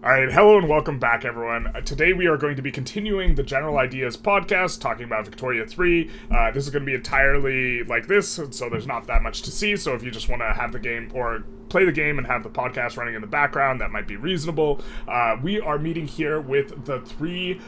Alright, hello and welcome back, everyone. Today we are going to be continuing the General Ideas podcast, talking about Victoria 3. This is going to be entirely like this, so there's not that much to see, so if you just want to have the game, or play the game and have the podcast running in the background, that might be reasonable. We are meeting here with the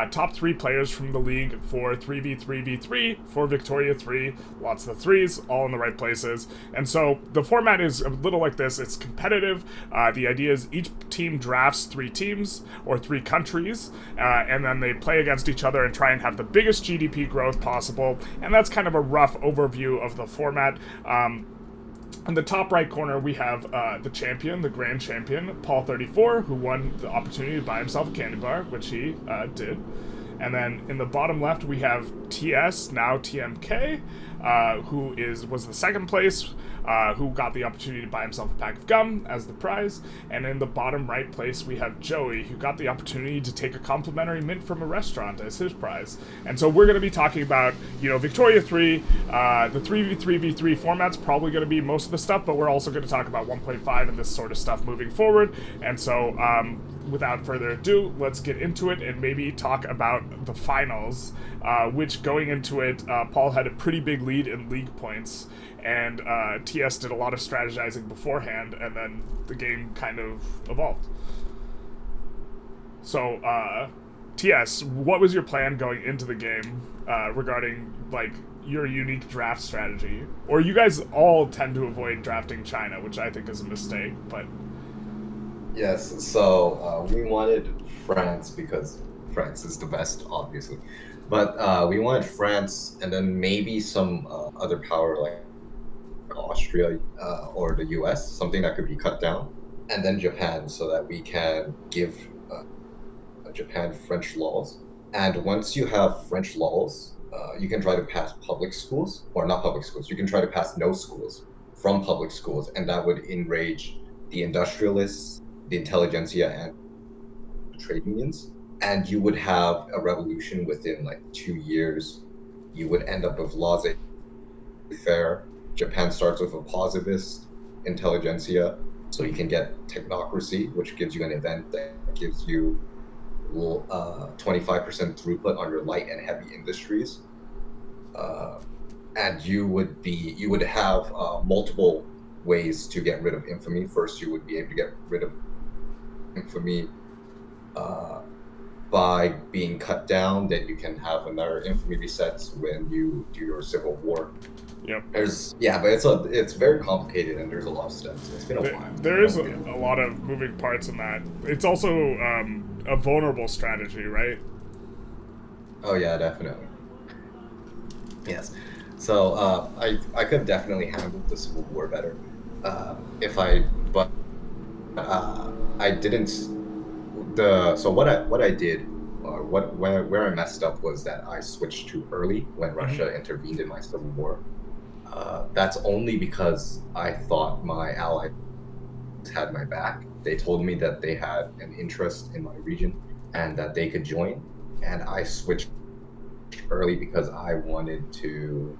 top three players from the league for 3v3v3 for Victoria 3. Lots of threes, all in the right places. And so the format is a little like this. It's competitive. The idea is each team drafts 3 teams or 3 countries, and then they play against each other and try and have the biggest GDP growth possible. And that's kind of a rough overview of the format. In the top right corner, we have the champion, the grand champion, Paul 34, who won the opportunity to buy himself a candy bar, which he did. And then in the bottom left, we have TS, now TMK, who was the second place, who got the opportunity to buy himself a pack of gum as the prize. And in the bottom right place, we have Joey, who got the opportunity to take a complimentary mint from a restaurant as his prize. And so we're going to be talking about, Victoria 3, the 3v3v3 format's probably going to be most of the stuff, but we're also going to talk about 1.5 and this sort of stuff moving forward. And so, without further ado, let's get into it and maybe talk about the finals, which going into it, Paul had a pretty big lead in league points, and TS did a lot of strategizing beforehand, and then the game kind of evolved. So, TS, what was your plan going into the game regarding, your unique draft strategy? Or you guys all tend to avoid drafting China, which I think is a mistake, but... Yes, so we wanted France because France is the best, obviously. But we wanted France and then maybe some other power like Austria or the US, something that could be cut down. And then Japan, so that we can give Japan French laws. And once you have French laws, you can try to pass public schools, or not public schools, you can try to pass no schools from public schools, and that would enrage the industrialists, the intelligentsia, and trade unions, and you would have a revolution within 2 years. You would end up with Laissez, Faire. Japan starts with a positivist intelligentsia, so you can get technocracy, which gives you an event that gives you 25% throughput on your light and heavy industries, and you would have multiple ways to get rid of infamy. First, you would be able to get rid of infamy by being cut down. Then you can have another infamy resets when you do your civil war. Yep. But it's very complicated and there's a lot of steps. It's been a while. There is a lot of moving parts in that. It's also a vulnerable strategy, right? Oh yeah, definitely. Yes. So I could definitely handle the civil war better but I didn't. So what I did, or where I messed up was that I switched too early when Russia intervened in my civil war. That's only because I thought my allies had my back. They told me that they had an interest in my region and that they could join, and I switched early because I wanted to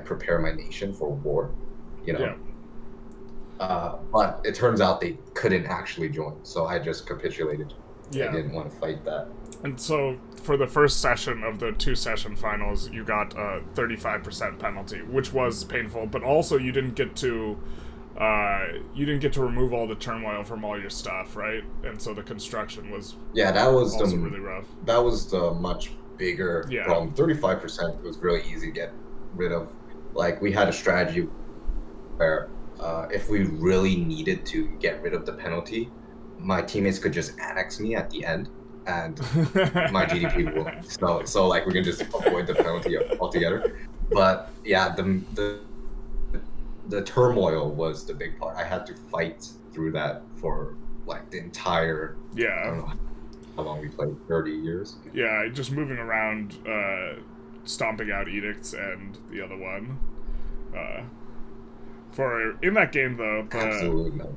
prepare my nation for war, Yeah. But it turns out they couldn't actually join, so I just capitulated. Yeah. I didn't want to fight that. And so for the first session of the 2-session finals, you got a 35% penalty, which was painful, but also you didn't get to remove all the turmoil from all your stuff, right? And so the construction was that was also really rough. That was the much bigger problem. 35% was really easy to get rid of. We had a strategy where if we really needed to get rid of the penalty, my teammates could just annex me at the end, and my GDP will. So we can just avoid the penalty altogether. But yeah, the turmoil was the big part. I had to fight through that for the entire. Yeah. I don't know how long we played. 30 years. Yeah, just moving around, stomping out edicts and the other one. In that game though, Absolutely no.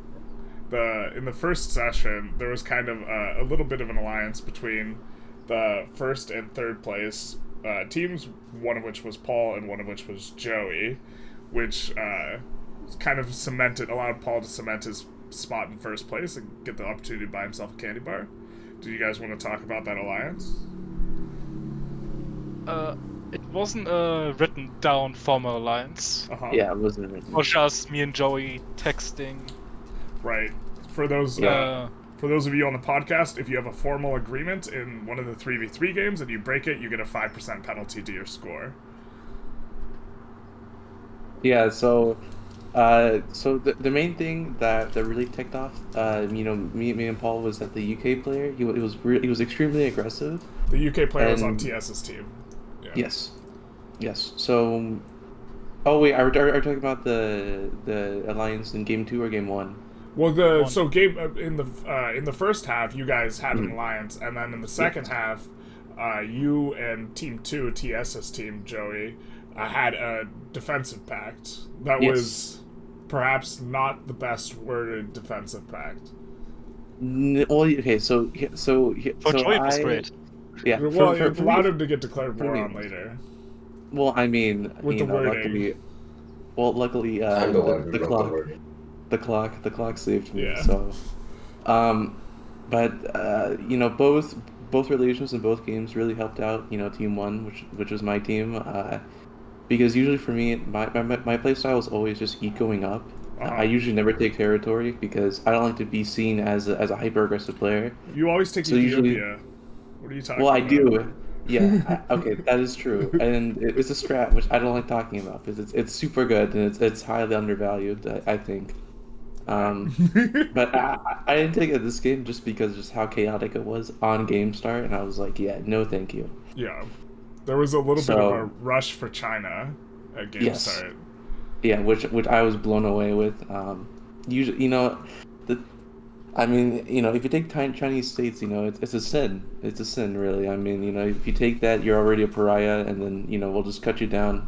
In the first session, there was kind of a little bit of an alliance between the first and third place teams, one of which was Paul and one of which was Joey, which kind of allowed Paul to cement his spot in first place and get the opportunity to buy himself a candy bar. Do you guys want to talk about that alliance? It wasn't a written down formal alliance. Yeah, it wasn't written. It was just me and Joey texting. Right. For those of you on the podcast, if you have a formal agreement in one of the 3v3 games and you break it, you get a 5% penalty to your score. Yeah, so the main thing that really ticked off, me and Paul, was that the UK player, he was extremely aggressive. The UK player was on TS's team. Yeah. Yes. So, oh wait, are we talking about the alliance in game 2 or game 1? Well, game in the first half, you guys had an alliance, and then in the second half, you and Team 2, TS's team, Joey, had a defensive pact that was perhaps not the best worded defensive pact. Well, okay, so Joey was great. Yeah. Well, it allowed him to get declared war on later. Well, I mean, with the wording. luckily, the clock saved me. Yeah. So, both relations in both games really helped out. Team 1, which was my team, because usually for me, my playstyle is always just ecoing up. I usually never take territory because I don't like to be seen as a hyper aggressive player. You always take Ethiopia. What are you talking about? Well, I do. Yeah, okay, that is true, and it's a strat which I don't like talking about because it's super good and it's highly undervalued, I think. But I didn't take it this game just because just how chaotic it was on game start, and I was like, yeah, no, thank you. Yeah, there was a little bit of a rush for China at game start. Yeah, which I was blown away with. Usually, if you take Chinese states, it's a sin. It's a sin, really. I mean, if you take that, you're already a pariah, and then, we'll just cut you down.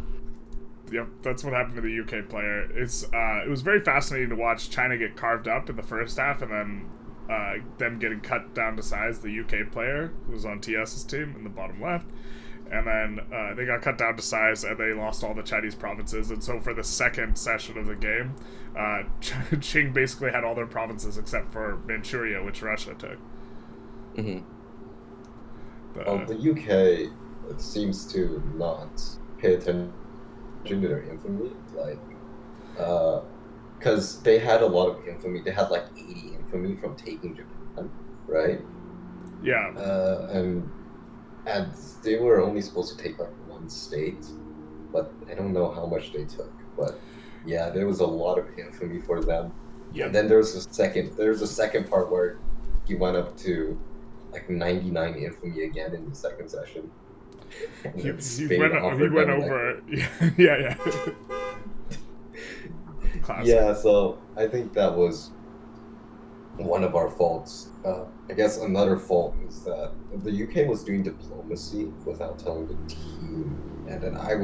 Yep, that's what happened to the UK player. It was very fascinating to watch China get carved up in the first half, and then them getting cut down to size. The UK player who was on TS's team in the bottom left, and then they got cut down to size, and they lost all the Chinese provinces. And so for the second session of the game, Qing basically had all their provinces except for Manchuria, which Russia took. Mm-hmm. The UK seems to not pay attention to their infamy, because they had a lot of infamy. They had like 80 infamy from taking Japan, right? Yeah. And they were only supposed to take like one state, but I don't know how much they took. But yeah, there was a lot of infamy for them. Yeah. And then there's a second part where he went up to like 99 infamy again in the second session. He went over. Yeah. Classic. Yeah, so I think that was one of our faults. I guess another fault is that the UK was doing diplomacy without telling the team, and then I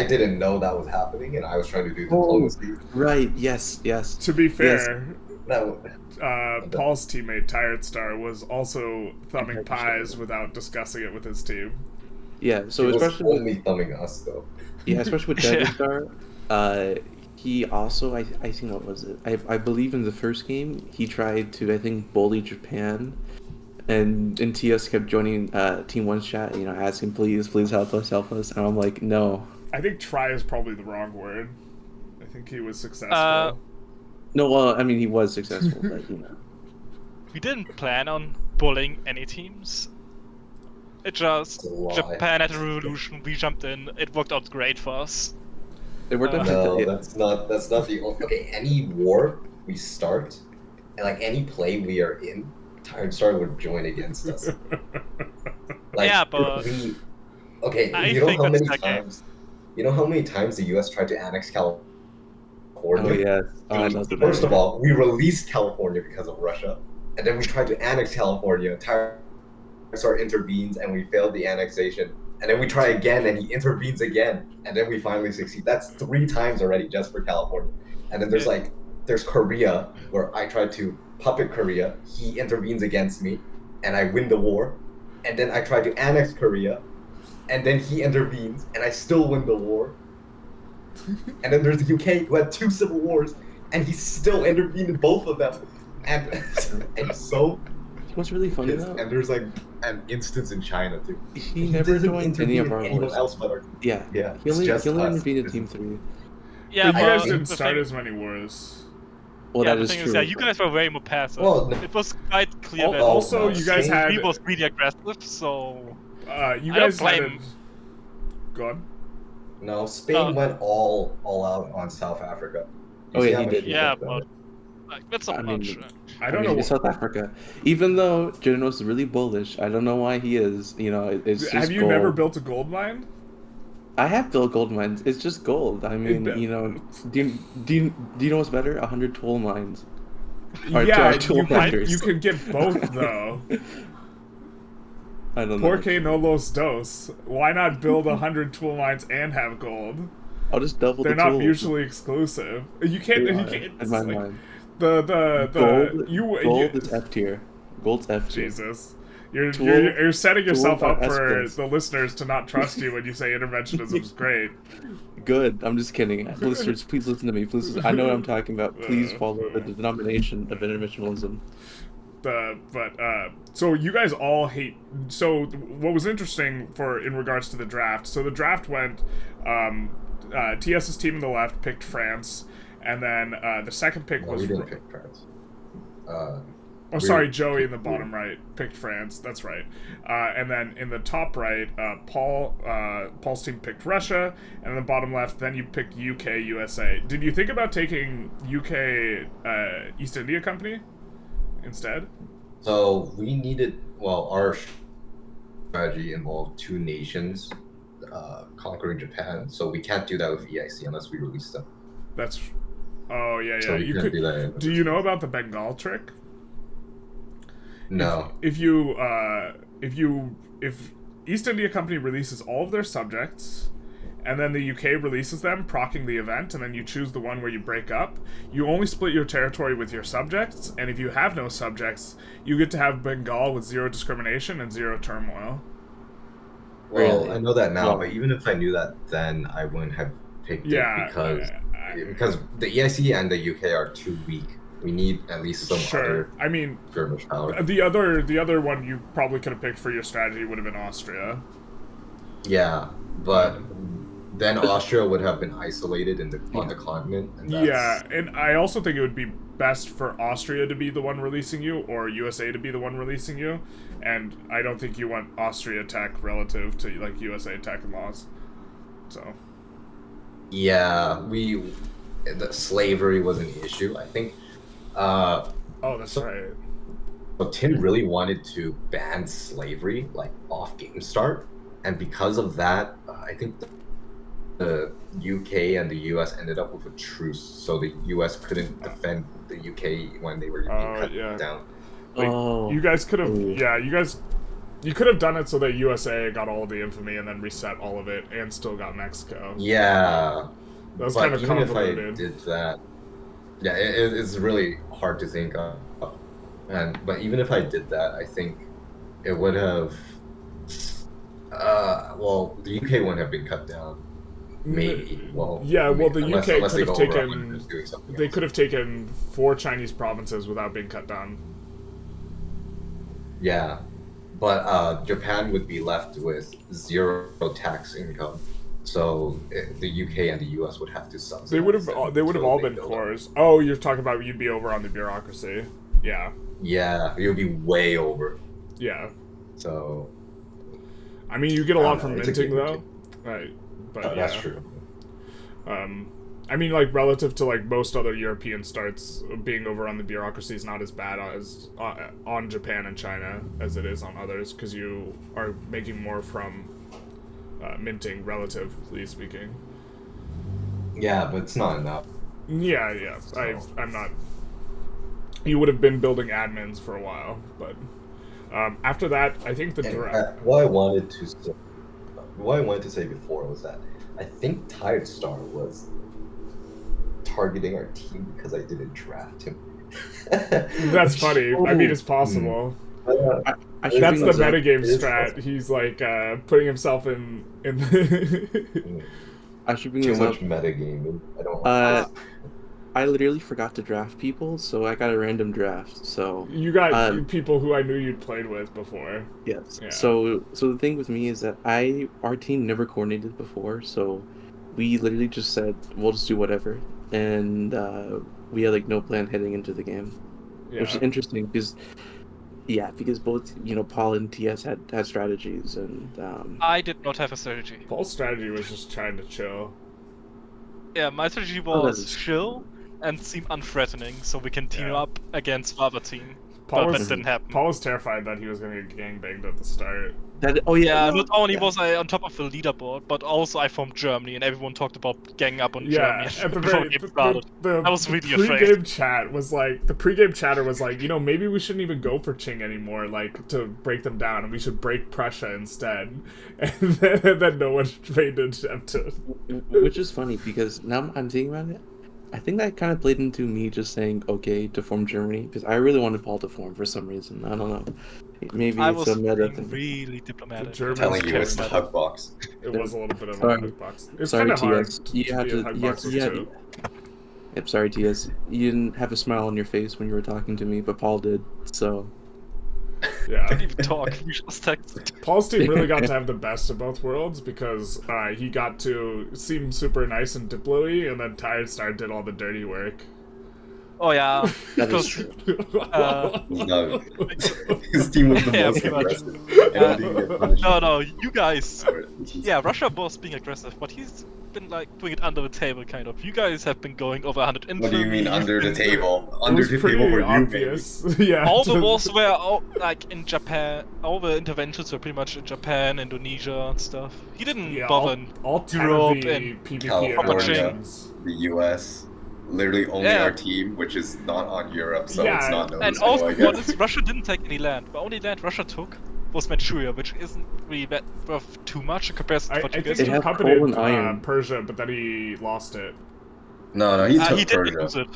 didn't know that was happening, and I was trying to do diplomacy. Right. Yes. To be fair, Paul's teammate Tired Star was also thumbing pies without discussing it with his team. Yeah. So especially only thumbing us though. Yeah, especially with Tired Star. He also, I think, what was it? I believe in the first game, he tried to, I think, bully Japan, and TS kept joining Team 1's chat, asking, please help us, and I'm like, no. I think try is probably the wrong word. I think he was successful. No, well, I mean, he was successful, but, We didn't plan on bullying any teams. It just, Japan had a revolution, we jumped in, it worked out great for us. No, that's not the only. Okay, any war we start, and like any play we are in, Tired Star would join against us. Yeah, but you know how many times the U.S. tried to annex California? Oh yes. First of all, we released California because of Russia, and then we tried to annex California. Tired Star intervenes, and we failed the annexation. And then we try again, and he intervenes again, and then we finally succeed. That's 3 times already just for California. And then there's Korea, where I tried to puppet Korea. He intervenes against me, and I win the war. And then I try to annex Korea, and then he intervenes, and I still win the war. And then there's the UK, who had 2 civil wars. and he still intervened in both of them. And so What's really funny Yes, though? and there's like an instance in China too. He never doesn't joined any intervene of in our anyone wars. else but our Yeah, yeah. he It's only just us. intervened in This Team is- 3. Yeah, But you guys but didn't the start thing- as many wars. Well, yeah, that the is thing true. is, yeah, you guys were way more passive. Well, It was quite clear Al- that also, no, you guys Spain had he was really aggressive, so you I don't guys had blame- Go on. No, Spain went all out on South Africa. Oh, see yeah, how he much did. we yeah, took them? but like that's not I much. mean, I don't know. South Africa. Even though Generalist is really bullish, I don't know why he is. You know, it's just Have you gold. never built a gold mine? I have built gold mines. It's just gold. I mean, It- you know, do you know what's better? 100 tool mines. Or Yeah, tool you vendors. could get both though. I don't know. Porque no los dos. Why not build 100 tool mines and have gold? I'll just double They're the not tools. mutually exclusive. You can't. They You are, can't. in It's my like, mind. the Gold is F tier. Gold's F tier. Jesus. You're Tool- you're setting yourself tool up dot for S+. the listeners to not trust you when you say interventionism is great. Good. I'm just kidding. Listeners, please listen to me. Please, I know what I'm talking about. Please follow the denomination of interventionism. So you guys all hate. So what was interesting in regards to the draft? So the draft went. TS's team on the left picked France, and then the second pick No, was. we didn't pick France. Oh, sorry, Joey in the bottom right picked France. That's right. And then in the top right, Paul's team picked Russia, and in the bottom left, then you picked UK, USA. Did you think about taking UK East India Company instead? So we needed. Well, our strategy involved two nations conquering Japan, so we can't do that with EIC unless we release them. That's. Oh yeah. So we You couldn't could. do that. Do you know about the Bengal trick? No. If East India Company releases all of their subjects, and then the UK releases them, procking the event, and then you choose the one where you break up, you only split your territory with your subjects, and if you have no subjects, you get to have Bengal with 0 discrimination and 0 turmoil. Well, Really? I know that now, Well- but even if I knew that then, I wouldn't have picked Yeah, it because the EIC and the UK are too weak. We need at least some sure. other I mean, skirmish power. the other one you probably could have picked for your strategy would have been Austria. Yeah, but then Austria would have been isolated on the continent. And that's, Yeah, and I also think it would be best for Austria to be the one releasing you, or USA to be the one releasing you, and I don't think you want Austria tech relative to like USA tech and laws. So Yeah, the slavery was an issue. I think. oh, that's So- right. So Tim really wanted to ban slavery, like off game start, and because of that, I think the UK and the US ended up with a truce, so the US couldn't defend the UK when they were being cut yeah. down. Like, Oh. you guys could have, Ooh. you could have done it so that USA got all of the infamy and then reset all of it, and still got Mexico. Yeah, That was but kind of even if I convoluted. did that, yeah, it's really hard to think of. But even if I did that, I think it would have. Well, the UK wouldn't have been cut down. Maybe. Well. Yeah, well, the unless UK they could have go over taken. 100 doing something They else. could have taken 4 Chinese provinces without being cut down. Yeah, but Japan would be left with 0 tax income, so the UK and the US would have to subsidize. They would have them all until they been build up. cores. Oh, you're talking about you'd be over on the bureaucracy. Yeah, Yeah, it would be way over. yeah. So I mean, you get a I lot don't from know, it's a minting give though, and right? But yeah, that's true. I mean, like relative to like most other European starts, being over on the bureaucracy is not as bad as on Japan and China as it is on others, because you are making more from minting, relatively speaking. Yeah, but it's not enough. Yeah, yeah. I'm not. You would have been building admins for a while, but after that, I think the And, direct. what I wanted to say before was that I think Tired Star was targeting our team because I didn't draft him. That's funny. I mean, it's possible. I should That's bring the this up. metagame It is strat. possible. He's like putting himself in. I should bring Too this much up. metagaming. I don't like this. I literally forgot to draft people, so I got a random draft. So You got people who I knew you'd played with before. yes. Yeah. So the thing with me is that our team never coordinated before, so we literally just said we'll just do whatever, and we had like no plan heading into the game, which is Yeah. interesting because both Paul and TS had strategies, and I did not have a strategy. Paul's strategy was just trying to chill. Yeah, my strategy Oh, that was is chill and seem unthreatening, so we can team Yeah. up against the other team. Paul But was, that didn't happen. Paul was terrified that he was going to get gangbanged at the start. Yeah, not only was I on top of the leaderboard, but also I from Germany, and everyone talked about ganging up on Germany At the before very the game started. I was really afraid. Pre-game chat was like, the pre-game chatter was like, maybe we shouldn't even go for Qing anymore, like, to break them down, and we should break Prussia instead. And then no one made an attempt to. Which is funny because now I'm thinking about it. I think that kind of played into me just saying okay to form Germany because I really wanted Paul to form for some reason. I don't know. Maybe I it's was a meta being thing. really diplomatic. Germans Telling you, it's the cared. Hugbox. It was a little bit of a Sorry. Hugbox. It's Sorry, kind of hard TS. to You be had a to. Hugboxer too. Yep. Sorry, TS. You didn't have a smile on your face when you were talking to me, but Paul did. So. Yeah. Didn't even talk. We just texted. Paul's team really got to have the best of both worlds because he got to seem super nice and Diplo-y, and then Tired Star did all the dirty work. Oh yeah, That is because true. No, his team was the Yeah, most pretty much. aggressive. And he didn't get punished. no, you guys. Yeah, Russia was being aggressive, but he's been like doing it under the table, kind of. You guys have been going over 100 infantry. What do you mean under the table? It Under was the pretty table for you, obvious. Yeah. All the wars were like in Japan. All the interventions were pretty much in Japan, Indonesia, and stuff. He didn't bother in all 10 Europe of the and PvP California, interventions. the US, literally only Yeah. our team, which is not on Europe, so Yeah, it's not And noticeable, also, I what guess. is Russia didn't take any land. The only land Russia took was Manchuria, which isn't really that worth too much in comparison to I what you think guys he It did. has coal and puppeted iron. Persia, but then he lost it. No, he took He did Persia. lose it.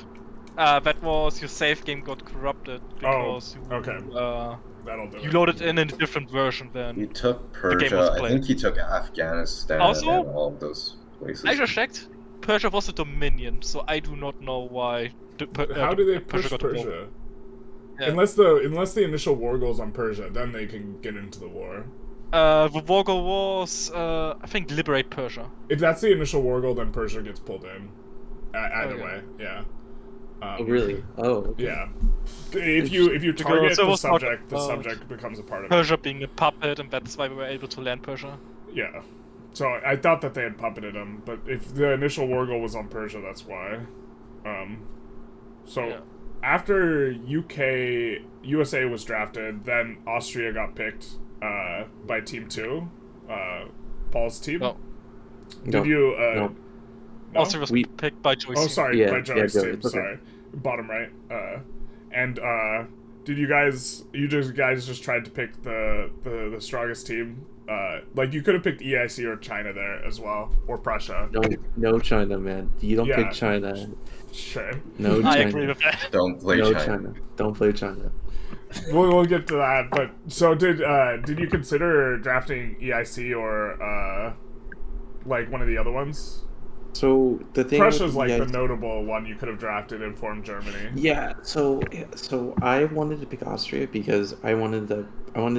That was your save game got corrupted because okay. you That'll do you it. loaded in a different version He than. took game was Persia. I played. think he took Afghanistan Also, and all of those places. I just checked. Persia was a dominion, so I do not know why. How do they push got involved. Persia? Yeah. Unless the initial war goes on Persia, then they can get into the war. The war goal was, I think, liberate Persia. If that's the initial war goal, then Persia gets pulled in. Either Okay. way, yeah. Oh really? Oh. Okay. Yeah. If you target so the was not subject, the about subject becomes a part of it. Persia being a puppet, and that's why we were able to land Persia. Yeah. So I thought that they had puppeted him, but if the initial war goal was on Persia, that's why. So Yeah. after USA was drafted, then Austria got picked by Team 2, Paul's team. No. Did No. you? No. No? Austria was picked by Joyce. Oh, sorry, Yeah, by yeah, Joey's Joey, team. it's okay. Sorry, bottom right. And did you guys? Just tried to pick the strongest team. Like you could have picked EIC or China there as well, or Prussia. No China, man. You don't Yeah. pick China. Sure. No I China. agree with that. Don't play No China. China. Don't play China. We'll get to that. But so did you consider drafting EIC or like one of the other ones? So the thing. Prussia's with like EIC the notable one you could have drafted and formed Germany. Yeah, so I wanted to pick Austria because I wanted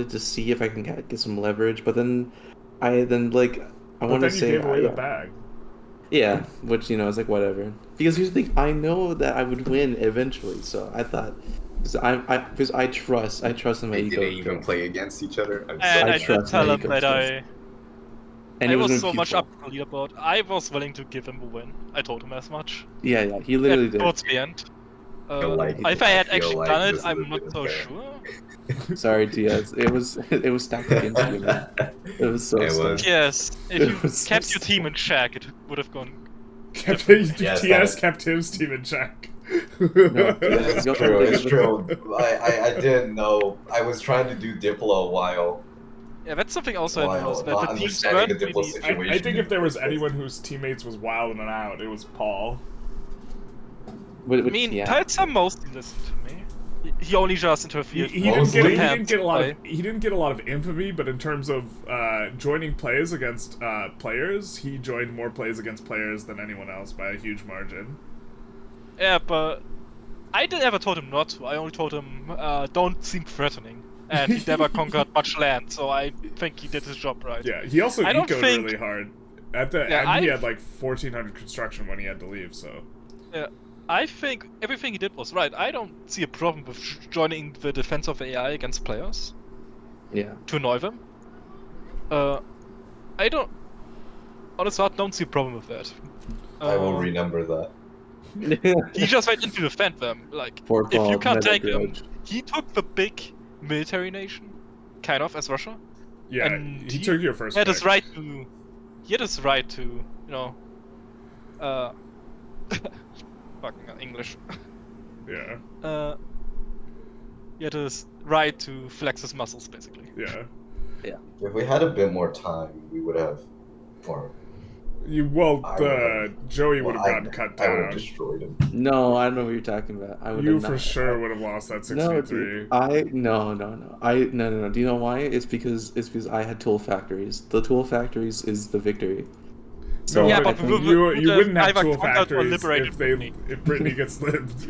to see if I can get some leverage, but then I But want then to you say gave away the yeah, bag. yeah, which is like whatever. Because here's the thing, I know that I would win eventually, so I thought because I trust in my They ego. didn't even play against each other. I'm And so I did trust tell my him that ecosystem. And I he was gonna so be much peaceful. up on the leaderboard. I was willing to give him a win. I told him as much. Yeah, he literally did. Towards the end. feel like- If I had I feel actually like done this it, is I'm a not bit so unfair. sure. Sorry, Diaz. It was stacked against you, man. It was so It was. stacked. Yes, if It you was so kept your sad. team in check, it would have gone. Yes, TS that- kept his team in check. No, It's Go true, ahead. it's true. I didn't know. I was trying to do Diplo while Yeah, that's something also I While noticed. That not the teams understanding weren't the Diplo really. situation. I think if there was anyone whose teammates was wilding it out, it was Paul. I mean, yeah. Taitsa mostly listened to me. He only just interfered. He didn't get a lot play. of he didn't get a lot of infamy, but in terms of joining plays against players, he joined more plays against players than anyone else by a huge margin. Yeah, but I didn't ever told him not to. I only told him, don't seem threatening. And he never conquered much land, so I think he did his job right. Yeah, he also I don't ecoed think- really hard. At the Yeah, end, he I- had like 1,400 construction when he had to leave. So Yeah, I think everything he did was right. I don't see a problem with joining the defense of AI against players Yeah. to annoy them. I don't, honestly, I don't see a problem with that. I will remember that. He just went in to defend them. Like, Poor if you Paul, can't meta take him, grudge. he took the big military nation, kind of, as Russia. yeah, And he took your first. He had his pick. right to. He had his right to, you know. Fucking English. Yeah, He had his right to flex his muscles, basically. yeah. If we had a bit more time, we would have. Or Joey would have gotten cut I would have down. destroyed him. No, I don't know what you're talking about. I would You have for not. sure would have lost that No, 63. dude. No. No. Do you know why? It's because I had tool factories. The tool factories is the victory. No, Yeah, but but you would wouldn't have either tool conquered or factories liberated if Brittany gets lived.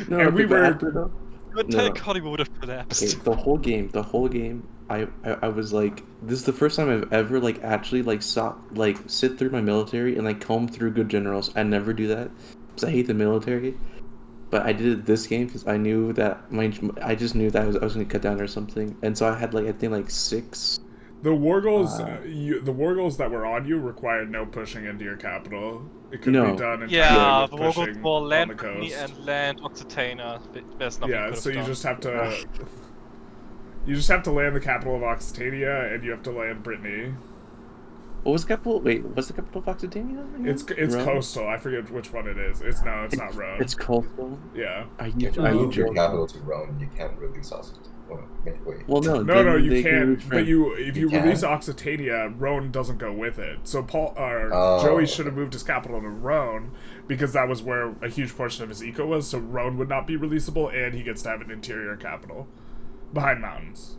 No, And we but were- after though- The No. entire economy would have collapsed. Okay, the whole game, I was like, this is the first time I've ever like actually like sit through my military and like comb through good generals. I never do that because I hate the military. But I did it this game because I knew that I just knew that I was gonna cut down or something, and so I had like I think like 6. The war goals, the war goals that were on you required no pushing into your capital. It could No. be done entirely Yeah, with the war pushing for on land the Brittany coast. and land Occitania. There's nothing. Yeah, could so have you done. just have to. You just have to land the capital of Occitania, and you have to land Brittany. What was the capital? Wait, what's the capital of Occitania? again? It's Rome? coastal. I forget which one it is. It's not Rome. It's coastal. Yeah. Are If you you move your joking? capital to Rome, you can't release us. Wait. Well, no. No, then you they can. lose But France. if you can? release Occitania, Rhone doesn't go with it. So Oh, Joey okay. should have moved his capital to Rhone because that was where a huge portion of his eco was. So Rhone would not be releasable, and he gets to have an interior capital behind mountains.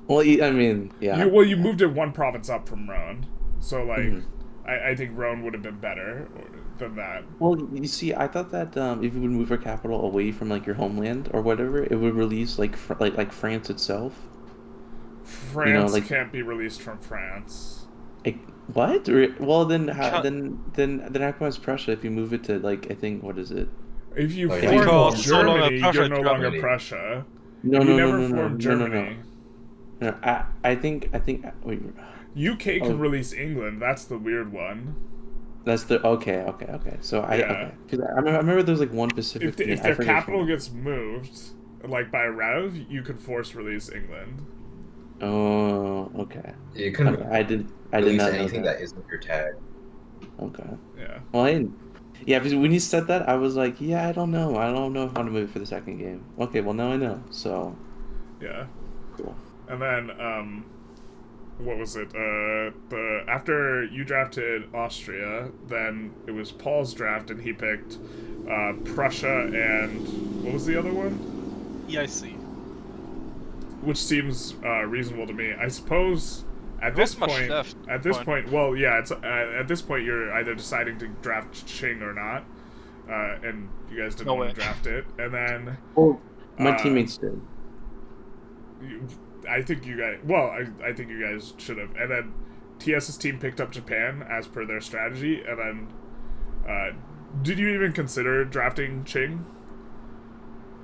Well, I mean, yeah. You moved it one province up from Rhone, so like Mhm. I think Rhone would have been better than that. Well, you see, I thought that if you would move your capital away from like your homeland or whatever, it would release like like France itself. France like- can't be released from France. Like, what? Well, then Can't- then how come it's Prussia if you move it to like I think what is it? If you Oh, yeah. form Because it's no longer Germany, Prussia, you're no longer Germany. Prussia. No, You no, never no, no, formed no, no, Germany. no. I think wait. UK can Oh. release England. That's the weird one. That's the okay. So Yeah. okay. 'Cause I remember there was like one specific. If thing, if I their forget which capital one. gets moved, like by Rev, you could force release England. Oh, okay. You couldn't I did release not know anything that. that isn't your tag. Okay. Yeah. Well, yeah, because when you said that, I was like, yeah, I don't know if I want to move it for the second game. Okay, well now I know. So Yeah. cool. And then, what was it? After you drafted Austria, then it was Paul's draft, and he picked Prussia and what was the other one? EIC. Which seems reasonable to me. I suppose at this Not much point, left, at this point. point, well, yeah, it's at this point you're either deciding to draft Qing or not, and you guys didn't No want way. to draft it, and then. Well, my Uh, teammates did. I think you guys. Well, I think you guys should have. And then TS's team picked up Japan as per their strategy. And then, did you even consider drafting Qing?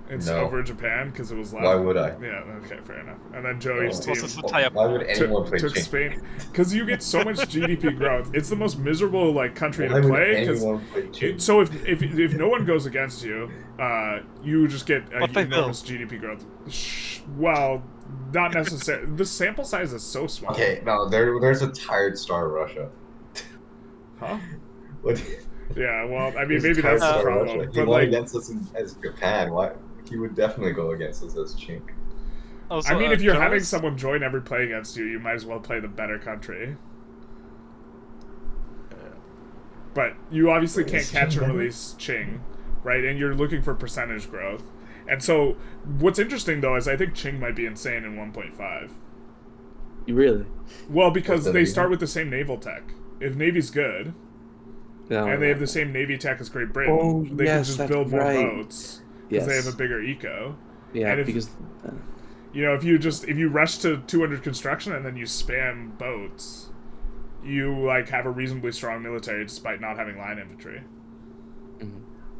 It's No. over Japan because it was left. Why would I? Yeah. Okay. Fair enough. And then Joey's Oh. team Also, it's a tie-up. Why would anyone play took Qing? Spain because you get so much GDP growth. It's the most miserable like country Why to would play because. anyone play Qing? So if no one goes against you, you just get But they enormous GDP growth. Well, not necessarily. The sample size is so small. Okay, now there's a tired star Russia. Huh? What? Yeah. Well, I mean, There's a maybe tired that's the star problem. Russia. He But went like, against us as Japan. Why? He would definitely go against us as Qing. Also, I mean, if you're having Generalist- someone join every play against you, you might as well play the better country. But you obviously can't Is catch Qing and better? release Qing, right? And you're looking for percentage growth. And so, what's interesting though is I think Qing might be insane in 1.5. You really? Well, because What's the they reason? start with the same naval tech. If Navy's good, No, and they have the same navy tech as Great Britain. Oh, They yes, can just that's build more right. boats because they have a bigger eco. Yeah, and if, because you know, if you rush to 200 construction and then you spam boats, you like have a reasonably strong military despite not having line infantry.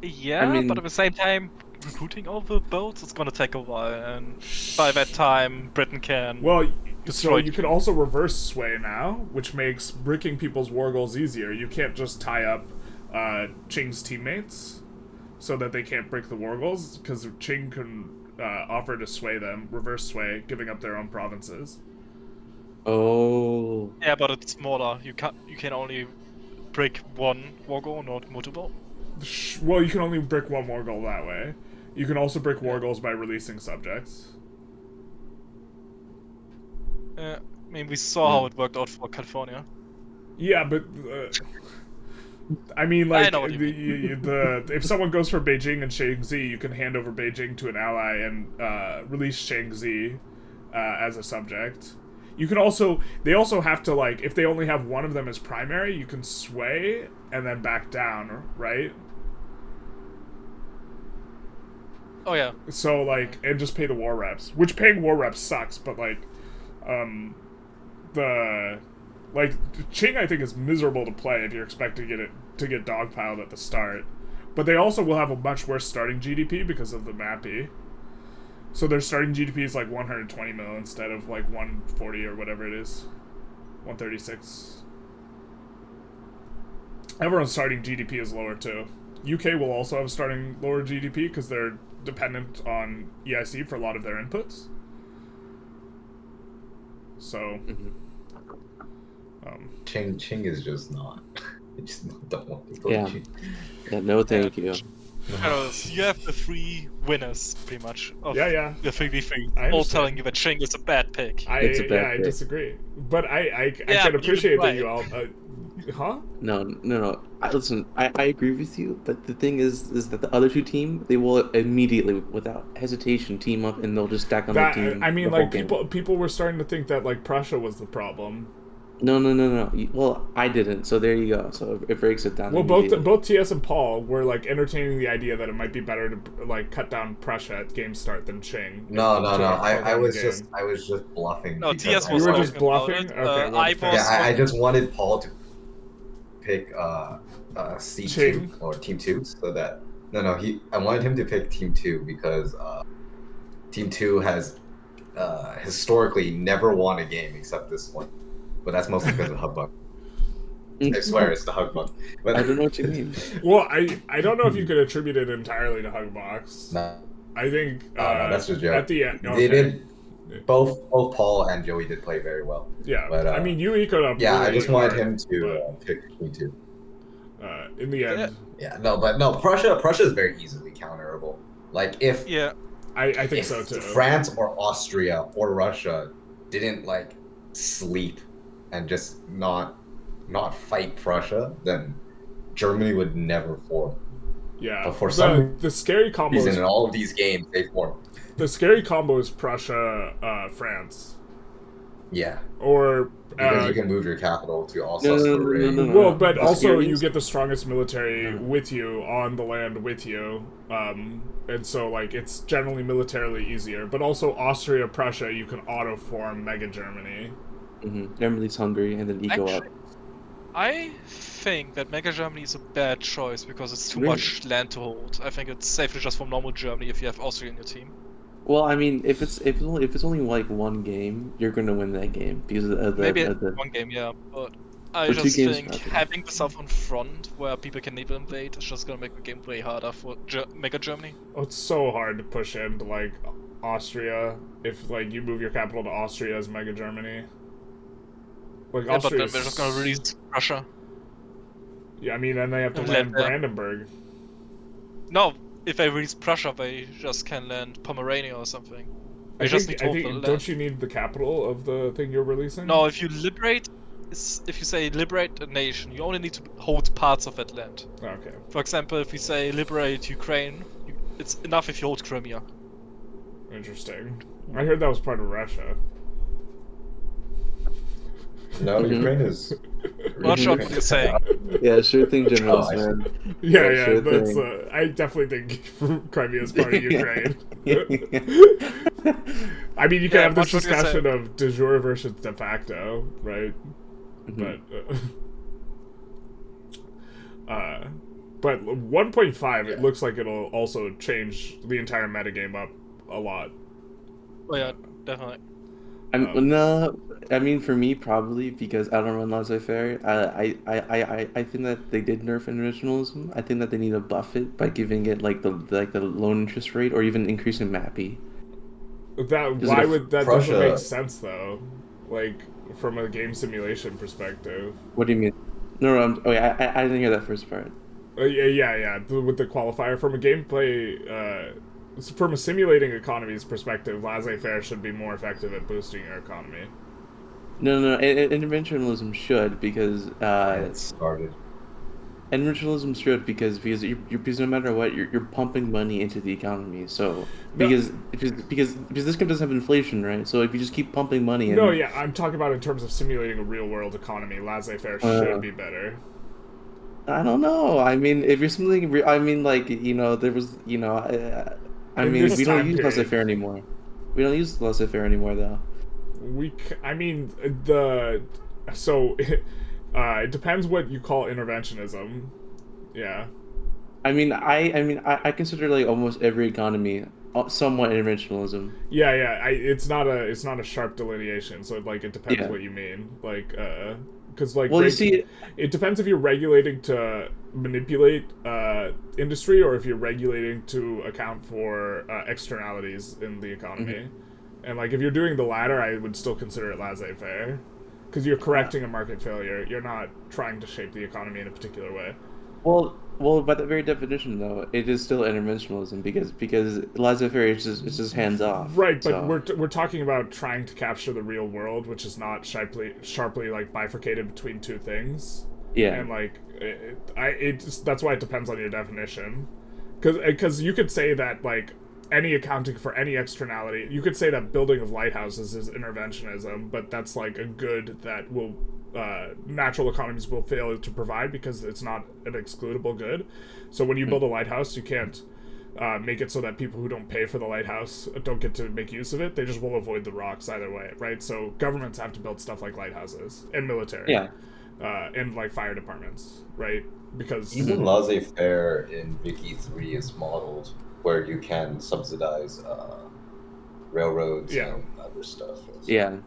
Yeah, I mean- but at the same time, recruiting all the boats is gonna take a while, and by that time, Britain can. Well, so destroy you can Qing. also reverse sway now, which makes bricking people's war goals easier. You can't just tie up Qing's teammates so that they can't break the war goals, because Qing can offer to sway them, reverse sway, giving up their own provinces. Oh. Yeah, but it's smaller. You can only break one war goal, not multiple. Well, you can only brick one war goal that way. You can also brick war goals by releasing subjects. I mean, we saw how it worked out for California. Yeah, but I mean, like, I know what you mean. If someone goes for Beijing and Shaanxi, you can hand over Beijing to an ally and release Shaanxi as a subject. You can also, they also have to, like, if they only have one of them as primary, you can sway and then back down, right? Oh yeah. So, like, and just pay the war reps, which paying war reps sucks, but, like, Qing, I think, is miserable to play if you're expecting it to get dogpiled at the start. But they also will have a much worse starting GDP because of the MAPI. So their starting GDP is like 120 mil instead of like 140 or whatever it is. 136. Everyone's starting GDP is lower too. UK will also have starting lower GDP because they're dependent on EIC for a lot of their inputs. So, Qing is just not. I just don't want to go to Qing. Yeah, no thank you. You have the three winners, pretty much, of Yeah. the 3v3, I all understand. telling you that Qing is a bad pick. I disagree. But I can appreciate that you all... huh? No. Listen, I agree with you, but the thing is that the other two teams, they will immediately, without hesitation, team up and they'll just stack on the team. I mean, the whole like, game. people were starting to think that, like, Prussia was the problem. No. Well, I didn't, so there you go. So it breaks it down. Well, both TS and Paul were, like, entertaining the idea that it might be better to, like, cut down Prussia at game start than Qing. No. I was just bluffing. No, TS You was were just talking bluffing? about it. Okay, well, I just wanted Paul to pick C2 Qing? or Team 2 so that I wanted him to pick Team 2 because Team 2 has historically never won a game except this one, but that's mostly because of Hugbox. I swear it's the Hugbox. But I don't know what you mean. Well, I don't know if you could attribute it entirely to Hugbox. No, I think that's just joke. at the end. They did. Both Paul and Joey did play very well. Yeah, but I mean, you ecoed up. Yeah, really I just wanted hard, him to pick Team 2. In the end. Yeah, Prussia is very easily counterable. Like if I think so too. France or Austria or Russia didn't like sleep and just not fight Prussia, then Germany would never form. Yeah, but for some the scary combo reason in all of these games they form. The scary combo is Prussia, France. Yeah. Or because you can move your capital to Alsace. No. Well, but also you get the strongest military with you on the land with you, and so like it's generally militarily easier. But also Austria, Prussia, you can auto form Mega Germany. Germany's Hungary, and then eco up. I think that Mega Germany is a bad choice because it's too much land to hold. I think it's safer just from normal Germany if you have Austria in your team. Well, I mean, if it's only like one game, you're gonna win that game because maybe one game, yeah. But I just think having the southern front where people can never invade is just gonna make the game way harder for Mega Germany. Oh, it's so hard to push into like Austria if like you move your capital to Austria as Mega Germany. Like yeah, but then they're just gonna release Russia. Yeah, I mean, then they have to land Brandenburg. No, if they release Prussia, they just can land Pomerania or something. They just need to hold the land. Don't you need the capital of the thing you're releasing? No, if you say liberate a nation, you only need to hold parts of that land. Okay. For example, if we say liberate Ukraine, it's enough if you hold Crimea. Interesting. I heard that was part of Russia. No, Ukraine is. Not sure what you're saying. Yeah, sure thing, Generalist, I man. Yeah, Yeah, yeah, sure that's. thing. I definitely think Crimea is part of Ukraine. I mean, you can Yeah, have this much what you discussion said. of de jure versus de facto, right? Mhm. Uh, but 1.5, it Yeah. looks like it'll also change the entire metagame up a lot. Oh yeah, definitely. No, I mean for me probably because I don't run Laissez-Faire. I think that they did nerf interventionalism. I think that they need to buff it by giving it like the loan interest rate or even increasing MAPI. That Because why would that doesn't make Prussia, sense though? Like from a game simulation perspective. what do you mean? No, no, oh yeah, I didn't hear that first part. Yeah. With the qualifier from a gameplay, from a simulating economies perspective, laissez-faire should be more effective at boosting your economy. No, no, interventionalism should because and it started. interventionalism should because no matter what you're pumping money into the economy. So No, because this game doesn't have inflation, right? So if you just keep pumping money no, in, yeah, I'm talking about in terms of simulating a real world economy. Laissez-faire should uh, be better. I don't know. I mean, if you're something, I mean, like there was, I In mean, this we don't time use period, laissez-faire anymore. We don't use laissez-faire anymore, though. I mean, the so it depends what you call interventionism. Yeah. I consider like almost every economy somewhat interventionalism. Yeah. It's not a sharp delineation. So like it depends Yeah. what you mean. Like because like Well, you see, it depends if you're regulating to manipulate industry or if you're regulating to account for externalities in the economy. And like if you're doing the latter, I would still consider it laissez-faire because you're correcting a market failure. You're not trying to shape the economy in a particular way. well, by the very definition, though, it is still interventionalism because laissez-faire is just hands off. Right, but So we're talking about trying to capture the real world, which is not sharply like bifurcated between two things, yeah, and like that's why it depends on your definition, because you could say that like any accounting for any externality, you could say that building of lighthouses is interventionism, but that's like a good that will natural economies will fail to provide because it's not an excludable good. So when you build a lighthouse, you can't make it so that people who don't pay for the lighthouse don't get to make use of it. They just will avoid the rocks either way, right? So governments have to build stuff like lighthouses and military, yeah. and like fire departments, right? Because Even laissez-faire in Vicky 3 is modeled where you can subsidize railroads Yeah. and other stuff. Yeah.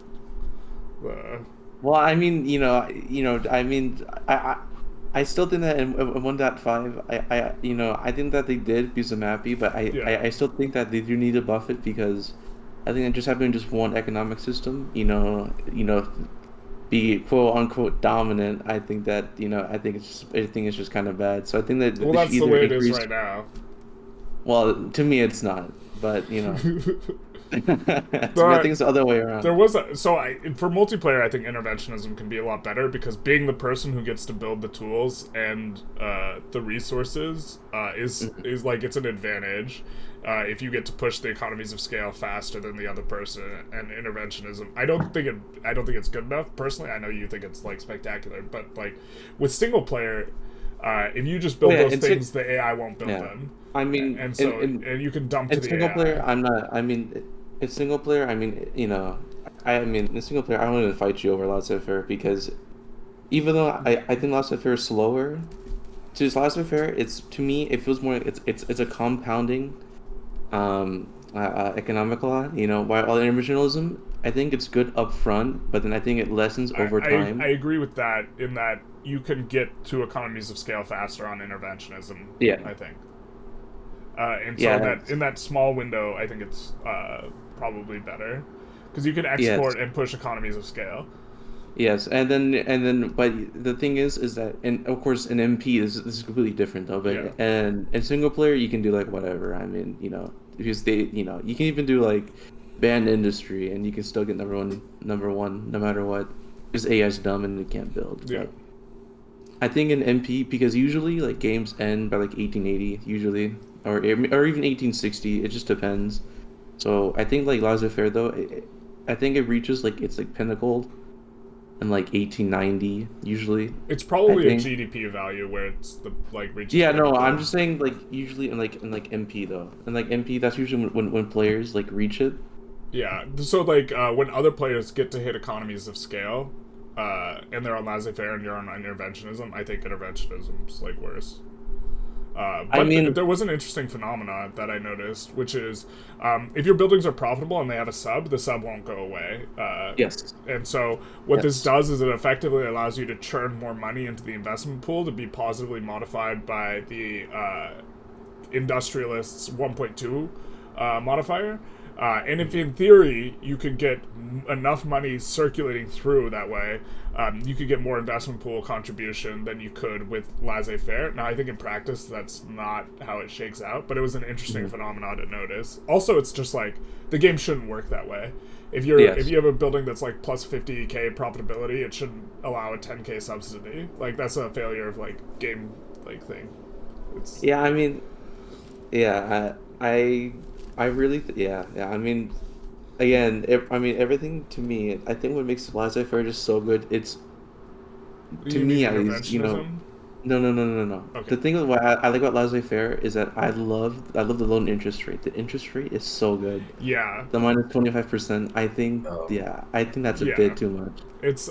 uh, Well, I mean, I mean, I still think that in 1.5, I think that they did be some happy, but Yeah. I still think that they do need to buff it because I think that just having just one economic system, be quote unquote dominant, I think that, I think it's just kind of bad. So I think that well, they should that's the either way it is increase. right now. Well, to me, it's not, but to me, I But think it's the other way around. there was for multiplayer, I think interventionism can be a lot better because being the person who gets to build the tools and the resources is like it's an advantage if you get to push the economies of scale faster than the other person. And interventionism, I don't think it's good enough personally. I know you think it's like spectacular, but like with single player, if you just build those things, the AI won't build them. I mean, And so and you can dump to the single AI. player, I'm not. I mean, in single player, I mean, I mean, in single player, I don't even fight you over Laissez-Faire because even though I think Laissez-Faire is slower, to Laissez-Faire, it's to me it feels more. It's a compounding, economic law. While originalism, I think it's good up front, but then I think it lessens over time. I agree with that in that you can get to economies of scale faster on interventionism. Yeah. I think. And so Yeah. that in that small window, I think it's probably better because you can Yes. export and push economies of scale. Yes, but the thing is that, and of course, in MP, this is completely different though. But Yeah. and in single player, you can do like whatever. I mean, because you can even do like banned industry, and you can still get number one, no matter what. Because AI is dumb and it can't build. Yeah. But I think in MP, because usually like games end by like 1880, usually, or even 1860. It just depends. So I think like Laissez-Faire though, I think it reaches like its like pinnacle in like 1890 usually. It's I probably a think. GDP value where it's the like reaches. Yeah, no, the- I'm just saying like usually in like MP though. In like MP, that's usually when players like reach it. Yeah, so like when other players get to hit economies of scale, and they're on laissez-faire and you're on interventionism, I think interventionism's like worse. But I mean, there was an interesting phenomenon that I noticed, which is if your buildings are profitable and they have a sub, the sub won't go away. yes. And so what this Yes. does is it effectively allows you to churn more money into the investment pool to be positively modified by the industrialists 1.2 modifier. And if in theory you could get enough money circulating through that way, you could get more investment pool contribution than you could with laissez-faire. Now, I think in practice that's not how it shakes out, but it was an interesting phenomenon to notice. Also, it's just like the game shouldn't work that way. If you have a building that's like plus 50k profitability, it shouldn't allow a 10k subsidy. Like that's a failure of like game like thing. It's Yeah, I mean, yeah, I really, yeah. I mean, again, I mean, everything to me, I think what makes laissez-faire just so good, it's to you mean me at least, interventionism? no. Okay. The thing of what I like about laissez-faire is that I love the low interest rate. The interest rate is so good. Yeah. The minus 25%, I think, Oh. I think that's a Yeah. bit too much. It's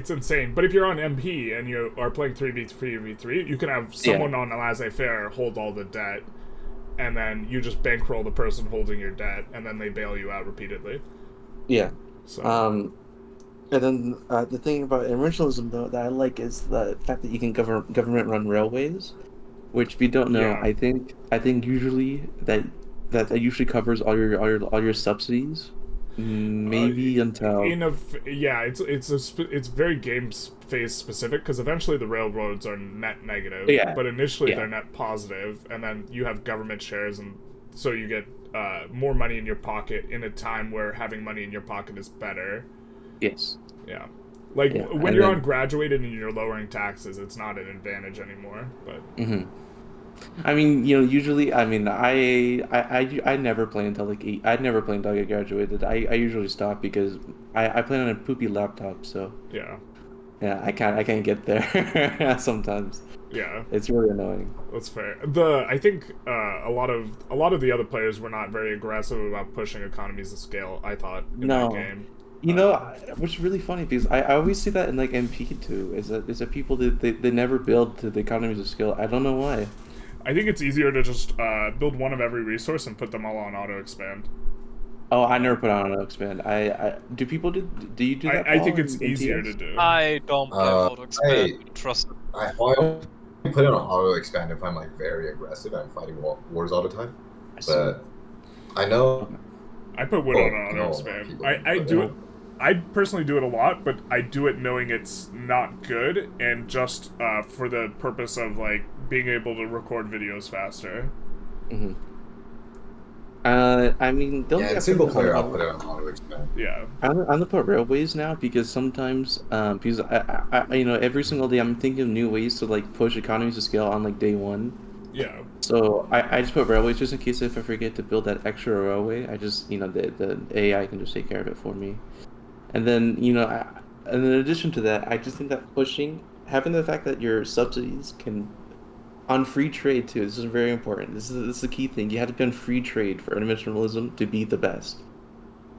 insane. But if you're on MP and you are playing 3v3, you can have someone on a laissez-faire hold all the debt, and then you just bankroll the person holding your debt, and then they bail you out repeatedly. Yeah. So And then the thing about interventionism, though, that I like is the fact that you can government run railways, which if you don't know, Yeah. I think usually that usually covers all your subsidies, maybe until it's very game phase specific because eventually the railroads are net negative, Yeah. but initially Yeah. they're net positive, and then you have government shares, and so you get more money in your pocket in a time where having money in your pocket is better. yes. Yeah. Like Yeah, when and you're then- on graduated and you're lowering taxes, it's not an advantage anymore. But I mean, usually, I mean, I never play until like I'd never play until I get graduated. I usually stop because I play on a poopy laptop, so yeah, I can't get there sometimes. yeah, It's really annoying. that's fair. I think a lot of the other players were not very aggressive about pushing economies of scale. I thought in No. that game. Which is really funny because I always see that in like MP too. Is that people that they never build to the economies of scale. I don't know why. I think it's easier to just build one of every resource and put them all on auto expand. Oh, I never put on an expand. Do people do you do that? I think Paul, it's in easier to TS? do. I don't play auto expand. Trust it. I only put it on auto expand if I'm like very aggressive and fighting wars all the time. I see. But I know I put wood on no, auto expand. people I put do it it. I personally do it a lot, but I do it knowing it's not good and just for the purpose of like being able to record videos faster. Mm-hmm. I mean, Yeah, in single player, I'll put it on auto expand. Yeah. I'm gonna put railways now because sometimes because I every single day I'm thinking of new ways to like push economies of scale on like day one. Yeah. So I just put railways just in case if I forget to build that extra railway, I just the AI can just take care of it for me. And then and in addition to that, I just think that having the fact that your subsidies can on free trade too. This is very important. This is the key thing. You have to be on free trade for interventionism to be the best.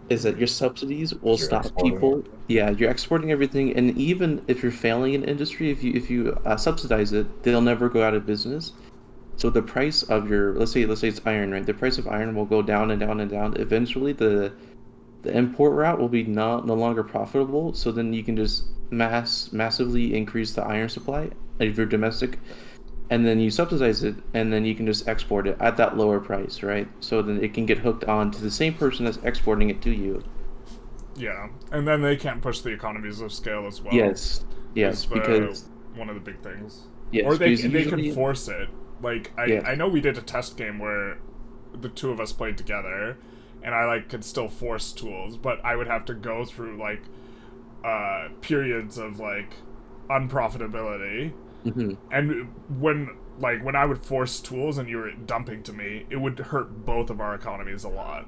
Is that your subsidies will You're stop exporting people? everything. Yeah, you're exporting everything, and even if you're failing in industry, if you subsidize it, they'll never go out of business. So the price of your let's say it's iron, right? The price of iron will go down and down and down. Eventually, the import route will be no longer profitable. So then you can just massively increase the iron supply if you're domestic, and then you subsidize it, and then you can just export it at that lower price, right? So then it can get hooked on to the same person that's exporting it to you. Yeah. And then they can't push the economies of scale as well. Yes, is because one of the big things. yes, Or they because can usually- force it. Like Yes. I know we did a test game where the two of us played together, and I like could still force tools, but I would have to go through like periods of like unprofitability. Mhm. And when I would force tools and you were dumping to me, it would hurt both of our economies a lot.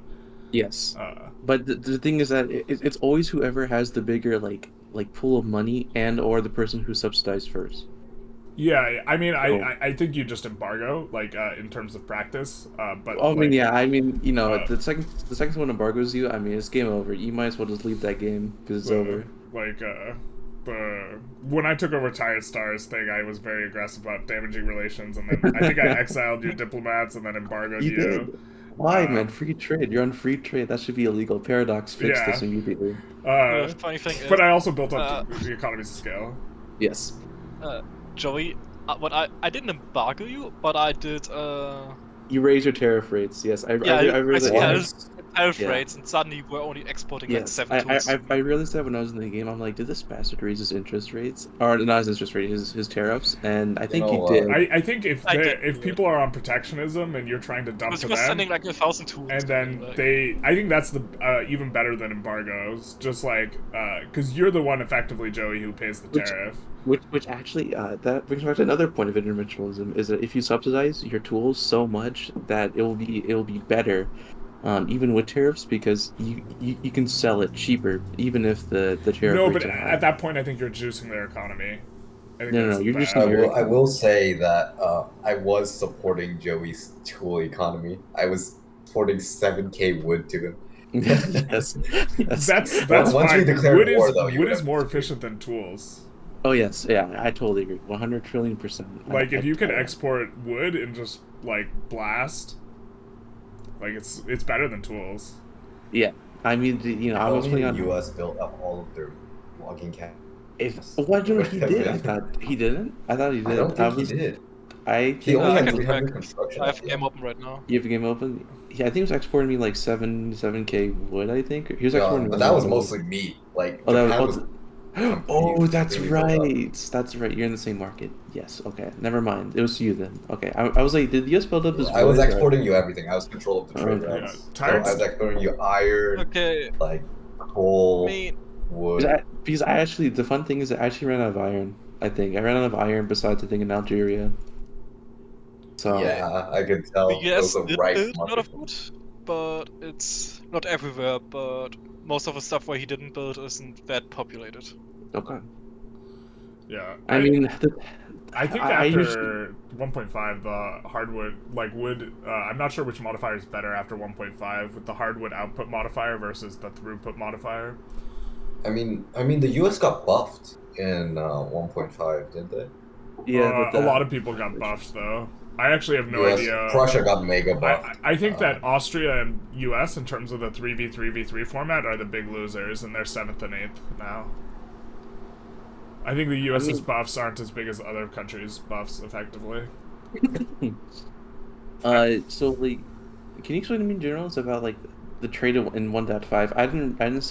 Yes. Uh, But the thing is that it's always whoever has the bigger like pool of money and or the person who subsidized first. yeah, I mean, So, I think you just embargo, like, in terms of practice, but, I mean, like, yeah, I mean, uh, the second someone embargoes you, I mean, it's game over. You might as well just leave that game because it's over. like, when I took over Tired Stars thing, I was very aggressive about damaging relations, and then I think I exiled your diplomats and then embargoed You you. did. Why, man? Free trade. You're on free trade. That should be illegal. Paradox fixed Yeah. this immediately. The funny thing But is, I also built up uh, the economies of scale. Yes. Joey, what I didn't embargo you, but I did. You raise your tariff rates. Yes, I Yeah, I I realized said that. tariff Yeah. rates, and suddenly we're only exporting like Yes, 7 tools. I realized that when I was in the game. I'm like, did this bastard raise his interest rates, or not his interest rate, his tariffs? And I You think know he what? did. I think I did if do it. people are on protectionism and you're trying to dump Because to he was them, sending like 1,000 tools. and to then me, like, I think that's the even better than embargoes. Just like, because you're the one effectively, Joey, who pays the Which tariff. which actually that brings me back to another point of interventionism is that if you subsidize your tools so much that it will be better, even with tariffs because you can sell it cheaper even if the tariff No, but rates are high. at that point, I think you're juicing their economy. I think No, that's you're just I bad. in your will. I economy. will say that I was supporting Joey's tool economy. I was supporting 7K wood to him. Yes, yes. That's Once we fine. declared war, though, you Wood would is have more disappeared. efficient than tools. Oh yes, yeah, I totally agree. 100 trillion%. Like if you can I export wood and just like blast, like it's better than tools. yeah. I mean, If I was only playing the on. U.S. built up all of their logging camps, If What it do would he have did? I been. thought he didn't. I thought he I did. don't think he did. I He think only I had can check. 300 construction I at have the game end. open right now. you have a game open. Yeah, I think he was exporting me like 7K wood. I think he was Yeah, exporting but me that was wood. mostly meat. Like Oh, that was. Japan was Oh, that's completely built up. right. That's right. You're in the same market. Yes. Okay. Never mind. It was you then. Okay. I was like, did the US build up his I was wood? exporting you everything. I was control of the trade Okay. Yeah, routes. So tired. I was exporting you iron, Okay, like I coal, mean, wood. Because I actually, the fun thing is I actually ran out of iron. I think I ran out of iron besides the thing in Algeria. So Yeah, I could the tell it was US a did ripe build a lot market of for me. wood, but it's not everywhere. But most of the stuff where he didn't build isn't that populated. okay. Yeah, I mean, I think I usually. after 1.5, the hardwood, like wood, I'm not sure which modifier is better after 1.5 with the hardwood output modifier versus the throughput modifier. I mean, the U.S. got buffed in 1.5, didn't they? Yeah, but A lot of people got buffed though. I actually have no U.S. idea. Prussia got mega buffed. I think that Austria and U.S. in terms of the 3v3v3 format are the big losers, and they're 7th and 8th now. I think the U.S.'s buffs aren't as big as other countries' buffs, effectively. So like, can you explain to me in general about like the trade in 1.5? I didn't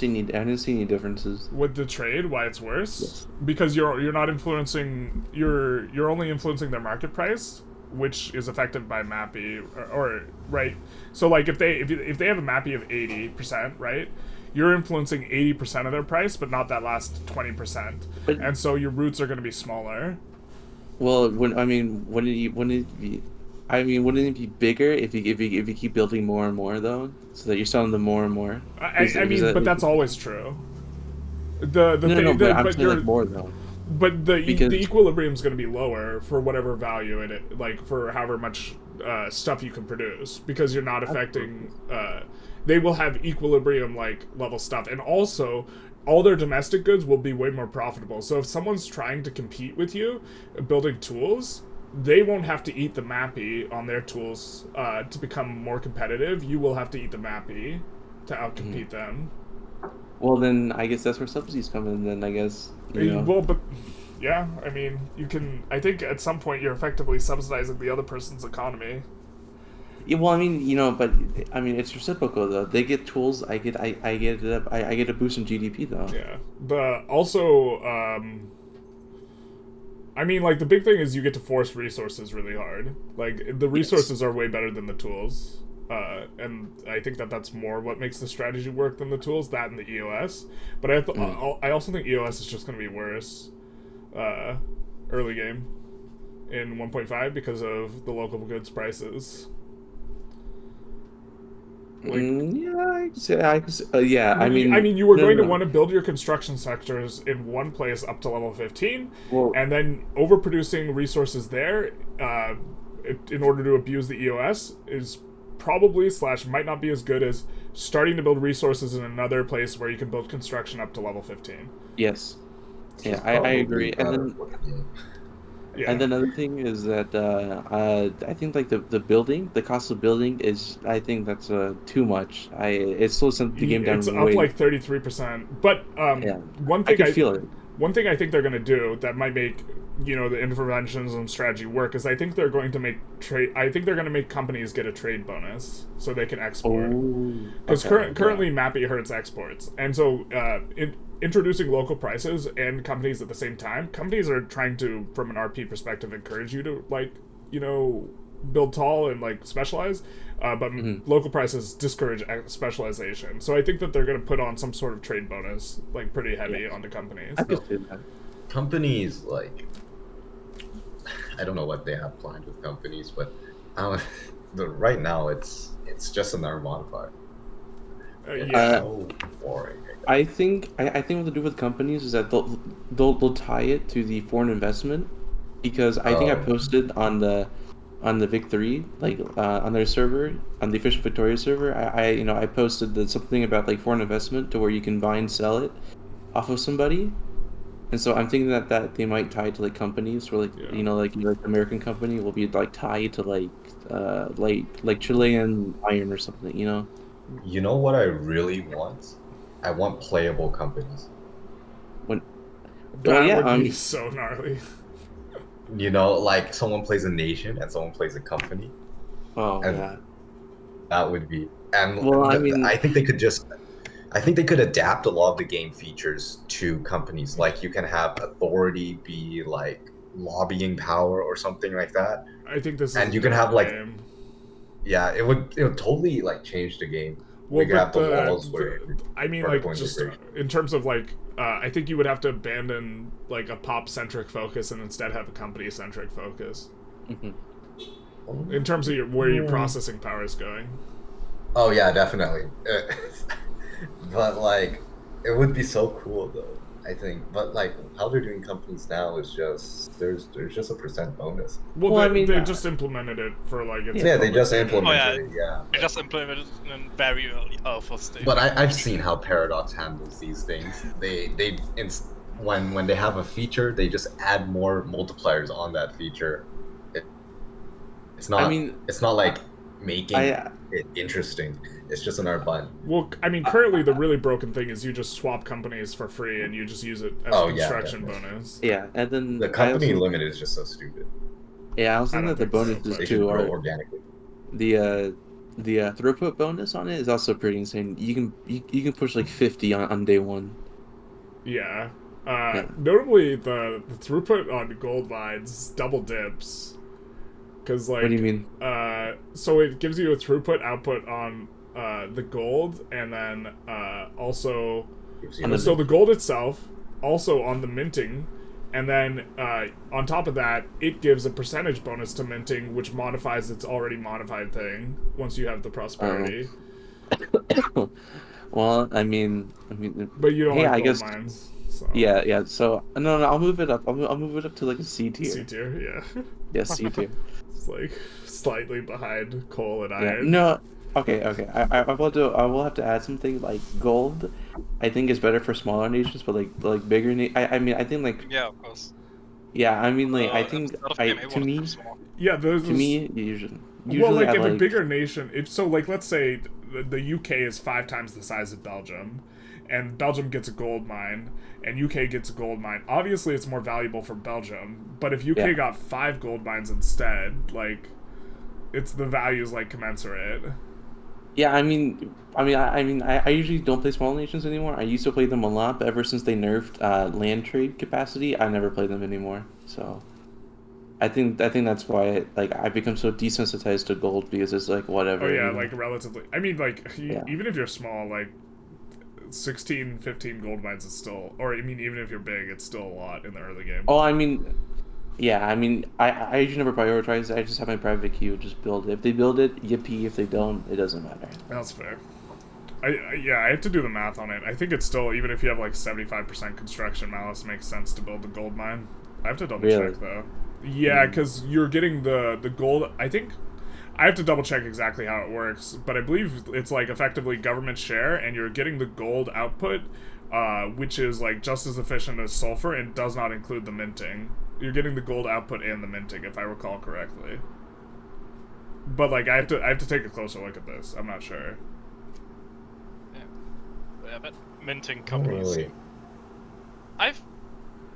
see any differences. With the trade, why it's worse? Yes. Because you're not influencing. You're only influencing their market price, which is affected by MAPI, or right. So like if they have a MAPI of 80%, right? You're influencing 80% of their price, but not that last 20%, But and so your roots are going to be smaller. well, wouldn't it be? I mean, wouldn't it be bigger if you keep building more and more though, so that you're selling them more and more? I Is mean, that but that's always true. The no, but I'm but saying like you're more though, but the because equilibrium is going to be lower for whatever value it like for however much stuff you can produce because you're not affecting. They will have equilibrium like level stuff, and also all their domestic goods will be way more profitable. So if someone's trying to compete with you, building tools, they won't have to eat the MAPI on their tools to become more competitive. You will have to eat the MAPI to outcompete them. well then I guess that's where subsidies come in. Then I guess Well, but yeah, I mean, you can. I think at some point you're effectively subsidizing the other person's economy. Yeah, well, I mean, but I mean, it's reciprocal though. They get tools. I get a boost in GDP though. Yeah. The also, I mean, like the big thing is you get to force resources really hard. Like the Yes. resources are way better than the tools. And I think that's more what makes the strategy work than the tools. That and the EOS, but I also think EOS is just going to be worse, early game, in 1.5 because of the local goods prices. Like, yeah. I mean, you were no, going to no. want to build your construction sectors in one place up to level 15, Well, and then overproducing resources there in order to abuse the EOS is probably / might not be as good as starting to build resources in another place where you can build construction up to level 15. yes. It's Yeah, just I probably agree. And better then for the game. Yeah. And then another thing is that I think like the building, the cost of building is I think that's too much. It slows the game It's down up way. like 33%. But Yeah, one I thing could feel it. one thing I think they're going to do that might make the interventionism strategy work is I think they're going to make companies get a trade bonus so they can export. Oh, Because okay, currently Mappy hurts exports, and so introducing local prices and companies at the same time, companies are trying to, from an RP perspective, encourage you to build tall and specialize, but local prices discourage specialization. So I think that they're going to put on some sort of trade bonus, pretty heavy onto companies. I could see that. Companies I don't know what they have planned with companies, but right now it's just another modifier. Yeah. So boring. I think what to do with companies is that they'll tie it to the foreign investment, because I think I posted on the Vic3 on their server, on the official Victoria server. I posted something about foreign investment to where you can buy and sell it off of somebody. And so I'm thinking that they might tie it to companies where the American company will be tied to Chilean iron or something, You know what I really want? I want playable companies. When That would be so gnarly. Someone plays a nation and someone plays a company. Oh and yeah. That would be. And Well, I mean, I think they could adapt a lot of the game features to companies. Like you can have authority be lobbying power or something like that. I think this is And a you can have game. Yeah, it would totally change the game. Well, We could have the walls where I mean, just in terms of I think you would have to abandon a pop centric focus and instead have a company centric focus. Mm-hmm. In terms of where your processing power is going. Oh yeah, definitely. But it would be so cool though, I think. But how they're doing companies now is just there's just a % bonus. Well, they just implemented it for they just implemented it. Yeah, they just implemented it in very early alpha stage. But I've seen how Paradox handles these things. When they have a feature, they just add more multipliers on that feature. It's not making it interesting. It's just another button. Well, I mean, currently the really broken thing is you just swap companies for free and you just use it as a construction bonus. Yeah, and then the company limit is just so stupid. Yeah, I was thinking that the bonuses too are organically. The throughput bonus on it is also pretty insane. You can push 50 on day one. Yeah. Notably, the throughput on gold mines double dips. Because what do you mean? So it gives you a throughput output on the gold, and then also so the gold itself, also on the minting, and then on top of that, it gives a percentage bonus to minting, which modifies its already modified thing once you have the prosperity. Well, I mean, but you don't I gold guess, mines. So. Yeah. So no, I'll move it up. I'll move it up to a C tier. C tier, yeah. Yeah, C tier. It's slightly behind coal and iron. Yeah, no. Okay. I will have to add something gold. I think is better for smaller nations, but bigger. I mean, I think yeah, of course. Yeah, I mean, I think to me. Yeah, to me usually. Well, if a bigger nation, let's say the UK is 5 times the size of Belgium, and Belgium gets a gold mine, and UK gets a gold mine. Obviously, it's more valuable for Belgium, but if UK got 5 gold mines instead, it's the values commensurate. Yeah, I usually don't play small nations anymore. I used to play them a lot, but ever since they nerfed land trade capacity, I never play them anymore. So, I think that's why I become so desensitized to gold, because it's whatever. Oh yeah, relatively. I mean, even if you're small, 16, 15 gold mines is still, or I mean, even if you're big, it's still a lot in the early game. Oh, I mean, Yeah, I mean, I usually never prioritize. I just have my private queue. Just build it. If they build it, yippee. If they don't, it doesn't matter. That's fair. Yeah, I have to do the math on it. I think it's still, even if you have like 75% construction, Malice makes sense to build the gold mine. I have to double Really? check though. Yeah, because you're getting the gold. I think I have to double check exactly how it works, but I believe it's like effectively government share, and you're getting the gold output, which is like just as efficient as sulfur and does not include the minting. You're getting the gold output and the minting, if I recall correctly. But like I have to take a closer look at this. I'm not sure. Yeah, but minting companies. Really?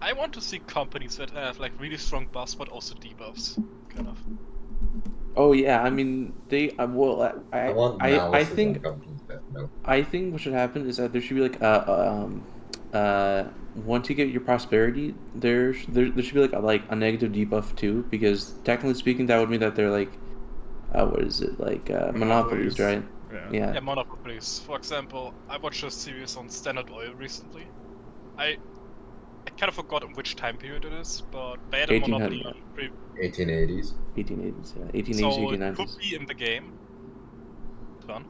I want to see companies that have like really strong buffs but also debuffs, kind of. Oh yeah, I mean they. Well, I want I Malices think on companies that no. I think what should happen is that there should be like once you get your prosperity, there should be like a negative debuff too, because technically speaking, that would mean that they're like, what is it, like monopolies, right? Yeah. Yeah, monopolies. For example, I watched a series on Standard Oil recently. I kind of forgot which time period it is, but they had a monopoly on 1880s. 1880s, yeah, 1880s, so it 1890s. could be in the game. Fun.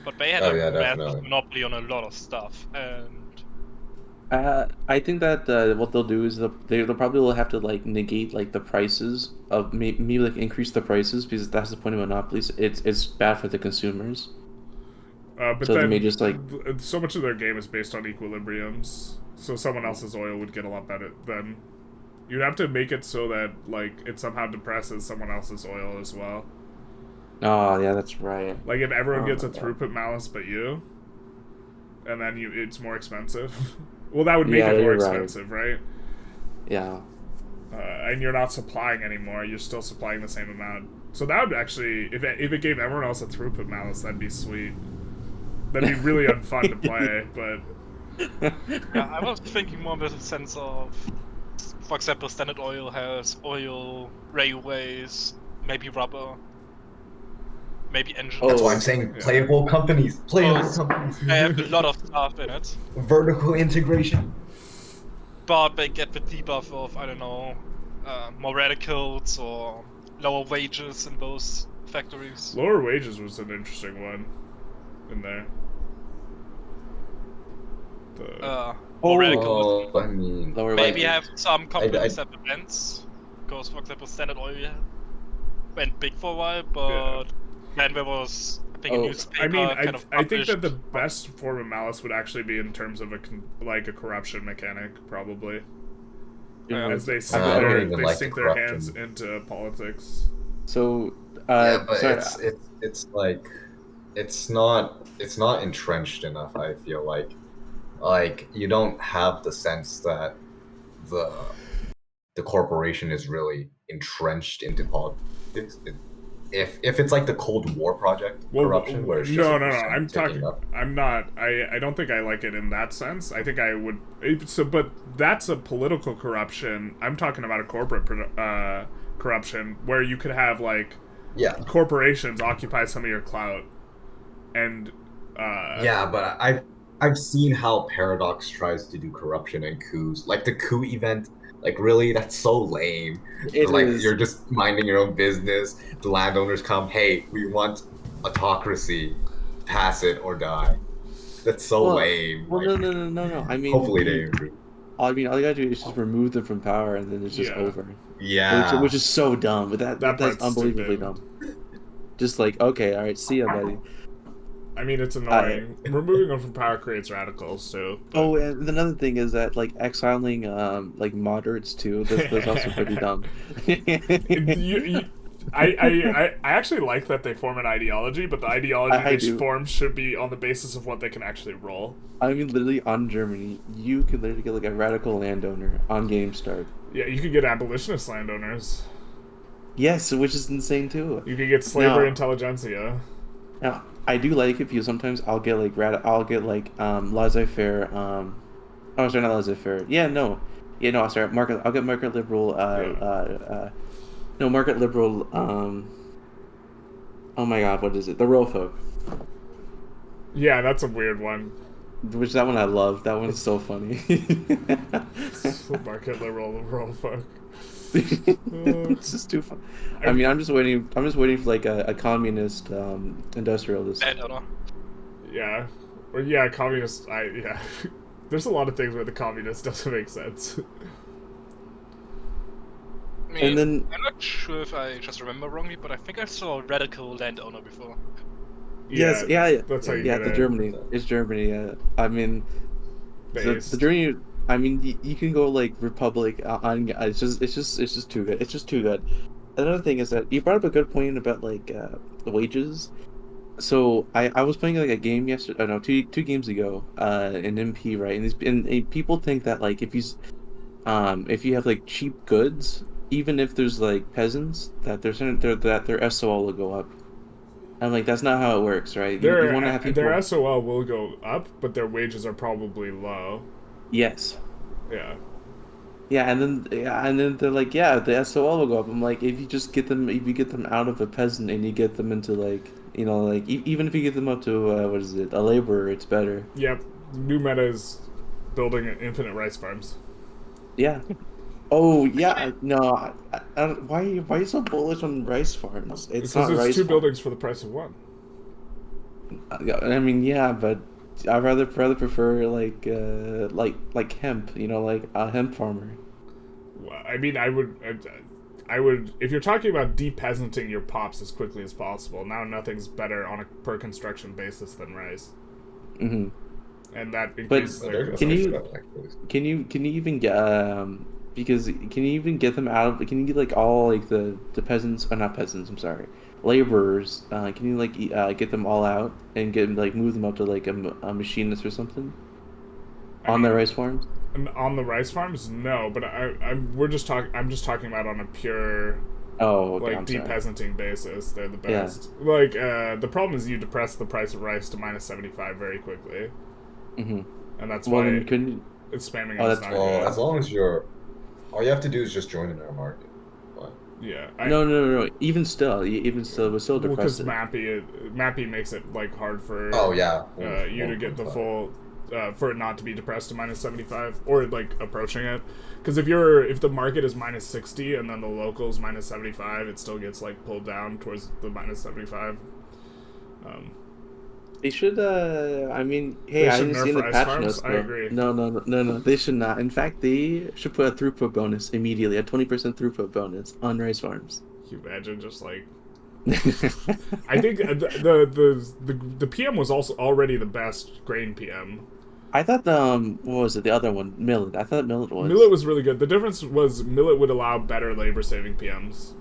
But they had Oh, a yeah, massive definitely. monopoly on a lot of stuff, and I think that what they'll do is they'll probably have to like negate like the prices of maybe like increase the prices, because that's the point of monopolies. It's bad for the consumers. But So they then may just like so much of their game is based on equilibriums. So someone else's oil would get a lot better than. You'd have to make it so that like it somehow depresses someone else's oil as well. Oh yeah, that's right. Like if everyone Oh gets my a God. throughput Malice but you, and then it's more expensive. Well, that would make Yeah, it more you're right. expensive, right? Yeah. And you're not supplying anymore. You're still supplying the same amount. So that would actually, if it gave everyone else a throughput Malice, that'd be sweet. That'd be really unfun to play, but yeah, I was thinking more with a sense of, for example, Standard Oil has oil, railways, maybe rubber, maybe engines. That's why I'm saying Yeah. playable companies. Playable Because companies. they have a lot of stuff in it, Vertical integration. but they get the debuff of, I don't know, more radicals or lower wages in those factories. Lower wages was an interesting one in there. More radicals. Oh, I mean, Lower Maybe wages. have some companies I- have events, because for example Standard Oil went big for a while, but then there was, I think, a newspaper I mean, kind of I think that the published- best form of Malice would actually be in terms of a corruption mechanic, probably. Yeah. As they sink I don't their, even they like sink the their corruption. hands into politics. So yeah, but sorry, it's like it's not entrenched enough. I feel like you don't have the sense that the corporation is really entrenched into politics. If it's like the Cold War project corruption, where it's just no. a percent I'm ticking talking. up. I'm not. I don't think I like it in that sense. I think I would. But that's a political corruption. I'm talking about a corporate corruption where you could have like Yeah. corporations occupy some of your clout, and Yeah, but I've seen how Paradox tries to do corruption and coups. Like the coup event, like really, that's so lame. It Like is. you're just minding your own business. The landowners come, hey, we want autocracy, pass it or die. That's so lame. Well, like, no. I mean, hopefully they improve. all you gotta do is just remove them from power, and then it's just Yeah. over. Yeah. Which is so dumb. But that's part's unbelievably stupid. dumb. Just like, okay, all right, see ya, buddy. I mean, it's annoying. Removing them from power creates radicals too. but- Oh, and another thing is that like exiling like moderates too. That's also pretty dumb. I actually like that they form an ideology, but the ideology I they do. form should be on the basis of what they can actually roll. I mean, literally on Germany, you could literally get like a radical landowner on game start. Yeah, you could get abolitionist landowners. Yes, which is insane too. You could get slaver No. intelligentsia. Now, I do like it because sometimes I'll get like laissez-faire. Oh, sorry, not laissez-faire. No, sorry. I'll get market liberal. No, market liberal. Oh my God, what is it? The rural folk. Yeah, that's a weird one. Which that one I love. That one's so funny. Market liberal, rural folk. It's just too fun. I mean, I'm just waiting. I'm just waiting for like a communist industrialist. Landowner. Yeah, or yeah, communist. Yeah. There's a lot of things where the communist doesn't make sense. I mean, And then I'm not sure if I just remember wrongly, but I think I saw a radical landowner before. yes, yeah, That's how you yeah. get The it. Germany, it's Germany. Yeah, I mean, the Based. Germany. I mean, you can go like Republic on. It's just too good. It's just too good. Another thing is that you brought up a good point about like the wages. So I was playing like a game yesterday. No, two games ago. In MP, right? And people think that like if you have like cheap goods, even if there's like peasants, that their SOL will go up. I'm like, that's not how it works, right? You want to have people. Their SOL will go up, but their wages are probably low. Yes. Yeah. Yeah, and then they're like, yeah, the SOL will go up. I'm like, if you get them out of a peasant and you get them into like, like even if you get them up to what is it, a laborer, it's better. Yep. New meta is building infinite rice farms. Yeah. Oh yeah, no. I don't, why are you so bullish on rice farms? It's Because not it's rice two farm. buildings for the price of one. I mean, yeah, but I'd rather prefer like hemp, like a hemp farmer. I mean, I would, if you're talking about de-peasanting your pops as quickly as possible, now nothing's better on a per construction basis than rice. Mm-hmm. And that increases their can you even get because can you even get them out of, can you get like all like the peasants, or not peasants, I'm sorry, laborers, can you like get them all out and move them up to like a machinist or something on their rice farms? On the rice farms, no, but I'm just talking about on a pure I'm de-peasanting basis. They're the best. Yeah. Like the problem is you depress the price of rice to -75 very quickly. Mm-hmm. And that's why it's spamming. As long as all you have to do is just join in our market. But, yeah. No. Even still, we're still depressed. Because Mappy makes it like hard for you to get the full for it not to be depressed to -75 or like approaching it. Because if the market is -60 and then the locals -75, it still gets like pulled down towards the -75. They should, I mean, hey, I didn't see the patch notes, though. I agree. No, they should not. In fact, they should put a throughput bonus immediately, a 20% throughput bonus on rice farms. Can you imagine just like... I think the PM was also already the best grain PM. I thought what was it, the other one? Millet. I thought Millet was. Millet was really good. The difference was Millet would allow better labor-saving PMs.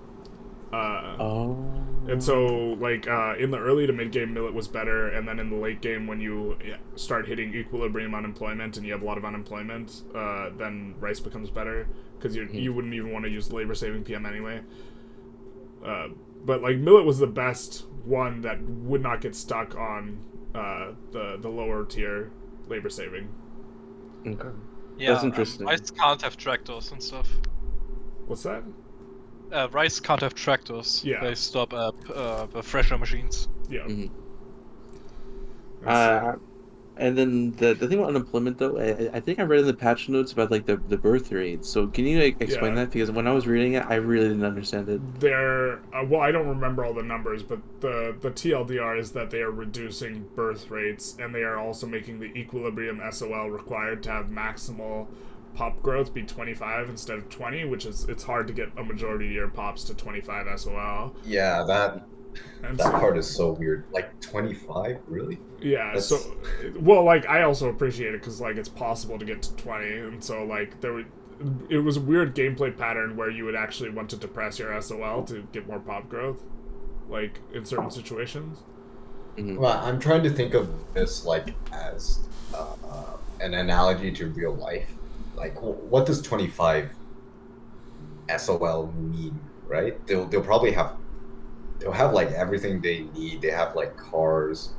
And so, like, in the early to mid-game, Millet was better, and then in the late game, when you start hitting equilibrium unemployment and you have a lot of unemployment, then Rice becomes better, because you wouldn't even want to use labor-saving PM anyway. But, like, Millet was the best one that would not get stuck on the lower-tier labor-saving. Okay. Yeah, that's interesting. Rice can't have tractors and stuff. What's that? Rice can't have tractors. Yeah. They stop at the thresher machines. Yeah. Mm-hmm. And then the thing about unemployment, though, I think I read in the patch notes about like the birth rate. So can you explain that? Because when I was reading it, I really didn't understand it. Well, I don't remember all the numbers, but the TLDR is that they are reducing birth rates, and they are also making the equilibrium SOL required to have maximal pop growth be 25 instead of 20, which is, it's hard to get a majority of your pops to 25 SOL. Yeah, that part is so weird. Like 25, really? Yeah. So, well, like I also appreciate it because like it's possible to get to 20, and so like it was a weird gameplay pattern where you would actually want to depress your SOL to get more pop growth, like in certain situations. Mm-hmm. Well, I'm trying to think of this like as an analogy to real life. Like, what does 25 SOL mean, right? They'll probably have like everything they need. They have like cars.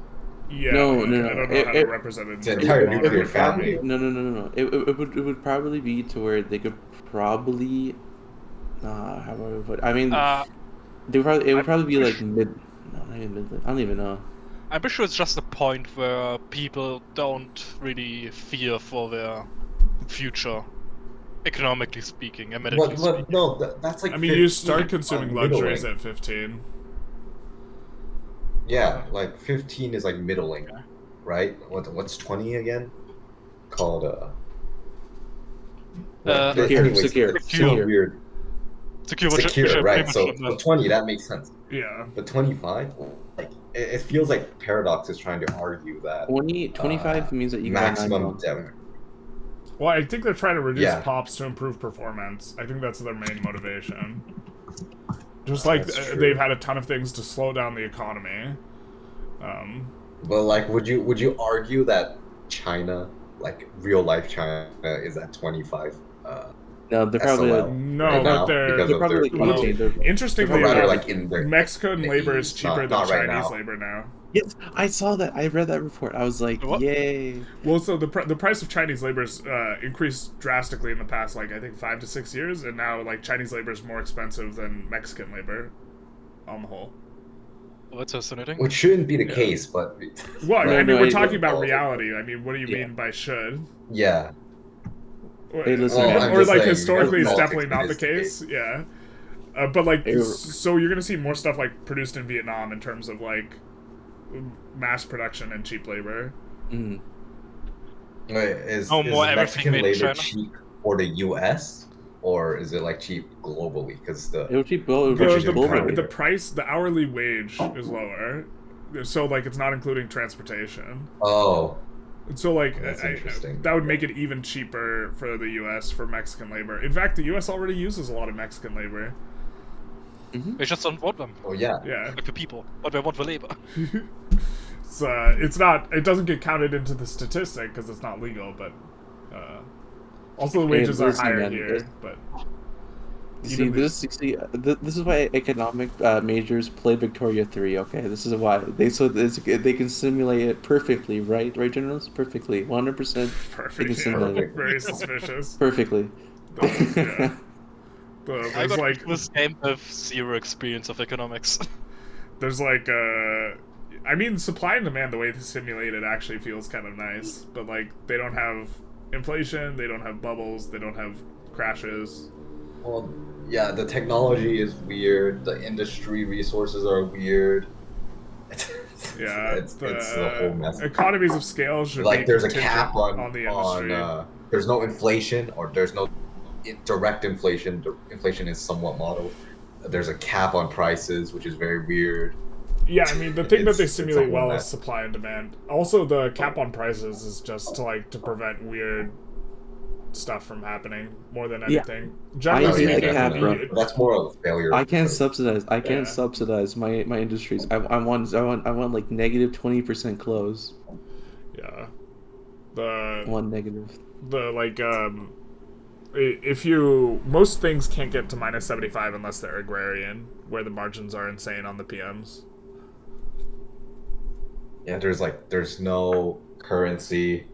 Yeah. No. I don't know how to represent it. It's an entire nuclear family. No. It would probably be to where they could probably. How would I put it? I mean, it would probably be like mid. No, not even mid. I don't even know. I'm pretty sure it's just a point where people don't really fear for their future. economically speaking, and medically But speaking. no, that's like. I mean, you 15 start consuming on luxuries middling. at 15. Yeah, like 15 is like middling, Okay. right? What's 20 again? Called Secure. anyways, it's so Secure. weird. Secure, which Secure, are right? pretty much So 20, that makes sense. Yeah. But 25, like it feels like Paradox is trying to argue that 25 means that you can buy 9 maximum phones. depth. Well, I think they're trying to reduce Yeah. pops to improve performance. I think that's their main motivation. Just like That's true. they've had a ton of things to slow down the economy. But like, would you argue that China, like real life China, is at 25? No, they're probably SOL No, right but now they're because of probably their like well, 18. Interestingly or rather enough, like in their Mexican labor is days, cheaper than not right Chinese now. labor now. Yes, I saw that. I read that report. I was like, What? yay. Well, so the price of Chinese labor's increased drastically in the past, like I think 5 to 6 years, and now like Chinese labor is more expensive than Mexican labor, on the whole. Well, that's fascinating. Which shouldn't be the case, but Well, No, I mean, no, we're I- talking about politics. reality. I mean, what do you Yeah. mean by should? Yeah. Hey, listen, Well, I'm or just like saying, historically, it's politics, definitely not it the is the case. Yeah, but like, Hey, so you're gonna see more stuff like produced in Vietnam in terms of like mass production and cheap labor. Mm. Wait, is more everything Mexican made in labor China? cheap for the U.S. or is it like cheap globally? Because It would keep going. The price, the hourly wage is lower, so like it's not including transportation. oh, So like That's interesting. that would make it even cheaper for the U.S. for Mexican labor. In fact, the U.S. already uses a lot of Mexican labor. We just don't want them. oh yeah. Yeah, Like the people. But we want the labor. it's not. It doesn't get counted into the statistic because it's not legal. But also the wages are listen, higher man, here. But See, this is why economic majors play Victoria 3. Okay, this is why they can simulate it perfectly, right? Right, generals, perfectly, 100%. They perfect. can simulate it Very suspicious. perfectly. Yeah. I There's got like this game with zero experience of economics. there's like I mean, supply and demand, the way they simulate it actually feels kind of nice, but like they don't have inflation, they don't have bubbles, they don't have crashes. Well, yeah, the technology is weird. The industry resources are weird. Yeah, it's a whole mess. Economies of scale should Like be there's a contingent cap on the industry. there's no inflation or there's no direct inflation. Inflation is somewhat modeled. There's a cap on prices, which is very weird. Yeah, I mean the thing that they It's a simulate whole well is mess. supply and demand. Also, the cap on prices is just to prevent weird stuff from happening more than Yeah. anything. I Generally see speaking, a cap, bro. That's more of a failure. I can't subsidize. I can't Yeah. subsidize my industries. I want like negative 20% close. yeah, I want negative. if you most things can't get to minus 75 unless they're agrarian, where the margins are insane on the PMs. Yeah, there's no currency.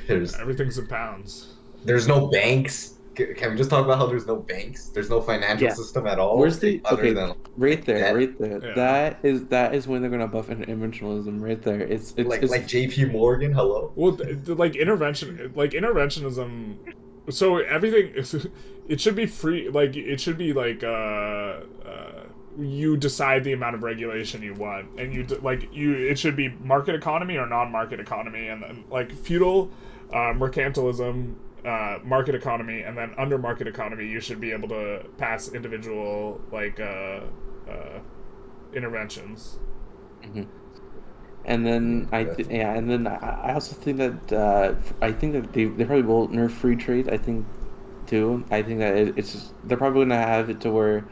Everything's in pounds. There's no banks. Can we just talk about how there's no banks? There's no financial Yeah. system at all. Where's the other than right there, debt? right there. Yeah. That is when they're gonna buff interventionism right there. It's like JP Morgan? Hello. Well, like interventionism. So everything, it should be free. Like it should be like you decide the amount of regulation you want, and it should be market economy or non-market economy, and then like feudal, mercantilism, market economy, and then under market economy you should be able to pass individual interventions. Mhm. And then I also think that they probably will nerf free trade. I think too. I think that they're probably gonna have it to where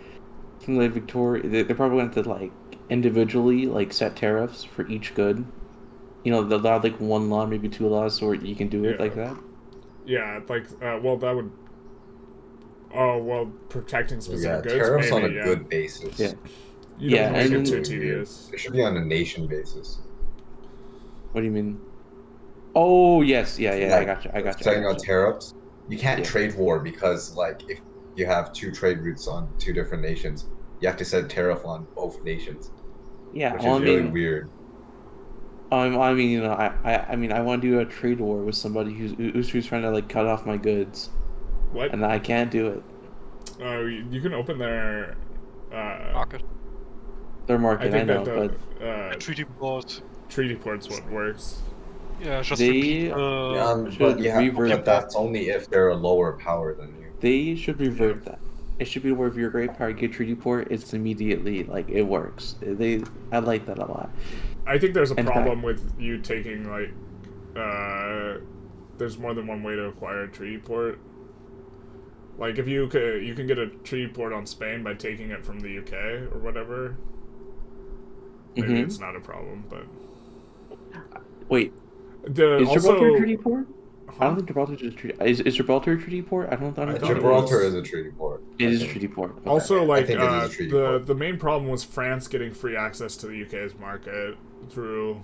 things like Victoria, they're probably going to like individually like set tariffs for each good. You know, they'll allow like one law, maybe two laws, so you can do it like that. Yeah, like well, that would. Oh well, protecting specific goods. Tariffs maybe, on a good basis. Yeah. You don't Yeah, make it and too then- tedious. It should be on a nation basis. What do you mean? Oh yes, yeah, I got you. Setting on tariffs, you can't Yeah. trade war because like if you have two trade routes on two different nations, you have to set tariff on both nations. Yeah, Which well, is really weird. I mean, I want to do a trade war with somebody who's trying to like cut off my goods. What? and I can't do it. You can open their Market. Their I market, I think know, that but the Treaty port. treaty port's what works. Yeah, just They- repeat. should revert but that's only if they're a lower power than you. they should revert that. It should be where if you're a great power, get treaty port, it's immediately like it works. I like that a lot. I think there's a In problem with you taking like there's more than one way to acquire a treaty port. Like if you can get a treaty port on Spain by taking it from the UK or whatever. Maybe Mhm. it's not a problem, but Wait, the is also Gibraltar a treaty port? I Huh? don't think Gibraltar is a treaty. Is Gibraltar a treaty port? I don't think Gibraltar is a treaty port. It is a treaty port. Okay. Also, like think it is a treaty the port. the main problem was France getting free access to the UK's market through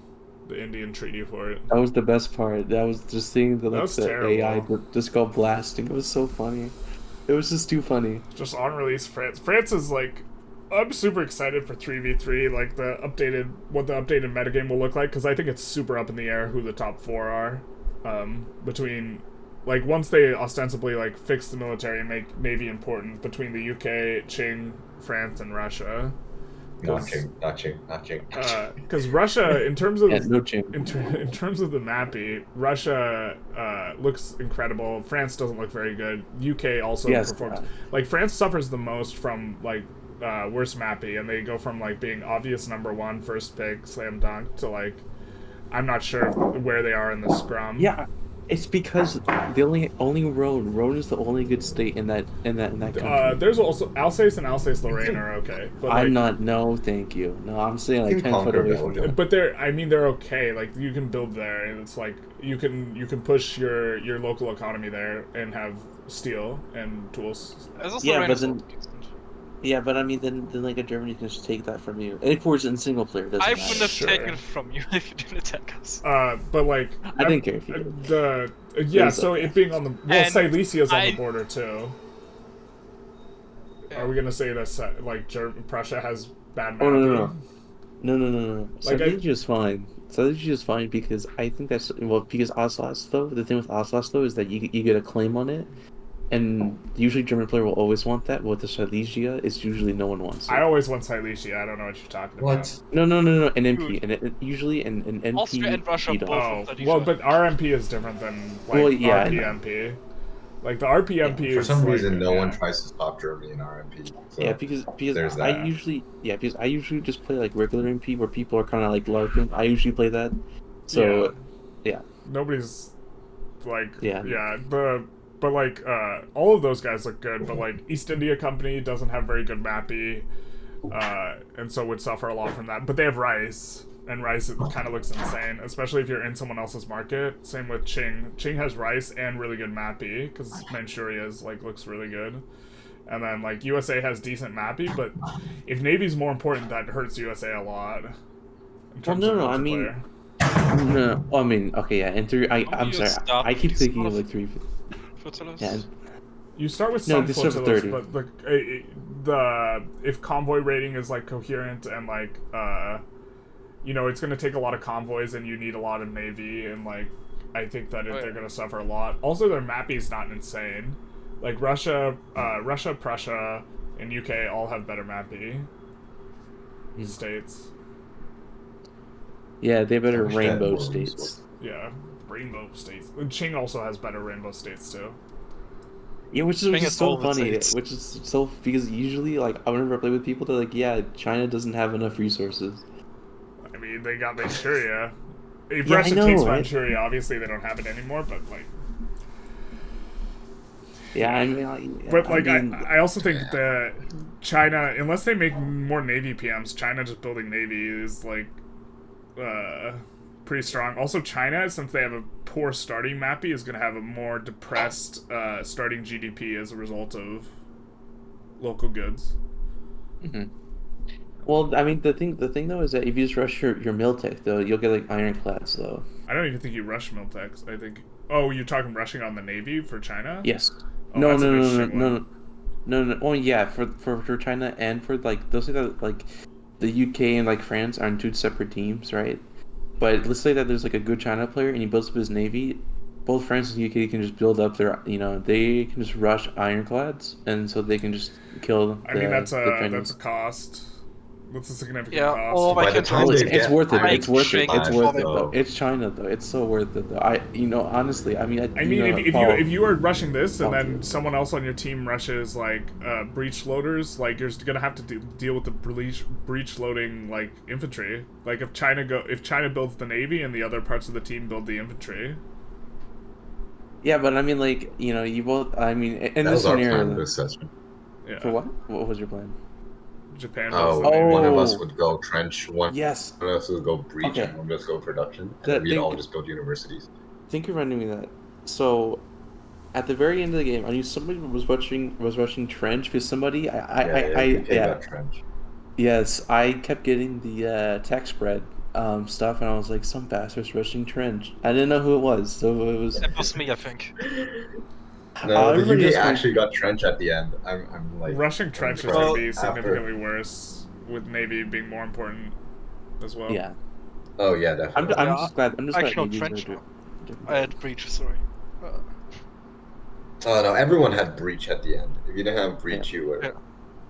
the Indian treaty port. That was the best part. That was just seeing the That like was the AI terrible. just go blasting. It was so funny. It was just too funny. Just on release France. France is like, I'm super excited for 3v3, like what the updated metagame will look like, because I think it's super up in the air who the top 4 are. Between, like, once they ostensibly like fix the military and make Navy important, between the UK, Qing, France, and Russia. Not Qing. Because Russia, in terms of Yeah, no change. in terms of the mappy, Russia looks incredible. France doesn't look very good. UK also Yes, performs like France suffers the most from like worst mappy, and they go from like being obvious number 1 first pick slam dunk to like I'm not sure where they are in the scrum. Yeah, it's because the only Rhone is the only good state in that country. There's also Alsace and Alsace-Lorraine are okay, but like, I'm not. No, thank you. No, I'm saying like You can 10 foot conquer away from Belgium. it. but they're okay. Like you can build there, and it's like you can push your local economy there and have steel and tools. Yeah, but then- Yeah, but I mean, then like a Germany can just take that from you. And of course, in single player, it doesn't I matter. wouldn't have Sure. taken it from you if you didn't attack us. But like I didn't care if you did. yeah. was So okay. it being on the And Silesia's on the I- border too. Yeah. Are we gonna say that like Prussia has bad Oh mapping? no. Like, Silesia is fine. Silesia is fine because I think that's because Oslos though. The thing with Oslos though is that you get a claim on it, and usually German player will always want that. But with the Silesia, it's usually no one wants it. I always want Silesia. I don't know what you're talking What? No, an MP, and usually an MP. Austria and Russia you don't. both. about. Oh, Silesia. well, but RMP is different than like Well, yeah, I know. RPMP. Like the RPMP For is some like, reason, no yeah. one tries to stop Germany in RMP. So Yeah, because there's I that. usually just play like regular MP where people are kind of like LARPing. I usually play that. So yeah. Nobody's like Yeah. but like all of those guys look good, but like East India Company doesn't have very good mappy, and so would suffer a lot from that. But they have rice, and rice kind of looks insane, especially if you're in someone else's market. Same with Qing. Qing has rice and really good mappy because Manchuria's like looks really good. And then like USA has decent mappy, but if Navy's more important, that hurts USA a lot. In Well, terms no, of no, I mean, multiplayer. no. Well, I mean, okay, yeah. And three, I'm you sorry. start I keep with thinking sort of of- like three. Flotillas? Yeah. You start with No, some this is flotillas, 30. but the if convoy rating is like coherent and like it's gonna take a lot of convoys and you need a lot of navy, and like I think that they're gonna suffer a lot. Also, their mapping's not insane. Like Russia, Prussia, and UK all have better mappy states. Yeah, they better I wish they had rainbow more states. resources. Yeah, rainbow states. Qing also has better rainbow states too. Yeah, which Thing is is so all the funny. states. Which is so because usually, like, whenever I play with people, they're like, "Yeah, China doesn't have enough resources." I mean, they got Manchuria. If Yeah, I Russia know, takes right? Manchuria, obviously they don't have it anymore, but like. Yeah, I mean, But like, I mean, I also think that China, unless they make more Navy PMs, China just building Navy is like pretty strong. Also, China, since they have a poor starting mappy, is going to have a more depressed starting GDP as a result of local goods. mhm. Well, I mean, the thing though is that if you just rush your Miltech though, you'll get like ironclads though. I don't even think you rush Miltex. I think. Oh, you're talking rushing on the Navy for China? Yes. Oh, No, that's no, an no, no, interesting no, one. no. Oh, yeah, for China and for like they'll say that like the UK and like France are in two separate teams, right? But let's say that there's like a good China player and he builds up his navy, both France and UK can just build up their, they can just rush ironclads, and so they can just kill I mean, that's the a Chinese. cost. What's the significant Yeah, cost? or By I the can time just they It's get worth it. make It's worth it. Qing It's worth it for though. them. It's China though. It's so worth it though. Honestly, I mean, I mean, if you are rushing this and then someone else on your team rushes like breach loaders, like you're gonna have to deal with the breach loading like infantry. Like if China builds the navy and the other parts of the team build the infantry. Yeah, but I mean, like, you both. I mean, in That this was our plan scenario, this session. Yeah. for what? What was your plan? Japan builds Oh, the navy. one of us Oh. would go trench, one Yes. of us would go breach, Okay. and one of us go production, and That then we'd thing- all just build universities. Thank you for reminding me of that. So, at the very end of the game, I knew somebody was rushing trench because somebody Got trench. yes, I kept getting the tech spread stuff, and I was like, some bastards rushing trench. I didn't know who it was, so it was. It was me, I think. No, the everybody UK else went- actually got trench at the end. I'm like Rushing trench is impressed. going to be After- significantly worse, with navy being more important as well. Yeah, Oh yeah, definitely. I'm Yeah, just glad. I'm just glad actually, you not guys trench, are doing I had breach, sorry. Oh no, everyone had breach at the end. If you didn't have breach, you were. Yeah.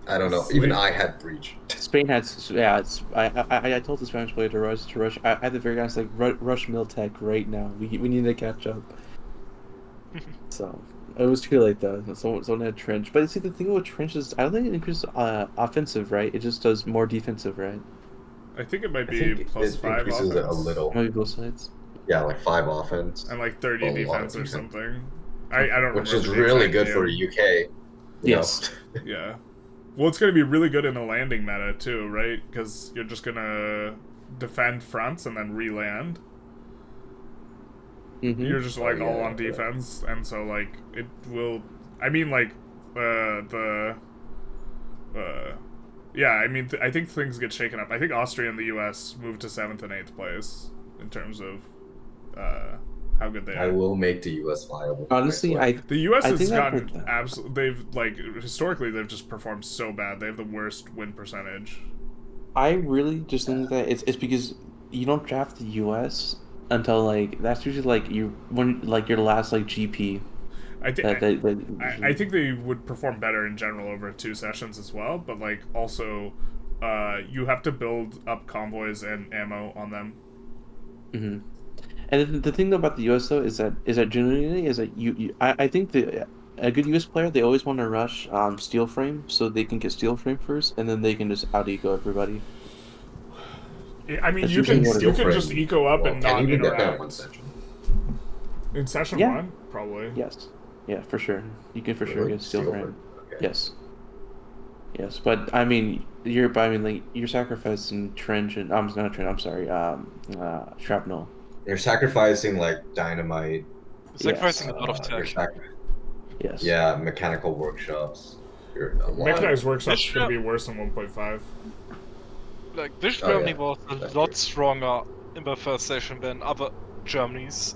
I don't know. Sweet. Even I had breach. Spain had, yeah. I told the Spanish player to rush. At the very end, I was like, rush Miltech right now. We need to catch up. So it was too late though. Someone had trench, but see the thing with trench is I don't think it increases offensive, right? It just does more defensive, right? I think it might I be think plus it 5 increases offense. it a little. Maybe both sides. Yeah, like 5 offense, And like 30 A lot of defense or defense. something. I don't which remember is the really exact good deal. for UK. Yes. Yeah. Well, it's going to be really good in the landing meta too, right? Because you're just going to defend fronts and then re-land. Mm-hmm. You're just like Oh, all yeah, on defense, and so like it will. I mean, like yeah. I mean, I think things get shaken up. I think Austria and the U.S. moved to 7th and 8th place in terms of how good they are. I will make the US viable. Honestly, The U.S. I has think I've gotten heard that. absolutely. They've like historically they've just performed so bad. They have the worst win percentage. I really just think that it's because you don't draft the U.S. until like that's usually like your last like GP. I think That I think they would perform better in general over 2 sessions as well, but like also you have to build up convoys and ammo on them. Mm-hmm. And the thing though about the U.S. though is that generally is that I think a good U.S. player they always want to rush steel frame so they can get steel frame first and then they can just out eco everybody. I mean, That's you can usually what just eco up and not can you get that in interact. one session? In session Yeah. 1, probably. Yes, yeah, for sure. You can for sure Really? get steel Steel frame. frame? Okay. Yes, but I mean, you're sacrificing trench and I'm not trench. I'm sorry, shrapnel. You're sacrificing like dynamite. Sacrificing a lot of you're tech. Yes. Yeah, mechanical workshops. You're a lot. Mechanized workshops This could be worse than 1.5. Like, this Oh, Germany yeah. was a That's lot true. stronger in the first session than other Germanys.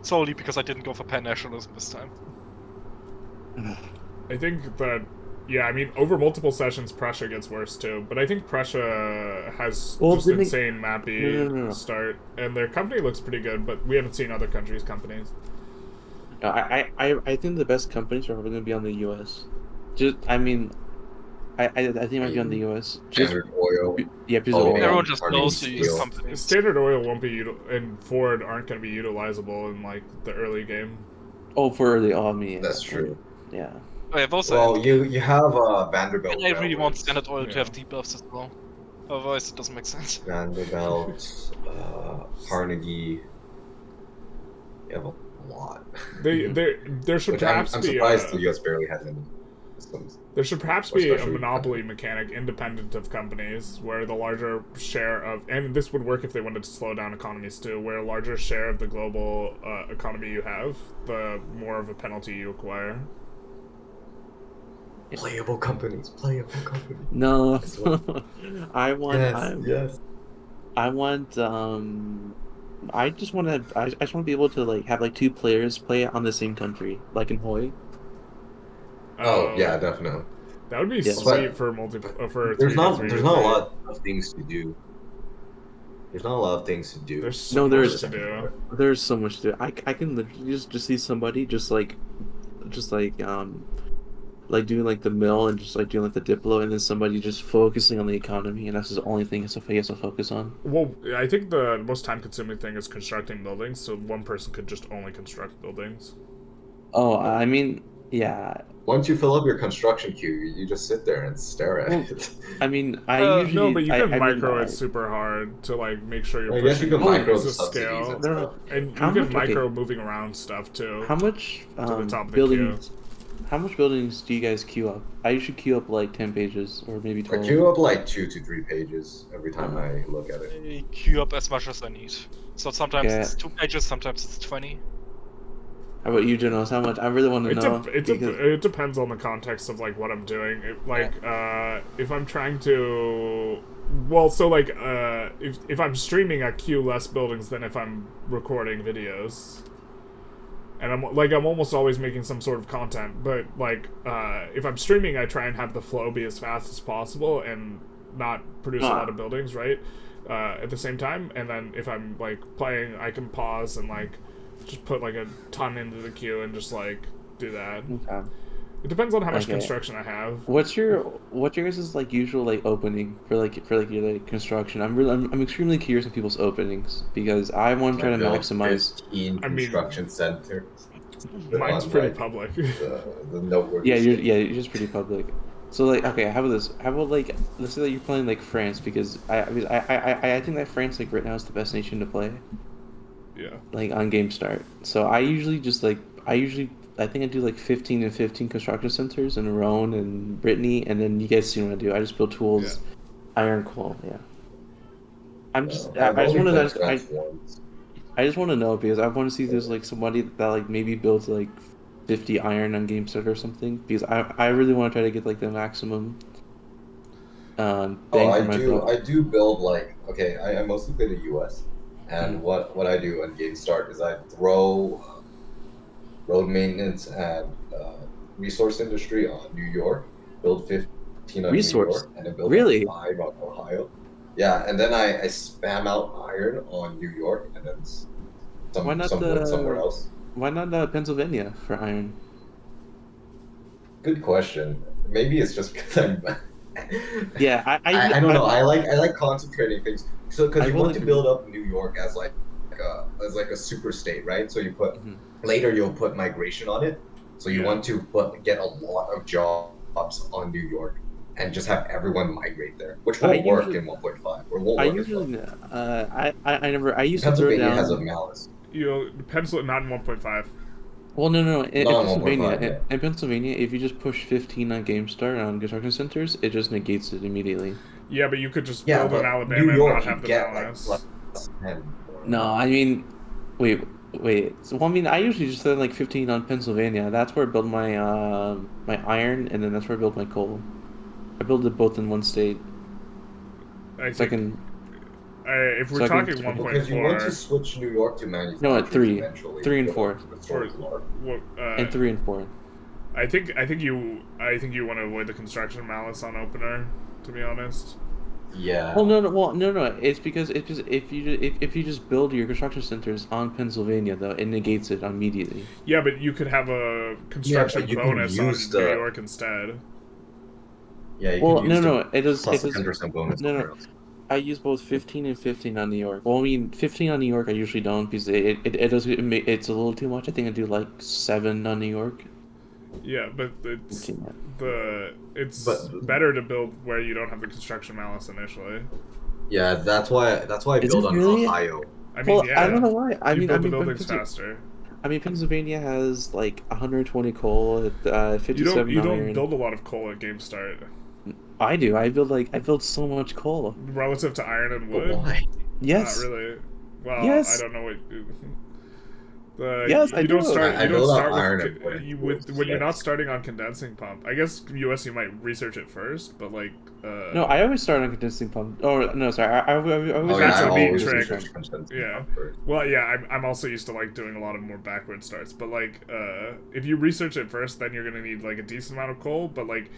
Solely because I didn't go for pan-nationalism this time. I think that, yeah, I mean, over multiple sessions, Prussia gets worse too. But I think Prussia has just didn't they- insane mappy No. start, and their company looks pretty good. But we haven't seen other countries' companies. No, I think the best companies are probably going to be on the U.S. Just, I mean, I think it might be on the U.S. Just, Standard Oil. yeah, because Oh, of yeah. Everyone just Army knows to use Steel. companies. Standard Oil won't be and Ford aren't going to be utilizable in like the early game. Oh, for the army. That's true. Yeah. I have also Well, you have Vanderbilt. and I really want Railways. Standard Oil Yeah. to have debuffs as well. Otherwise, it doesn't make sense. Vanderbilt, Carnegie. You have a lot. There should Which perhaps I'm be surprised the US barely has any systems. there should perhaps be a Especially- monopoly mechanic independent of companies, where the larger share of, and this would work if they wanted to slow down economies too, where a larger share of the global economy you have, the more of a penalty you acquire. Playable companies. No. I want. Yes. I want. I just want to. I just want to be able to like have like 2 players play on the same country, like in Hawaii. Oh yeah, definitely. That would be Yeah. sweet for multi for There's not 3v3. a lot of things to do. There's not a lot of things to do. There's so No, much to do. There's so much to do. I can literally just see somebody just like doing like the mill and just like doing like the Diplo, and then somebody just focusing on the economy, and that's the only thing he has to focus on. Well, I think the most time-consuming thing is constructing buildings, so one person could just only construct buildings. Oh, I mean, yeah. Once you fill up your construction queue, you just sit there and stare at it. I mean, I usually no, but you can micro mean, it super hard to like make sure you're I guess pushing you can micro the the scale, subsidies and stuff. and you How can much- micro okay. moving around stuff too. How much the top of the buildings? How much buildings do you guys queue up? I usually queue up like 10 pages or maybe I 12. queue up like 2 to 3 pages every time I look at it. I queue up as much as I need. So sometimes Yeah. it's 2 pages, sometimes it's 20. How about you, Jonas? How much? I really want to know. It depends on the context of like what I'm doing. If I'm trying to, well, so like if I'm streaming, I queue less buildings than if I'm recording videos. And I'm almost always making some sort of content, but like if I'm streaming, I try and have the flow be as fast as possible and not produce a lot of buildings, right? At the same time, and then if I'm like playing, I can pause and like just put like a ton into the queue and just like do that. Okay. It depends on how much Okay. construction I have. What's your guys' like usual like opening for your like construction? I'm extremely curious of people's openings because I want to try to maximize. 15 I mean, construction center. Mine's On, pretty like, public. the noteworthy Yeah, stuff. you're just pretty public. So like, okay, how about this? How about like, let's say that you're playing like France because I think that France like right now is the best nation to play Yeah. like on game start. So I usually I think I do like 15 and 15 construction centers in Rhone and Brittany, and then you guys see what I do. I just build tools, iron, coal. Yeah. I'm just I've I just only want played to France once. I just want to know because I want to see if there's like somebody that like maybe builds like 50 iron on game start or something because I really want to try to get like the maximum bang for my build. I do build like, okay, I mostly play the US, and what I do on game start is I throw road maintenance and resource industry on New York, build 15 on Resource? New York, and then build Really? like 5 on Ohio. Yeah, and then I spam out iron on New York, and then Why not wood somewhere else. Why not Pennsylvania for iron? Good question. Maybe it's just because I'm. Yeah, I don't know. I like concentrating things. So because you will want to agree. build up New York as like a super state, right? So you put later you'll put migration on it. So you want to get a lot of jobs on New York and just have everyone migrate there, which won't work in 1.5 or won't I work usually in 1.5. I used to throw Pennsylvania down. has a malice. Pencil not in 1.5. Well, no. In Not on Pennsylvania, 1.5, in Pennsylvania, if you just push 15 on game start on construction centers, it just negates it immediately. Yeah, but you could just Yeah, build but in Alabama New and York not you have the get malice. like plus 10. No, I mean, wait. So, well, I mean, I usually just throw like 15 on Pennsylvania. That's where I build my my iron, and then that's where I build my coal. I build it both in one state. So I can. If we're so I can- talking Because you want to 1.4, switch New York to manufacturing No, at 3. eventually. 3 and 4. And 3 and 4. I think you want to avoid the construction malice on opener. To be honest. Yeah. Well, no. It's because if you just build your construction centers on Pennsylvania, though, it negates it immediately. Yeah, but you could have a construction but you can bonus on use New the- York instead. Yeah. You Well, can use no, the it does. plus It does 10% bonus. no. somewhere else. I use both 15 and 15 on New York. Well, I mean, 15 on New York I usually don't because it does it's a little too much. I think I do like 7 on New York. Yeah, but it's 15, But- better to build where you don't have the construction malice initially. Yeah, that's why I Is build it on really? Ohio. I mean, Well, yeah, I don't know why. you build the but buildings faster. Pennsylvania has like 120 coal, 57 You don't iron. build a lot of coal at game start I do. I build so much coal. relative to iron and But wood. why? Yes. Not really. Well, Yes. I don't know what. Yes, you I don't do. start. I You don't build start up iron with, and wood. when you're not starting on condensing pump. I guess US you might research it first, but like. No, I always start on condensing pump. Oh no, sorry. I always Oh, That's yeah, a I beat always trick. research condensing Yeah. pump first. Well, yeah, I'm also used to like doing a lot of more backward starts, but like if you research it first, then you're gonna need like a decent amount of coal. But like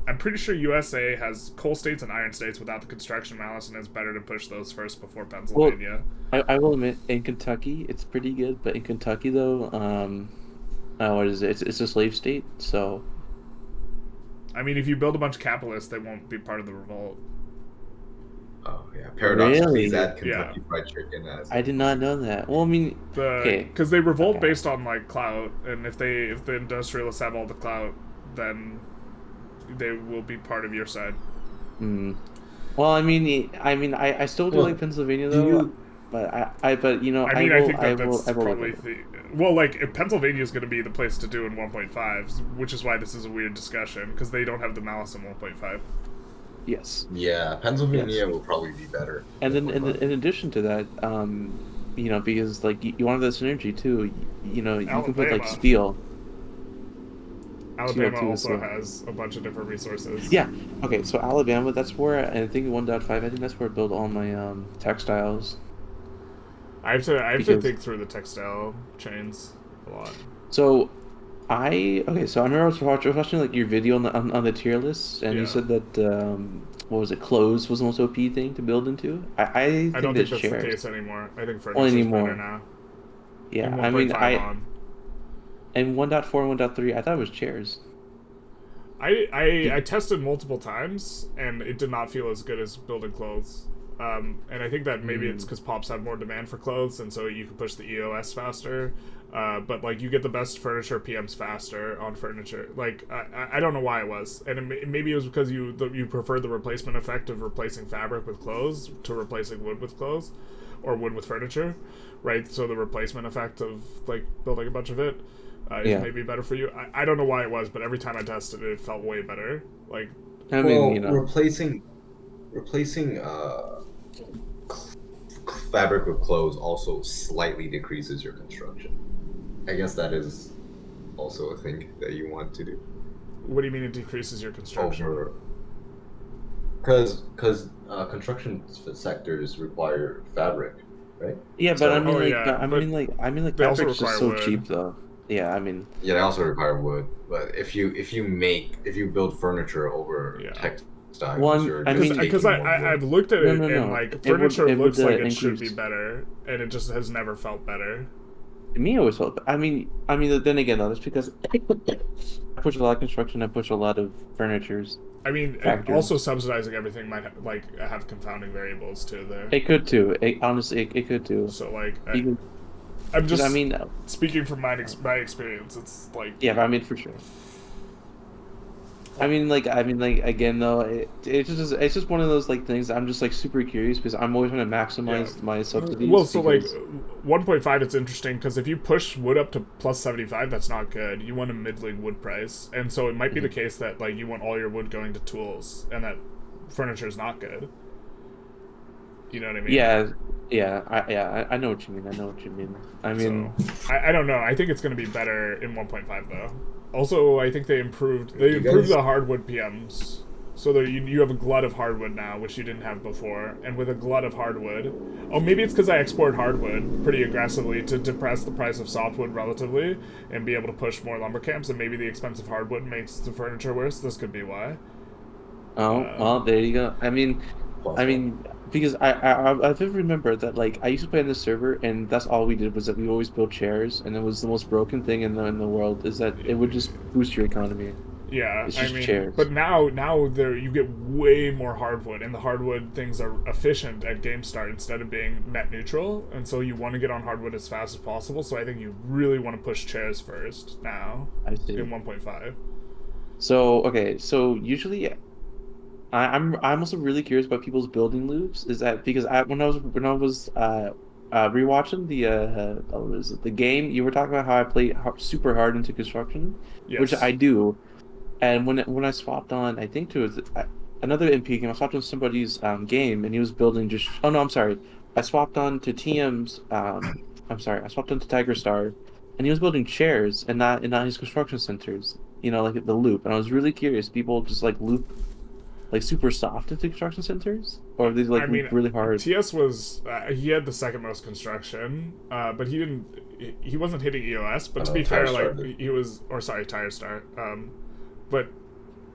I'm pretty sure USA has coal states and iron states without the construction malus, and it's better to push those first before Pennsylvania. I will admit, in Kentucky, it's pretty good, but in Kentucky, though, what is it? It's a slave state, so... I mean, if you build a bunch of capitalists, they won't be part of the revolt. Oh, yeah. Paradoxically, Really? that Kentucky Fried Chicken as... I did not know that. Well, I mean, okay. Because they revolt based on, like, clout, and if the industrialists have all the clout, then they will be part of your side. Well, I still do like Pennsylvania, though. But I think that's probably well, like, if Pennsylvania is going to be the place to do in 1.5, which is why this is a weird discussion, because they don't have the malice in 1.5. Yes. Yeah, Pennsylvania will probably be better. And then, in addition to that, because like you wanted the synergy too, you can put like steel. Alabama also has a bunch of different resources. Yeah. Okay. So Alabama, that's where I think 1.5. I think that's where I build all my textiles. I have to think through the textile chains a lot. So, I remember I was watching like your video on the tier list, and you said that what was it? Clothes was the most OP thing to build into. I don't think that's the case anymore. I think furniture is better now. Yeah, I mean, and 1.4 and 1.3, I thought it was chairs. I tested multiple times, and it did not feel as good as building clothes. And I think that maybe it's because pops have more demand for clothes, and so you can push the EOS faster. But like you get the best furniture PMs faster on furniture. Like I don't know why it was, and maybe it was because you prefer the replacement effect of replacing fabric with clothes to replacing wood with clothes, or wood with furniture, right? So the replacement effect of like building a bunch of it is maybe better for you. I don't know why it was, but every time I tested it, it felt way better. Like replacing fabric with clothes also slightly decreases your construction. I guess that is also a thing that you want to do. What do you mean it decreases your construction? Because construction sectors require fabric, right? Yeah, but fabric's just so wood. Cheap though. Yeah, I mean. Yeah, they also require wood. But if you build furniture over textiles. Because I've looked at it and like furniture looks like it should be better, and it just has never felt better. To me, it always felt. I mean, then again, though, that's because I push a lot of construction. I push a lot of furnitures. I mean, also subsidizing everything might have confounding variables too. There, it could too. Honestly, it could too. So like, I'm just. Speaking from my experience, it's like. Yeah, but I mean, for sure. Again though, it's just one of those like things. I'm just like super curious because I'm always trying to maximize my subsidies. Well, so like 1.5, it's interesting because if you push wood up to plus 75, that's not good. You want a middling wood price, and so it might be the case that like you want all your wood going to tools, and that furniture is not good. You know what I mean? I know what you mean. I mean, I don't know. I think it's going to be better in 1.5 though. Also, I think they improved the hardwood PMs, so that you have a glut of hardwood now, which you didn't have before. And with a glut of hardwood, maybe it's because I export hardwood pretty aggressively to depress the price of softwood relatively, and be able to push more lumber camps. And maybe the expensive hardwood makes the furniture worse. This could be why. Well, there you go. I mean, because I remember that like I used to play on this server, and that's all we did was that we always built chairs, and it was the most broken thing in the world is that it would just boost your economy. Yeah, chairs. But now you get way more hardwood, and the hardwood things are efficient at game start instead of being net neutral, and so you want to get on hardwood as fast as possible. So I think you really want to push chairs first now. I see. In 1.5. So usually. I'm also really curious about people's building loops. Is that because when I was rewatching the game, you were talking about how I play super hard into construction, which I do, and when I swapped on, I think to another MP game, I swapped on somebody's game, and he was building just. Oh no, I'm sorry. I swapped on to TM's. I swapped on to Tiger Star, and he was building chairs and not his construction centers. Like the loop, and I was really curious. People just like loop. Like super soft into construction centers, or are they like really hard? TS was he had the second most construction, but he wasn't hitting EOS. But to be fair, like he was, or sorry, Tire Star. But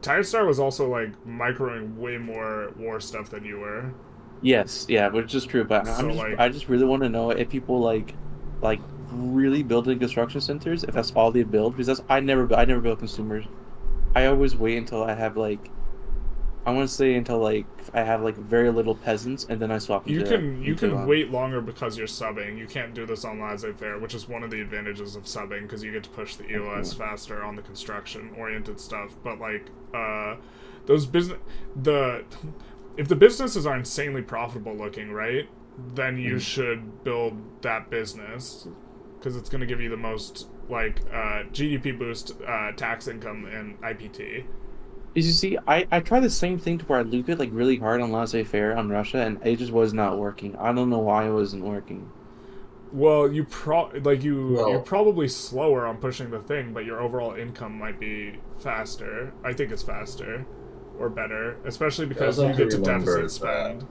TireStar was also like microing way more war stuff than you were. Yes, yeah, which is true. But So, like- I just really want to know if people like really building construction centers, if that's all they build. Because I never build consumers. I always wait until I have like, I want to say until like I have like very little peasants, and then I swap. You can wait longer because you're subbing. You can't do this on Laissez Faire, which is one of the advantages of subbing, because you get to push the EOS faster on the construction oriented stuff. But like those if the businesses are insanely profitable looking, right, then you should build that business, because it's going to give you the most like GDP boost, tax income, and IPT. You see, I tried the same thing to where I loop it like really hard on Laissez Faire on Russia, and it just was not working. I don't know why it wasn't working. Well, you're probably slower on pushing the thing, but your overall income might be faster. I think it's faster or better, especially because you get to deficit spend.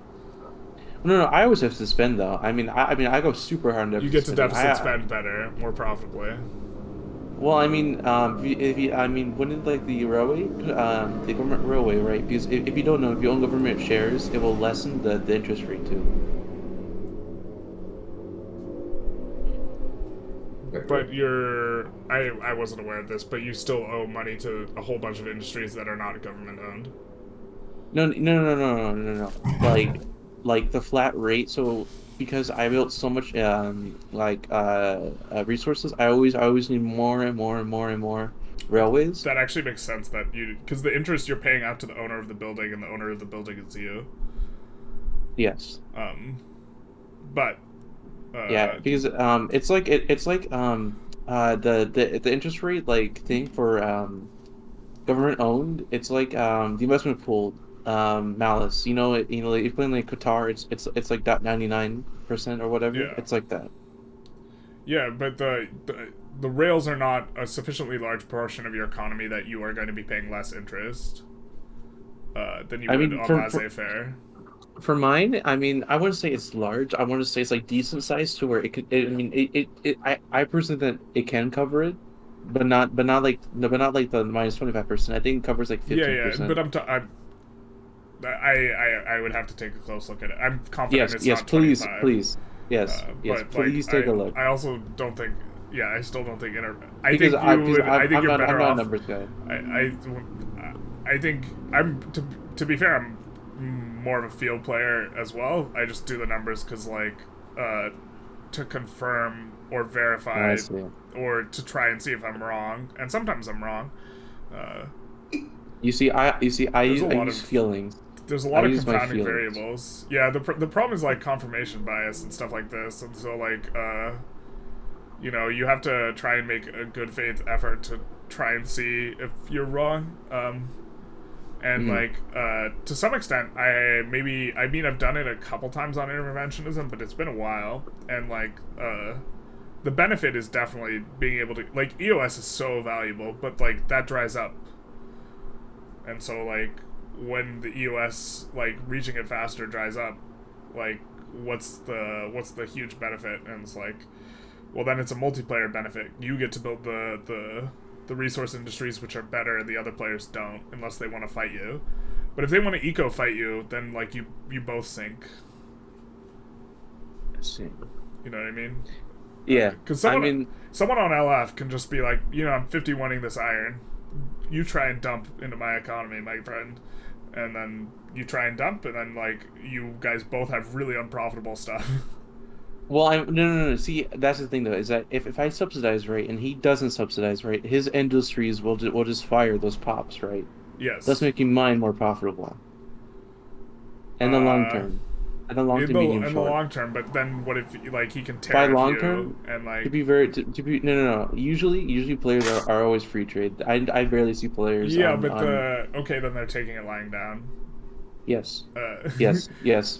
No, I always have to spend though. I mean, I go super hard on deficit. You get to deficit spend better, more profitably. Well, I mean, wouldn't like the railway, the government railway, right? Because if you don't know, if you own government shares, it will lessen the interest rate too. But I wasn't aware of this, but you still owe money to a whole bunch of industries that are not government owned. No. Like the flat rate. So because I built so much resources, I always need more and more railways. That actually makes sense because the interest you're paying out to the owner of the building, and the owner of the building is you. Yes. But. Yeah, because it's like the interest rate like thing for government owned. It's like the investment pool, Malus. You know, if you're playing like Qatar, it's like .99% or whatever. Yeah. It's like that. Yeah, but the rails are not a sufficiently large portion of your economy that you are going to be paying less interest than you would on Laissez Faire. For mine, I mean, I wouldn't say it's large. I want to say it's like decent size to where it could. I personally think it can cover it, but not like the minus 25%. I think it covers like 15%. Yeah, but I would have to take a close look at it. I'm confident it's not 25. Please, please take a look. I also don't think. Yeah, I still don't think I think you're better off. I'm not a numbers guy. I think to be fair, I'm more of a field player as well. I just do the numbers because to confirm or verify or to try and see if I'm wrong, and sometimes I'm wrong. I use feelings. There's a lot of confounding variables. Yeah, the problem is like confirmation bias and stuff like this, and so like you have to try and make a good faith effort to try and see if you're wrong. And like to some extent, I've done it a couple times on interventionism, but it's been a while. And like the benefit is definitely being able to, like, EOS is so valuable, but like that dries up. And so like when the EOS like reaching it faster dries up, like what's the huge benefit? And it's like, well, then it's a multiplayer benefit. You get to build the resource industries which are better, and the other players don't, unless they want to fight you. But if they want to eco fight you, then like you both sink. I see. You know what I mean? Yeah. Because someone on LF can just be like, I'm 51ing this iron. You try and dump into my economy, my friend, and then you try and dump, and then like you guys both have really unprofitable stuff. Well, no. See, that's the thing though, is that if I subsidize right and he doesn't subsidize right, his industries will just fire those pops, right? Yes. That's making mine more profitable. In the long term. In the long term, but then what if like he can by long term and like to be no. Usually players are always free trade. I barely see players. Yeah, but then they're taking it lying down. Yes. Yes.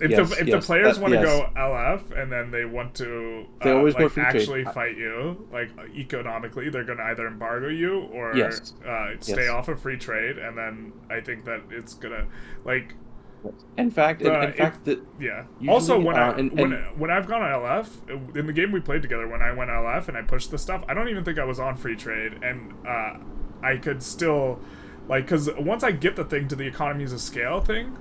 If the players want to go LF and then they want to they always like, go free actually trade. fight you, like economically, they're going to either embargo you or stay off of free trade, and then I think that it's gonna like. In fact, yeah. Also, when I've gone LF in the game we played together, when I went LF and I pushed the stuff, I don't even think I was on free trade, and I could still Like, because once I get the thing to the economies of scale thing,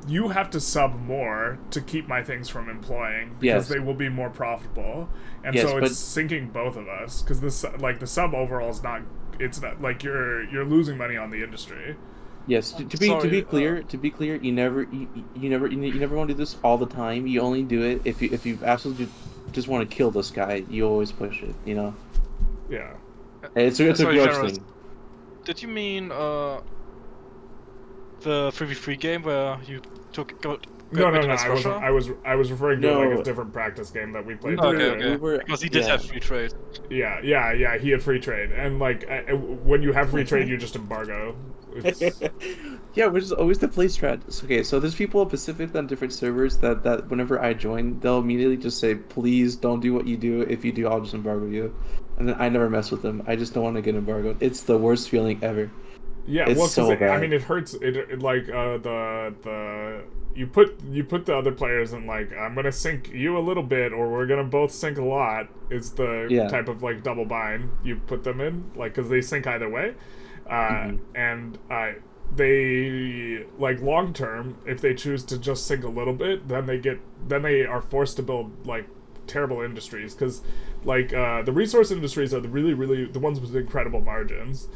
you have to sub more to keep my things from employing because they will be more profitable, and so it's sinking both of us because this like the sub overall is not. It's not like you're losing money on the industry. Yes, to be clear, you never want to do this all the time. You only do it if you absolutely just want to kill this guy. You always push it, you know. Yeah. It's a grudge thing. Did you mean the 3v3 game where you No. I was referring to like a different practice game that we played. Okay. Because he did have free trade. Yeah. He had free trade, and like when you have free trade, you just embargo. Yeah, which is always the play strat. Okay, so there's people specifically on different servers that whenever I join, they'll immediately just say, "Please don't do what you do. If you do, I'll just embargo you." And then I never mess with them. I just don't want to get embargoed. It's the worst feeling ever. Yeah, it's well, so bad. I mean, it hurts. It like you put the other players in like, I'm gonna sink you a little bit, or we're gonna both sink a lot. Is the type of like double bind you put them in, like, because they sink either way, and they like long term, if they choose to just sink a little bit, then they are forced to build like terrible industries, because like the resource industries are the really the ones with incredible margins.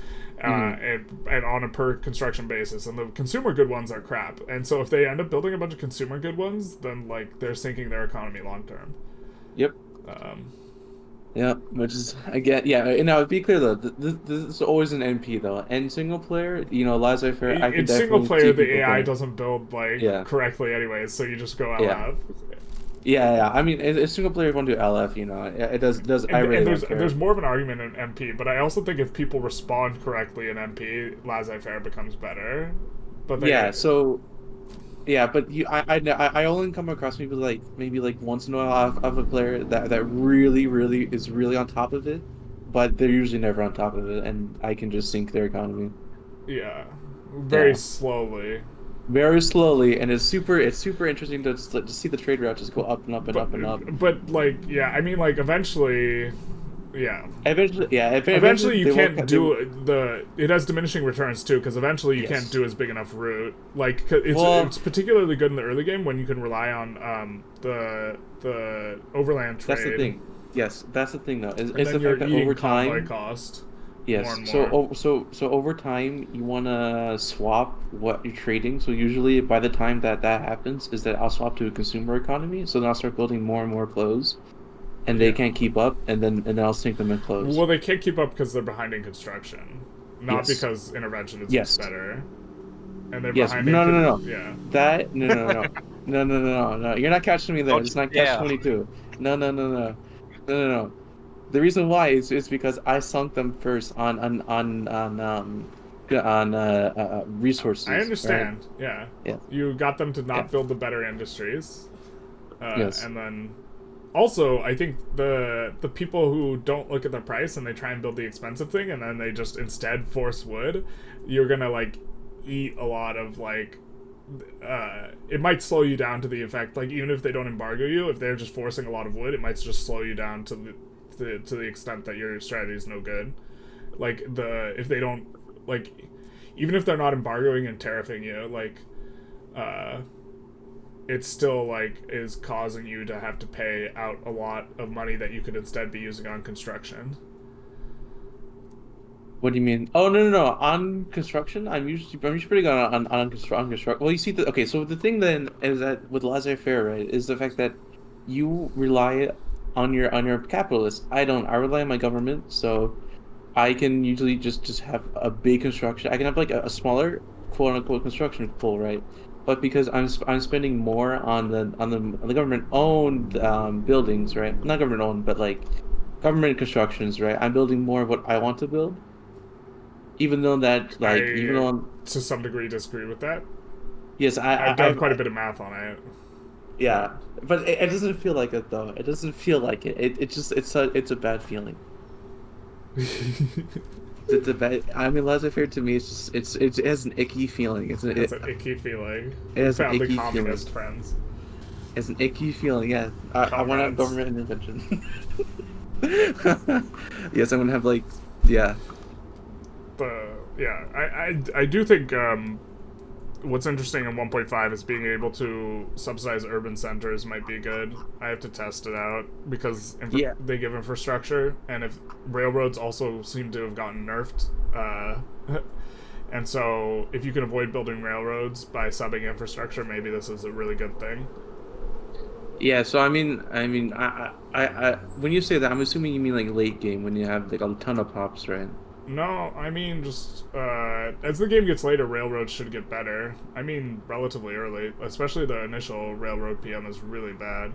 And on a per construction basis, and the consumer good ones are crap. And so if they end up building a bunch of consumer good ones, then like they're sinking their economy long term. Yep. Yeah, which is again, and now be clear though, this is always an NP though. And single player, you know, Laissez, Faire. In single player, the AI doesn't build like correctly anyways, so you just go out loud. Yeah. I mean, it's single player want to do LF, you know, it does. I really don't care. There's more of an argument in MP, but I also think if people respond correctly in MP, Laissez Faire becomes better. But but I only come across maybe once in a while of a player that really is really on top of it, but they're usually never on top of it, and I can just sink their economy. Yeah, very slowly. Very slowly, and it's super interesting to see the trade route just go up and up and up and up. But like, I mean, like eventually, Eventually you can't do it has diminishing returns too, because eventually you can't do as big enough route. Like it's particularly good in the early game when you can rely on the overland trade. That's the thing. Yes, that's the thing though. It's the fact that over time convoy cost. Yes. So over time, you want to swap what you're trading. So usually, by the time that happens, is that I'll swap to a consumer economy. So then I'll start building more and more clothes, and they can't keep up, and then I'll sink them in clothes. Well, they can't keep up because they're behind in construction, not because intervention is better. And they're behind. No. Yeah. That no. You're not catching me there. It's not catch 22. No. The reason why is because I sunk them first on resources. I understand. Right? Yeah. You got them to not build the better industries. Yes. And then also, I think the people who don't look at the price and they try and build the expensive thing, and then they just instead force wood, you're gonna like eat a lot of like. It might slow you down to the effect, like, even if they don't embargo you, if they're just forcing a lot of wood, it might just slow you down to the extent that your strategy is no good. Like if they don't, like, even if they're not embargoing and tariffing you, like it's still like is causing you to have to pay out a lot of money that you could instead be using on construction. What do you mean? Oh no! On construction, I'm usually pretty good on construction. Well, you see so the thing then is that with Laissez Faire, right, is the fact that you rely on your capitalists. I don't. I rely on my government, so I can usually just have a big construction. I can have like a smaller quote unquote construction pool, right? But because I'm spending more on the government owned buildings, right? Not government owned, but like government constructions, right? I'm building more of what I want to build. Even though that, like, to some degree disagree with that. Yes, I've done quite a bit of math on it. Yeah, but it doesn't feel like it though. It doesn't feel like it. It's a bad feeling. It's a bad. I mean, Laissez Faire to me, it has an icky feeling. It's an icky feeling. It has an icky communist feeling. Friends. It's an icky feeling. Yeah, I want to have government intervention. Yes, I'm gonna have like Yeah, I do think what's interesting in 1.5 is being able to subsidize urban centers might be good. I have to test it out because they give infrastructure, and if railroads also seem to have gotten nerfed, and so if you can avoid building railroads by subbing infrastructure, maybe this is a really good thing. Yeah, so I mean, I when you say that, I'm assuming you mean like late game when you have like a ton of pops, right? No, I mean just as the game gets later, railroads should get better. I mean relatively early, especially the initial railroad PM is really bad.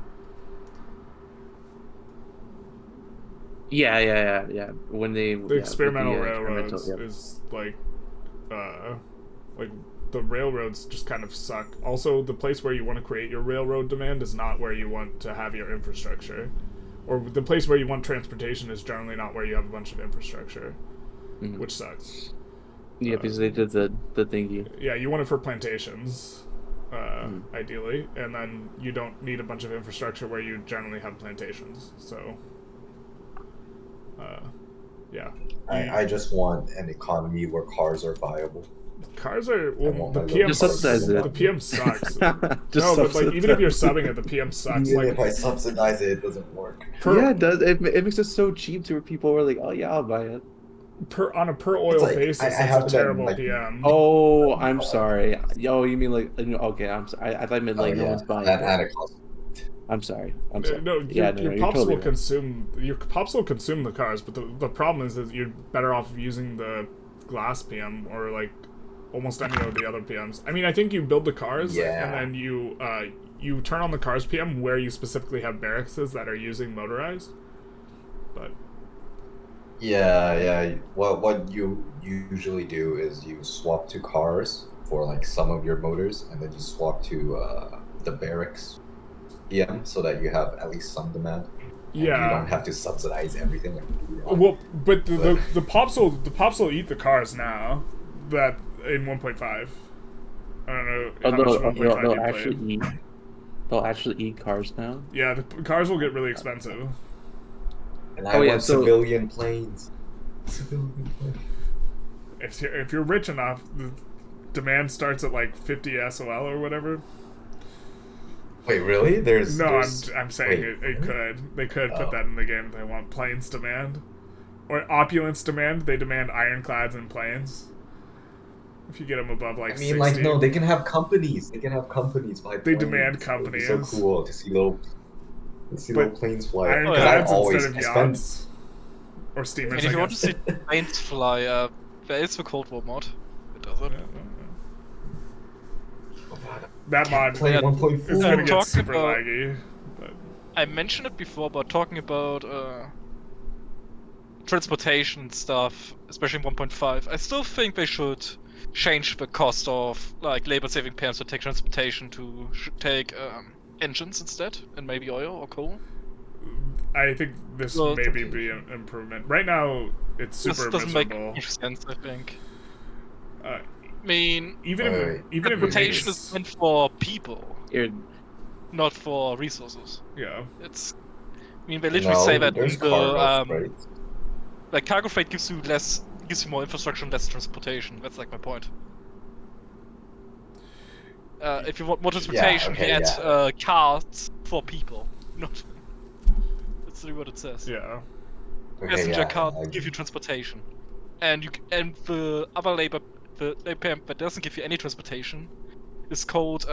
Yeah. When they The experimental railroads experimental, is like the railroads just kind of suck. Also, the place where you want to create your railroad demand is not where you want to have your infrastructure, or the place where you want transportation is generally not where you have a bunch of infrastructure. Mm-hmm. Which sucks. Yeah, because they did the thingy. Yeah, you want it for plantations, ideally, and then you don't need a bunch of infrastructure where you generally have plantations. So, yeah. I just want an economy where cars are viable. Cars are the PM. Just subsidize it. The PM sucks. No, but like even if you're subbing it, the PM sucks. Even like if I subsidize it, it doesn't work. Yeah, it does. It makes it so cheap to where people are like, oh yeah, I'll buy it. On a per oil basis, it's a terrible PM. Oh, I'm sorry. Yo, you mean like okay? I'm sorry. I thought you meant like no one's buying it. I'm sorry. No, your pops will consume. Your pops will consume the cars, but the problem is that you're better off using the glass PM or like almost any of the other PMs. I mean, I think you build the cars and then you turn on the cars PM where you specifically have barracks that are using motorized, but. Yeah. What you usually do is you swap to cars for like some of your motors, and then you swap to the barracks PM so that you have at least some demand. Yeah. You don't have to subsidize everything. Well, but the pops will eat the cars now. That in 1.5. I don't know. They'll actually eat cars now. Yeah, the cars will get really expensive. And I want civilian planes. If you're rich enough, the demand starts at like 50 SOL or whatever. Wait, really? I'm saying it could. They could put that in the game if they want planes demand. Or opulence demand, they demand ironclads and planes. If you get them above like 60. like, no, they can have companies. They can have companies by planes. They demand companies. It's so cool to see little planes fly. Ironclads instead of yachts. Or steamers, and if you want to see planes fly, there is the Cold War mod. It does it. That mod is going to get super laggy. But... I mentioned it before, but talking about transportation stuff, especially in 1.5, I still think they should change the cost of like labor-saving PMs to take transportation to take engines instead, and maybe oil or coal. I think this maybe be an improvement. Right now, it's super this doesn't miserable. Make much sense, I think. I mean, even if transportation is meant for people, not for resources. Yeah. I mean, they literally say that like cargo freight gives you more infrastructure and less transportation. That's like my point. If you want more transportation, get cars for people. Not. That's literally what it says. Yeah. Passenger cars give you transportation, and the other labor that doesn't give you any transportation is called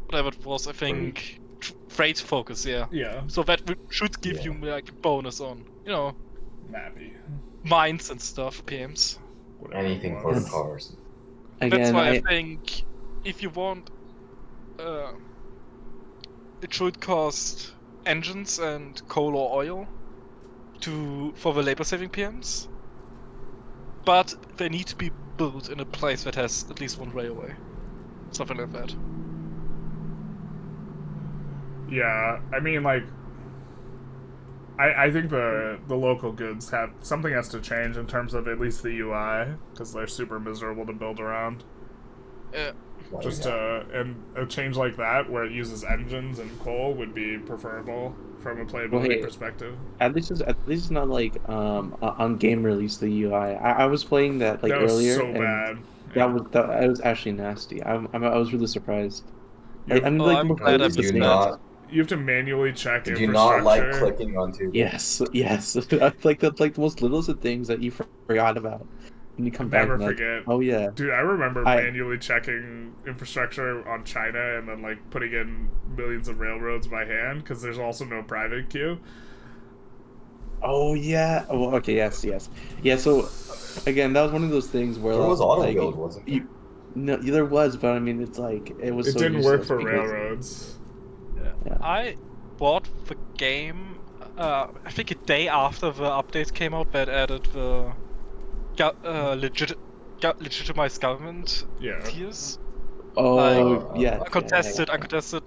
whatever it was. I think freight focus. Yeah. Yeah. So that should give you like a bonus on Mappy. Mines and stuff, PMs. Anything for the cars. That's why I think if you want, it should cost engines and coal or oil for the labor-saving PMs, but they need to be built in a place that has at least one railway, something like that. Yeah, I mean, like, I think the local goods something has to change in terms of at least the UI, because they're super miserable to build around. Yeah. And a change like that where it uses engines and coal would be preferable from a playability hey, perspective. At least it's not like on game release the UI. I was playing that like That was earlier, so and bad. that was actually nasty. I was really surprised. You have, I mean, Oh, like I'm look, glad I Did you missed that. not? you have to manually check Did you not like infrastructure. clicking onto? yes, yes. Like that's like the most littlest of things that you forgot about, and you come back Never and like, forget. oh yeah, Dude, I remember I manually checking infrastructure on China and then like putting in millions of railroads by hand because there's also no private queue. oh yeah. Oh okay, yes. Yeah. So again, that was one of those things where There was auto like build, wasn't there? you. No, there was, but I mean, it's like it was It so didn't work useless for because railroads. yeah. I bought the game, I think a day after the update came out that added the legitimized government Yeah. tiers. Oh yeah. I contested,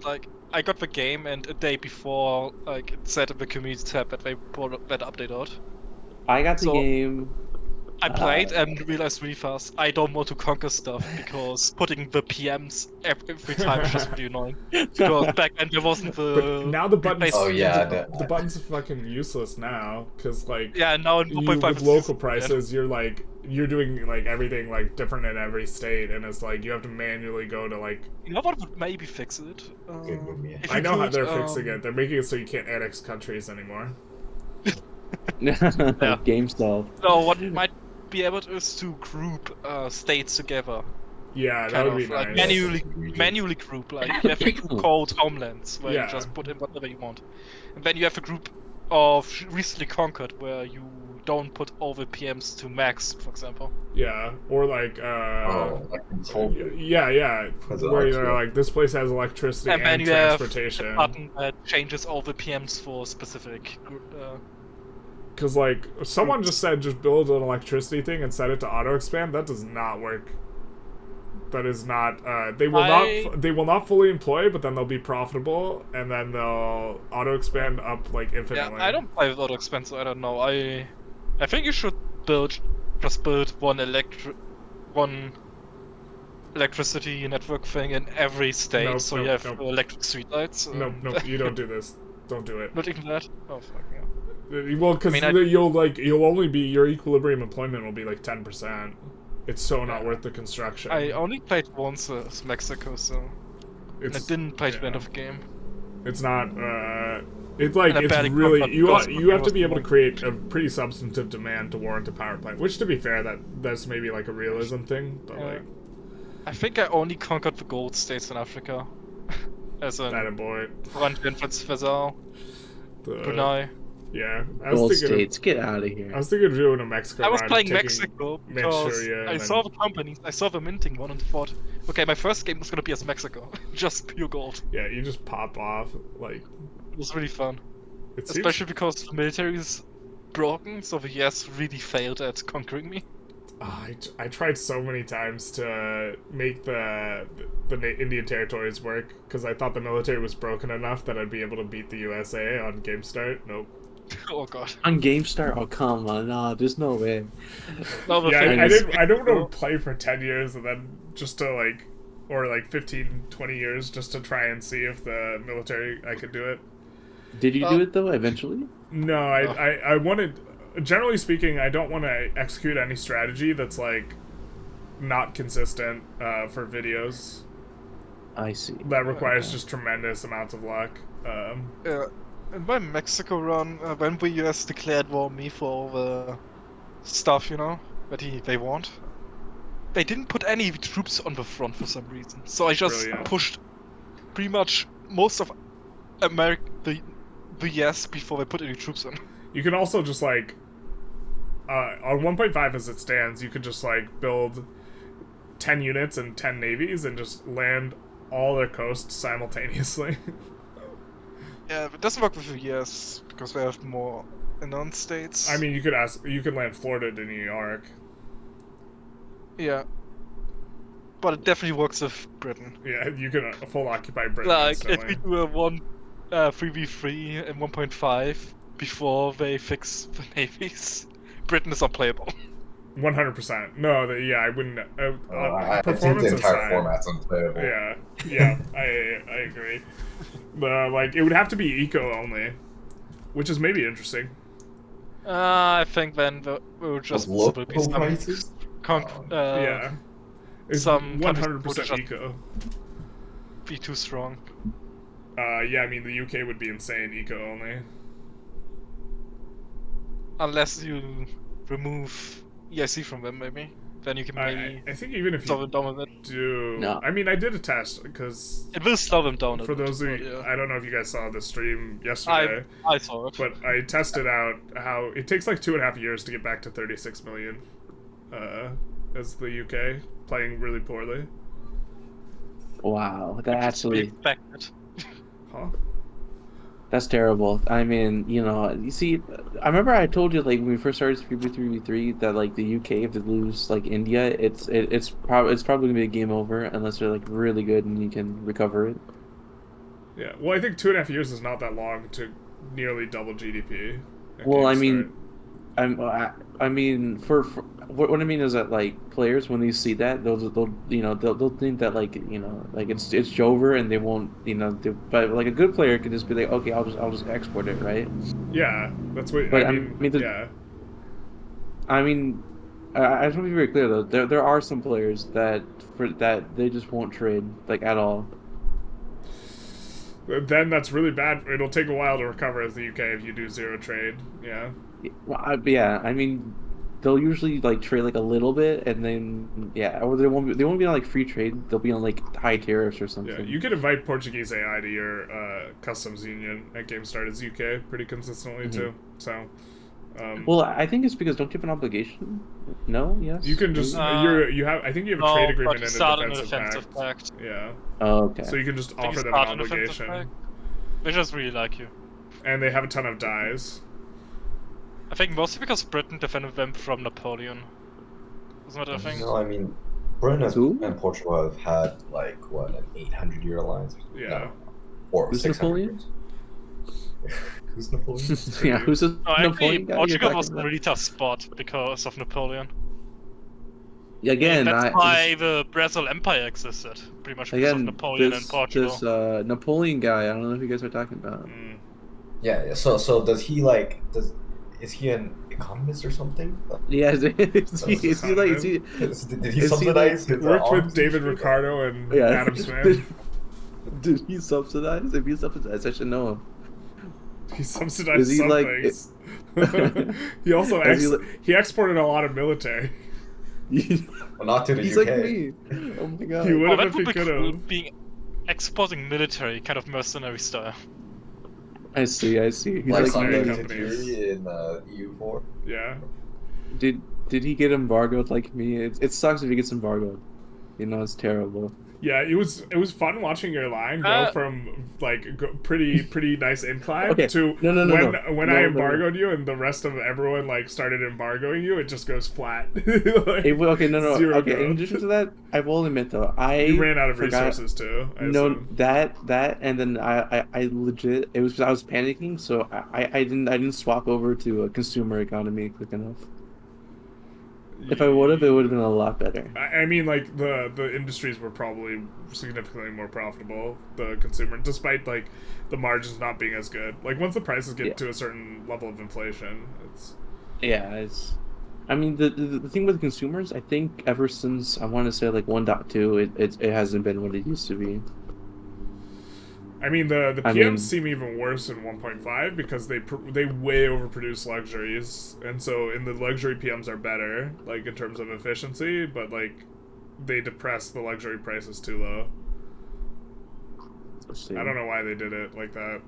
like, I got the game and a day before, like, it said in the community tab that they brought that update out. I got the So game. I played and realized really fast I don't want to conquer stuff because putting the PMs every time is just really annoying. Because back then there wasn't the. But now the buttons, Oh yeah, the buttons are fucking useless now because like Yeah, now in you 1.5 with it's local just- prices, you're doing like everything like different in every state, and it's like you have to manually go to like. You know what would maybe fix it? Good with me. If I you know how could, they're fixing it. They're making it so you can't annex countries anymore. Game solved. No, what might be able to is to group states together. Yeah, that Kind would of be like nice. manually group. Like you have a group called homelands where Yeah. you just put in whatever you want, and then you have a group of recently conquered where you don't put all the PMs to max, for example. Yeah, or like Like control group. yeah, Was it where RTO? you're like this place has electricity And then and you have transportation. a button that changes all the PMs for specific group. Because like someone just said, just build an electricity thing and set it to auto expand. That does not work. That is not. They will not fully employ, but then they'll be profitable, and then they'll auto expand up like infinitely. Yeah, I don't play with auto expand, so I don't know. I think you should just build one electricity network thing in every state, Nope, so nope, you have nope. electric streetlights. Nope. You don't do this. Don't do it. Not even that. Oh fuck yeah. Well, because I mean, you'll only be your equilibrium employment will be like 10%. It's so not worth the construction. I only played once as Mexico, so I didn't play to the end of the game. It's not. It's like And I it's barely really covered you most you have to of be the able to one. create a pretty substantive demand to warrant a power plant. Which, to be fair, that's maybe like a realism thing, but like I think I only conquered the gold states in Africa, as in that boy. Transversal, Brunei. Yeah, Gold states, get out of here. I was thinking of doing a Mexico. I was run, playing taking Mexico because Manchuria, I and saw then- the companies, I saw the minting one and thought, okay, my first game was gonna be as Mexico, just pure gold. Yeah, you just pop off like. It was really fun, It seems, especially because the military is broken, so the US really failed at conquering me. I tried so many times to make the Indian territories work because I thought the military was broken enough that I'd be able to beat the USA on game start. Nope. Oh god. On Game Start? Oh come on, no, there's no way. No, the Yeah, thing I is, didn't. I don't know. Play for 10 years and then just to like, or like 15, 20 years just to try and see if the military I could do it. Did you do it though eventually? No, I wanted. Generally speaking, I don't want to execute any strategy that's like not consistent for videos. I see. That requires Okay. just tremendous amounts of luck. in my Mexico run, when the US declared war on me for all the stuff, you know, that they want, they didn't put any troops on the front for some reason. So I just Brilliant. pushed pretty much most of the US before they put any troops on. You can also just like on 1.5 as it stands, you could just like build 10 units and 10 navies and just land all their coasts simultaneously. Yeah, but it doesn't work with the US because they have more non-states. I mean, you could land Florida to New York. Yeah. But it definitely works with Britain. Yeah, you can full occupy Britain Like, if instantly. we do a 3v3 and 1.5 before they fix the navies, Britain is unplayable. 100%. No, yeah, I wouldn't. I think Performance the entire aside, format's unplayable. Yeah, I agree. Like it would have to be eco only. which is maybe interesting. I think then there will just local be some prices. Yeah, it's some 100% eco. Be too strong. Yeah, I mean the UK would be insane eco only. Unless you remove EIC from them, maybe. Then you can maybe I think even if slow you them down a bit. do... No. I mean, I did a test, because... It will slow them down a for bit. those of you... Yeah. I don't know if you guys saw the stream yesterday. I saw it. But I tested out how... It takes like 2.5 years to get back to 36 million. As the UK, playing really poorly. Wow, that actually... Expected. Huh? That's terrible. I mean, you see, I remember I told you like when we first started 3v3v3 that like the UK, if they lose like India, it's probably gonna be a game over unless they're like really good and you can recover it. Yeah, well, I think 2.5 years is not that long to nearly double GDP. Well, I mean, I mean, for what I mean is that like players when they see that they'll think that like like it's over and they won't but like a good player could just be like, okay, I'll just export it, right? Yeah, that's what. But I mean yeah. I mean, I just want to be very clear though. There are some players that they just won't trade like at all. Then that's really bad. It'll take a while to recover as the UK if you do zero trade. Yeah. Well, yeah, I mean, they'll usually like trade like a little bit, and then or they won't be on like free trade. They'll be on like high tariffs or something. Yeah, you can invite Portuguese AI to your customs union at GameStart as UK pretty consistently too. So. Well, I think it's because don't you have an obligation? No, yes. You can just you have. I think you have a trade agreement and a defensive pact. Yeah. Oh, okay. So you can just offer them an obligation. They just really like you. And they have a ton of dies. I think mostly because Britain defended them from Napoleon. Isn't that a thing? No, I mean, Britain and Portugal have had like what, an 800-year alliance? Yeah. No, or who's 600 Napoleon? Who's Napoleon? Yeah, who's the Napoleon guy? Portugal was a really tough spot because of Napoleon. Again, that's why the Brazil Empire existed, pretty much because of Napoleon and Portugal. This Napoleon guy, I don't know if you guys are talking about. Yeah. So does he like is he an economist or something? Yeah, is he did he subsidize his worked with David Ricardo and Adam Smith? Did he subsidize? If he subsidized, I should know him. He subsidized some things. He also he exported a lot of military. Well, not to the He's UK. like me. Oh my god. He would have if he could have. Cool, being exporting military, kind of mercenary style. I see. He's like companies in EU4. Yeah. Did he get embargoed like me? It sucks if he gets embargoed. It's terrible. Yeah, it was fun watching your line go from like pretty nice incline to when I embargoed you and the rest of everyone like started embargoing you, it just goes flat. In addition to that, I will admit though, you ran out of resources too. That and then I legit I was panicking, so I didn't swap over to a consumer economy quick enough. If I would have, it would have been a lot better. I mean, like, the industries were probably significantly more profitable, the consumer, despite, like, the margins not being as good. Like, once the prices get to a certain level of inflation, it's... Yeah, I mean, the thing with consumers, I think ever since, I want to say, like, 1.2, it hasn't been what it used to be. I mean, the PMs seem even worse in 1.5 because they way overproduce luxuries, and so in the luxury PMs are better, like in terms of efficiency, but like they depress the luxury prices too low. I don't know why they did it like that.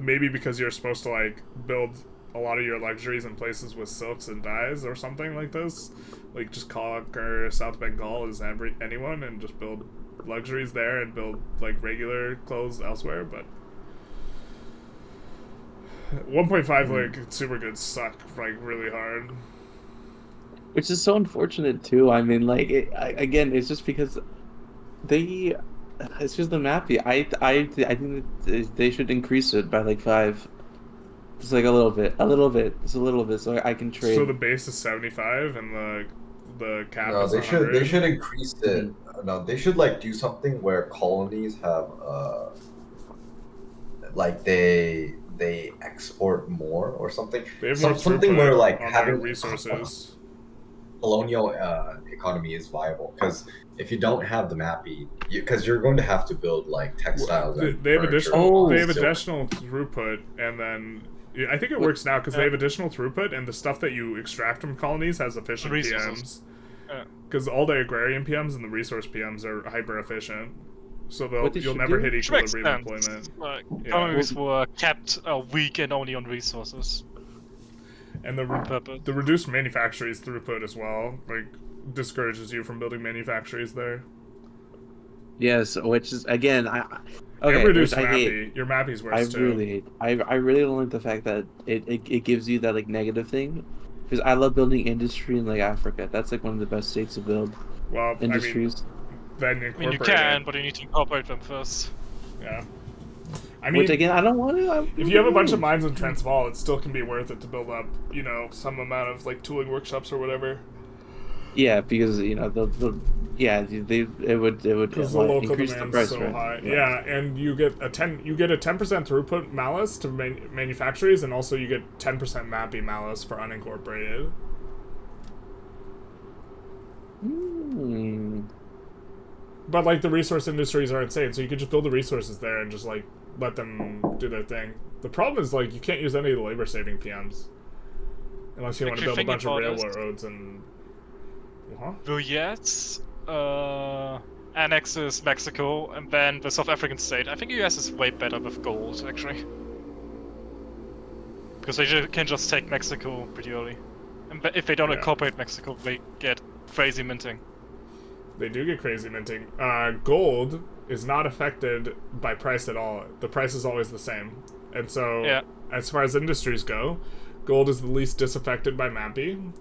Maybe because you're supposed to like build a lot of your luxuries in places with silks and dyes or something like this, like just conquer South Bengal as anyone and just build luxuries there and build like regular clothes elsewhere, but 1.5 like consumer goods suck like really hard, which is so unfortunate too. I mean, like again, it's just because it's just the mappy. I think that they should increase it by like 5, just like a little bit, so I can trade. So the base is 75 and the cap is 100. They should increase it. No, they should like do something where colonies have like they they export more or something. They have more Something where like on having their resources. colonial economy is viable, because if you don't have the mappy, because you're going to have to build like textiles. They have furniture additional throughput, and then I think it works now because they have additional throughput, and the stuff that you extract from colonies has efficient PMs. Because all the agrarian PMs and the resource PMs are hyper efficient, so you'll never hit equilibrium employment. Like, economies were kept weak and only on resources. And the reduced manufactories throughput as well, like, discourages you from building manufactories there. Yes, which is again, and reduced mappy. Your mappy's worse too. Really hate. I really don't like the fact that it gives you that like negative thing, because I love building industry in like Africa. That's like one of the best states to build industries. Then incorporate you can, but you need to incorporate them first. Yeah. Which again, I don't want to. If you have a bunch of mines in Transvaal, it still can be worth it to build up, some amount of like tooling workshops or whatever. Yeah, because it would because the local increase the price so high. Yeah, and you get a 10% throughput malus to manufactories, and also you get 10% mappy malus for unincorporated. But like the resource industries are insane, so you could just build the resources there and just like let them do their thing. The problem is like you can't use any of the labor saving PMs unless you want to build a bunch of railroads and. The US annexes Mexico and then the South African state. I think the US is way better with gold actually, because they can just take Mexico pretty early, and if they don't incorporate Mexico, they get crazy minting. They do get crazy minting. Gold is not affected by price at all. The price is always the same. And so, as far as industries go, gold is the least disaffected by mappy.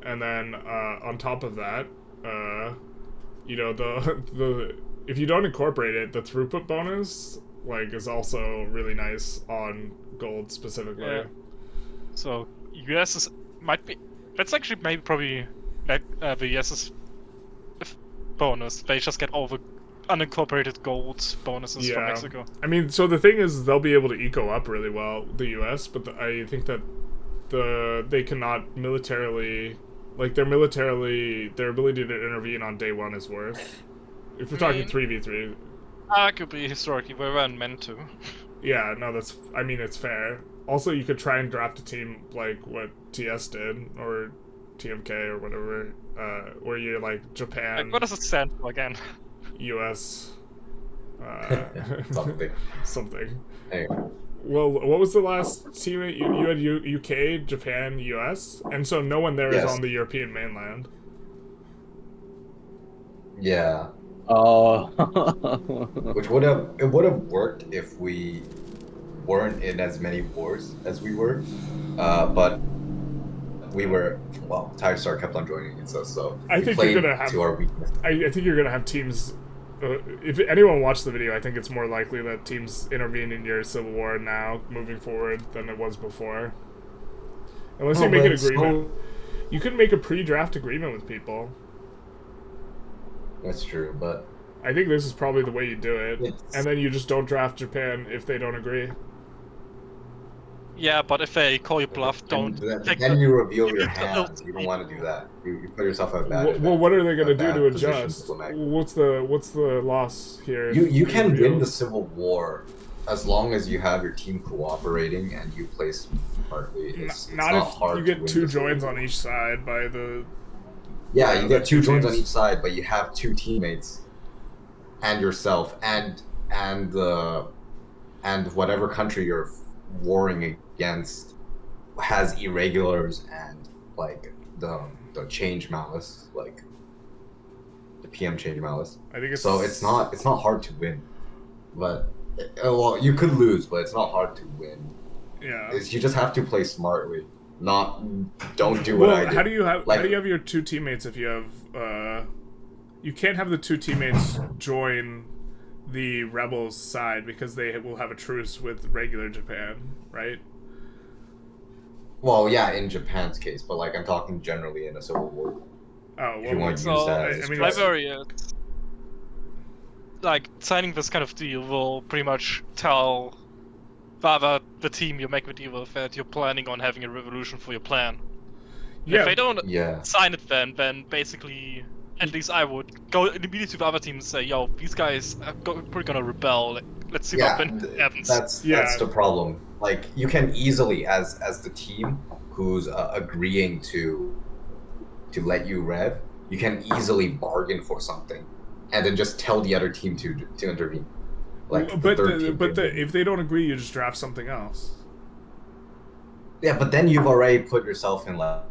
And then, on top of that, if you don't incorporate it, the throughput bonus, like, is also really nice on gold specifically. Yeah. So, US that's actually probably the US's bonus. They just get all the unincorporated gold bonuses from Mexico. I mean, so the thing is, they'll be able to eco up really well, the US, but I think that they cannot militarily, like, their ability to intervene on day one is worse. If we're talking 3v3. Could be historically, we weren't meant to. Yeah, no, it's fair. Also, you could try and draft a team like what TS did, or TMK, or whatever, where you're like Japan. Like, what does it stand for again? US. Something. Hey. Well, what was the last team? You had UK, Japan, US, and so no one there is on the European mainland. Yeah. Oh. Which would have worked if we weren't in as many wars as we were, but we were. Well, Tirestar kept on joining against us, so I think you're gonna have. To our weakness. I think you're gonna have teams. If anyone watched the video, I think it's more likely that teams intervene in your civil war now, moving forward, than it was before. Unless you make an agreement. You could make a pre-draft agreement with people. That's true, but I think this is probably the way you do it. And then you just don't draft Japan if they don't agree. Yeah, but if they call you bluff, then you reveal your hands. You don't want to do that. You put yourself at a bad. Well, what are they going to do to adjust? What's the loss here? You can win the civil war as long as you have your team cooperating and you play smartly. It's not hard. You get 2 joins on each side by the. Yeah, you get 2 joins on each side, but you have 2 teammates, and yourself, and whatever country you're warring against has irregulars and like the change malice, like the PM change malice. I think it's not hard to win, but well, you could lose, but it's not hard to win. Yeah, you just have to play smartly. Don't do what I do. How do you have your 2 teammates if you have you can't have the 2 teammates join the rebels side because they will have a truce with regular Japan, right? Well, yeah, in Japan's case, but like I'm talking generally in a civil war. Oh, well, if you want to use that. Like signing this kind of deal will pretty much tell the team you make the deal with that you're planning on having a revolution for your plan. Yeah. If they don't Yeah. sign it, then basically, at least I would go immediately to the other team and say, "Yo, these guys are probably gonna rebel. Like, let's see what happens." That's the problem. Like, you can easily, as the team who's agreeing to let you rev, you can easily bargain for something, and then just tell the other team to intervene. Like, if they don't agree, you just draft something else. Yeah, but then you've already put yourself in like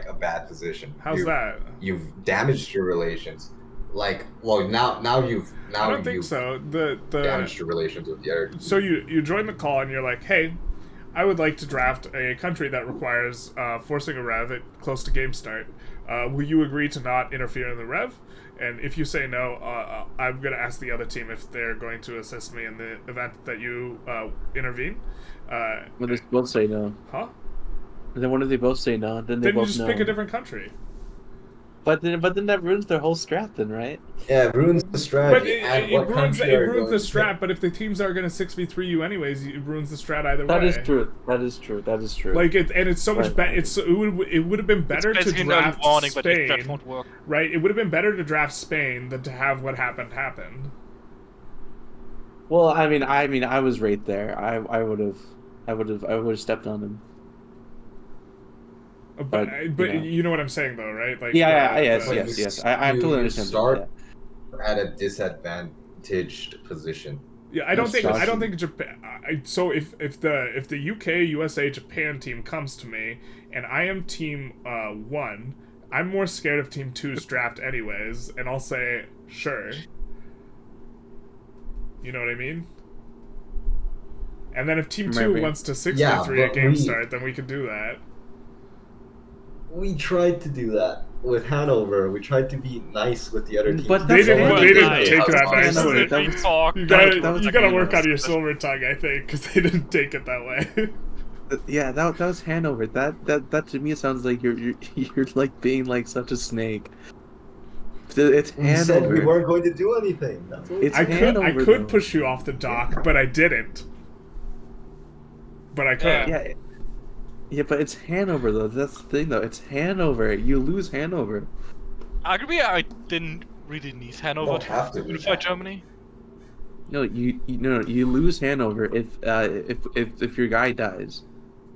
a bad position. How's that? You've damaged your relations. Like, well, now you've I don't think so. The damaged your relations with the other team. So you join the call and you're like, hey, I would like to draft a country that requires forcing a rev at close to game start. Will you agree to not interfere in the rev? And if you say no, I'm going to ask the other team if they're going to assist me in the event that you intervene. When they both say no. Huh? And then when do they both say no? Then they both you just pick a different country. But then that ruins their whole strat then, right? Yeah, it ruins the strategy. But it ruins the strat, but if the teams are going to 6v3 you anyways, it ruins the strat either way. That is true. That is true. That is true. Like, it's so much better. It would have been better to draft Spain. Right? It would have been better to draft Spain than to have what happened happen. Well, I mean, I was right there. I would have stepped on him. But you know what I'm saying, though, right? Like, yes. I totally understand. Start at a disadvantaged position. Yeah, I don't think Japan. So if the UK, USA, Japan team comes to me and I am team 1, I'm more scared of team 2's draft anyways, and I'll say sure. You know what I mean? And then if team 2 wants to 6v3 at game start, then we can do that. We tried to do that with Hanover. We tried to be nice with the other teams. But they didn't take that nicely. You gotta work on your silver tongue, I think, because they didn't take it that way. Yeah, that was Hanover. That to me sounds like you're like being like such a snake. It's Hanover. We said we weren't going to do anything. That's what I could push you off the dock, but I didn't. But I could. Yeah, but it's Hanover though. That's the thing though. It's Hanover. You lose Hanover. Arguably, I didn't really need Hanover to unify Germany. No, you lose Hanover if your guy dies.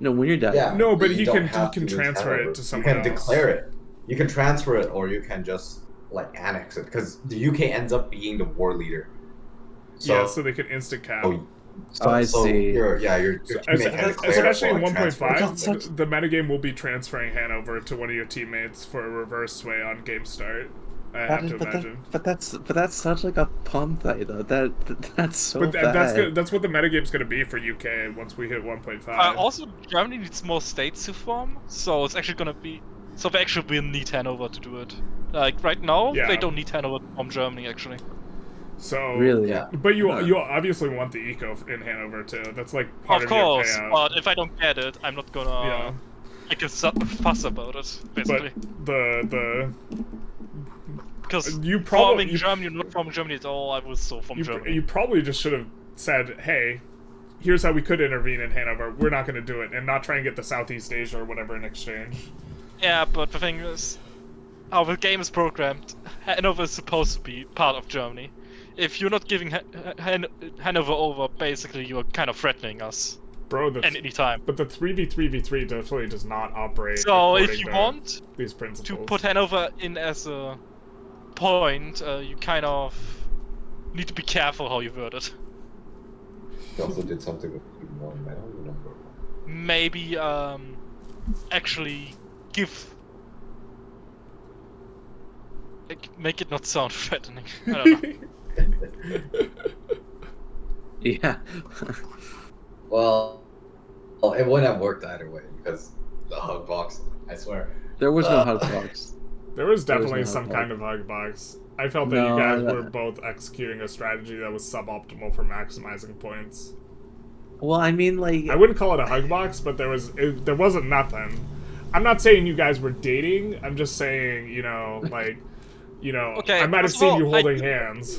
No, when you're dying. Yeah, no, but he can transfer it to someone else. You can declare it. You can transfer it, or you can just like annex it, because the UK ends up being the war leader. So they can instant cap. I see. Especially in 1.5, the metagame will be transferring Hanover to one of your teammates for a reverse sway on game start. I have to imagine. But that's such like a pump though. That's so bad. That's what the metagame's going to be for UK once we hit 1.5. Also, Germany needs more states to form, so it's actually going to be. So they actually will need Hanover to do it. Like right now, they don't need Hanover from Germany actually. So really, but you obviously want the eco in Hanover too. That's like part of your payout. But if I don't get it, I'm not gonna make a fuss about it. Basically, but because you probably Germany, not from Germany at all. I was so from Germany. You probably just should have said, "Hey, here's how we could intervene in Hanover. We're not going to do it," and not try and get the Southeast Asia or whatever in exchange. Yeah, but the thing is, how the game is programmed, Hanover is supposed to be part of Germany. If you're not giving Hanover over, basically you're kind of threatening us. Bro, at any time. But the 3v3v3 definitely does not operate. So if you want these principles to put Hanover in as a point, you kind of need to be careful how you word it. You also did something with Q1, I don't remember. Maybe actually give. Make it not sound threatening. I don't know. Yeah. Well, it wouldn't have worked either way because the Hugbox, I swear. There was no Hugbox. There was definitely some kind of Hugbox. I felt that you guys were both executing a strategy that was suboptimal for maximizing points. Well, I mean, like, I wouldn't call it a Hugbox, but there wasn't nothing. I'm not saying you guys were dating. I'm just saying, okay, I might have seen you holding hands.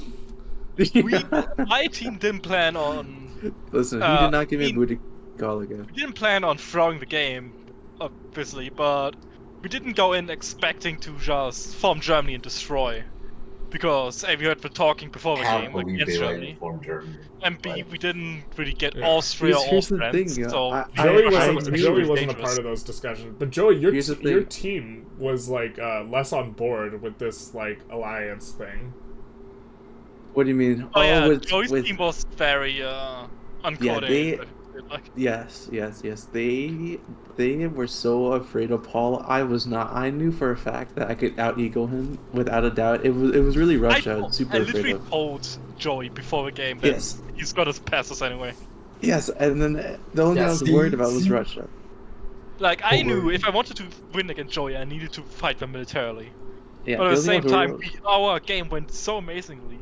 My team didn't plan on Listen, he did not give me a booty call again. We didn't plan on throwing the game, obviously, but we didn't go in expecting to just form Germany and destroy. Because A, we heard the talking before the game against Germany. And B, we didn't really get Austria or France. So Joey wasn't a part of those discussions. But Joey, your team was like less on board with this like alliance thing. What do you mean? Oh yeah, Joey's team was very uncoordinated. Yes. They were so afraid of Paul. I was not. I knew for a fact that I could out-ego him without a doubt. It was really Russia. I literally told Joey before the game that he's got us past us anyway. Yes, and then the only thing I was worried about was Russia. Like, I knew if I wanted to win against Joey, I needed to fight them militarily. Yeah, but at the same time, our game went so amazingly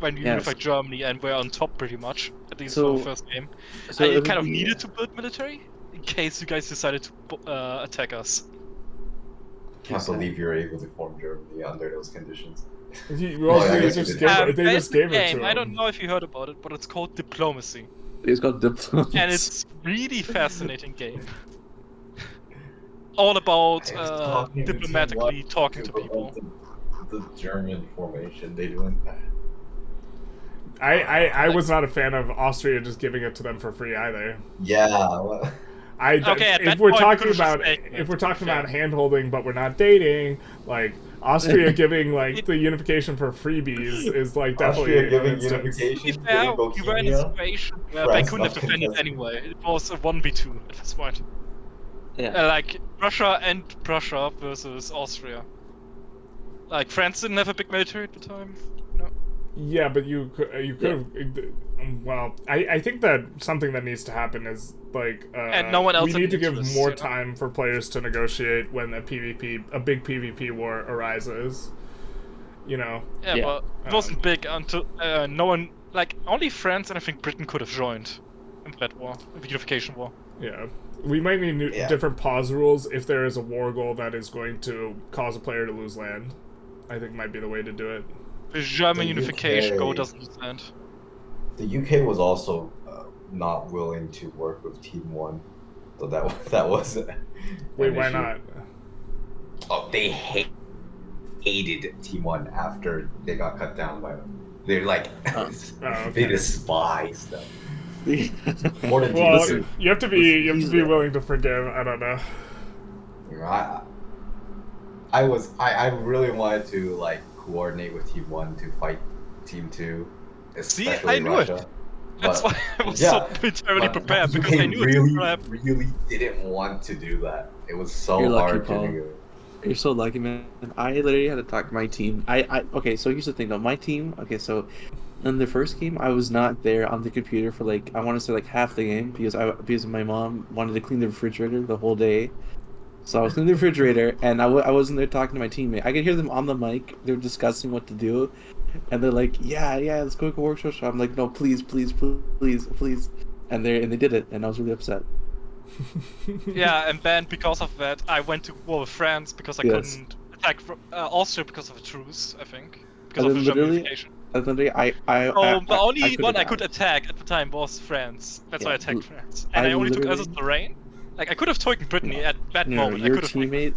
when we unified Germany and were on top pretty much, at least for the first game. So I kind of needed to build military in case you guys decided to attack us. Can't believe you're able to form Germany under those conditions. They just gave it to him. I don't know if you heard about it, but it's called Diplomacy. It's called Diplomacy. And it's really fascinating game. All about diplomatically talking to people. The German formation, they doing that. I was not a fan of Austria just giving it to them for free either. Yeah. If we're talking about hand-holding but we're not dating, like Austria giving like the unification for freebies is like definitely Austria giving unification. You were in a situation where they couldn't have defended anyway. It was a 1v2 at this point. Yeah. Like Russia and Prussia versus Austria. Like France didn't have a big military at the time. No. Yeah, but you could have. Well, I think that something that needs to happen is like and no one else we need to give more time for players to negotiate when a big PvP war arises. You know. Yeah, but it wasn't big until no one, like only France and I think Britain could have joined in that war, the unification war. Yeah. We might need different pause rules if there is a war goal that is going to cause a player to lose land. I think might be the way to do it. The German unification goal doesn't lose land. The UK was also not willing to work with Team 1, so that wasn't. Wait, why not? Oh, they hated Team 1 after they got cut down by them. They're like, they despise them. More than you have to be willing to forgive. I don't know. I really wanted to like coordinate with Team 1 to fight Team 2, especially See, I knew Russia. it. That's why I was so militarily prepared, because I knew it would happen. Really didn't want to do that. It was so hard to do. You're so lucky, man. I literally had to talk to my team. Okay, so here's the thing though. My team, okay, so in the first game, I was not there on the computer for like, I want to say like half the game because my mom wanted to clean the refrigerator the whole day. So I was cleaning the refrigerator and I wasn't there talking to my teammate. I could hear them on the mic. They were discussing what to do. And they're like, yeah, let's go to a workshop. I'm like, no, please. And they did it, and I was really upset. Yeah, and then because of that, I went to war with France because I couldn't attack Austria because of a truce, I think. Because of the Germanification. The only one I could attack at the time was France. That's why I attacked France. And I only took Alsace-Lorraine. Like, I could have taken Brittany at that moment. Your teammate...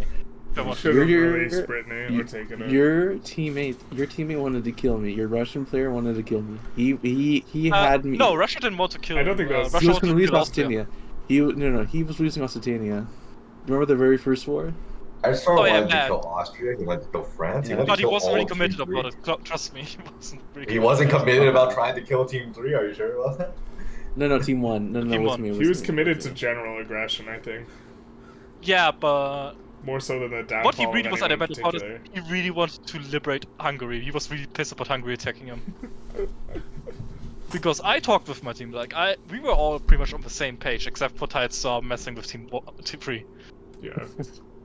Your teammate wanted to kill me. Your Russian player wanted to kill me. He had me. No, Russia didn't want to kill me. I don't think that was. He was going to lose Occitania. He was losing Occitania. Remember the very first war? I just wanted to kill Austria. He wanted to kill France. But he wasn't really committed about it. Trust me, he wasn't committed about trying to kill Team 3. Are you sure about that? No, Team 1. No, Team 1. He was committed to general aggression, I think. Yeah, but more so than the downfall. What he really was adamant about is he really wanted to liberate Hungary. He was really pissed about Hungary attacking him. Because I talked with my team, like we were all pretty much on the same page, except for Tidestar messing with Team 3. Yeah.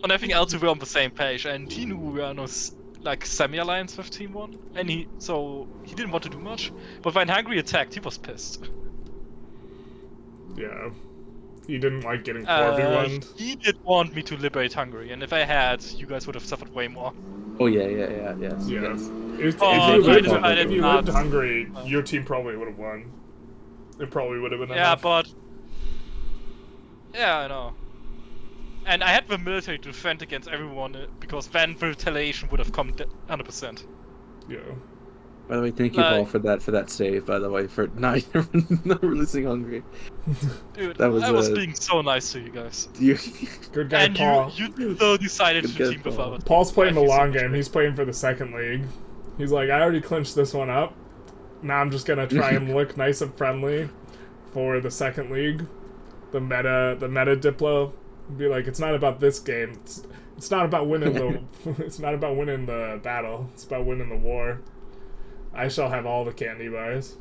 On everything else, we were on the same page, and he knew we were on a like semi-alliance with Team 1, and he didn't want to do much. But when Hungary attacked, he was pissed. Yeah. He didn't like getting 4v1'd. He did want me to liberate Hungary, and if I had, you guys would have suffered way more. Oh yeah, yes. If you lived Hungary, your team probably would have won. It probably would have been Yeah, enough. but... Yeah, I know. And I had the military to defend against everyone, because then the retaliation would have come 100%. Yeah. By the way, thank you, Paul, for that save. By the way, for not releasing Hungary. Dude, that was, I was being so nice to you guys. Good guy, and Paul. you still decided Good to guy, team with Paul. other Paul's playing the long so game. He's playing for the second league. He's like, I already clinched this one up. Now I'm just gonna try and look nice and friendly for the second league. The meta Diplo. Be like, it's not about this game. It's not about winning the. It's not about winning the battle. It's about winning the war. I shall have all the candy bars.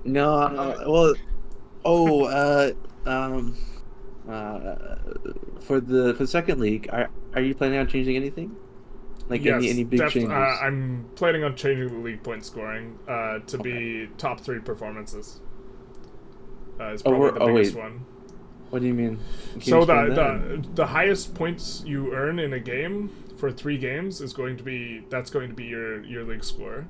No, well, for the second league, are you planning on changing anything? Like yes, any big changes? I'm planning on changing the league point scoring to be top 3 performances. Is probably the biggest one. What do you mean? So the highest points you earn in a game for 3 games is going to be your league score.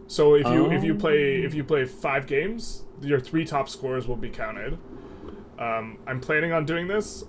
So if you play 5 games, your 3 top scores will be counted. I'm planning on doing this.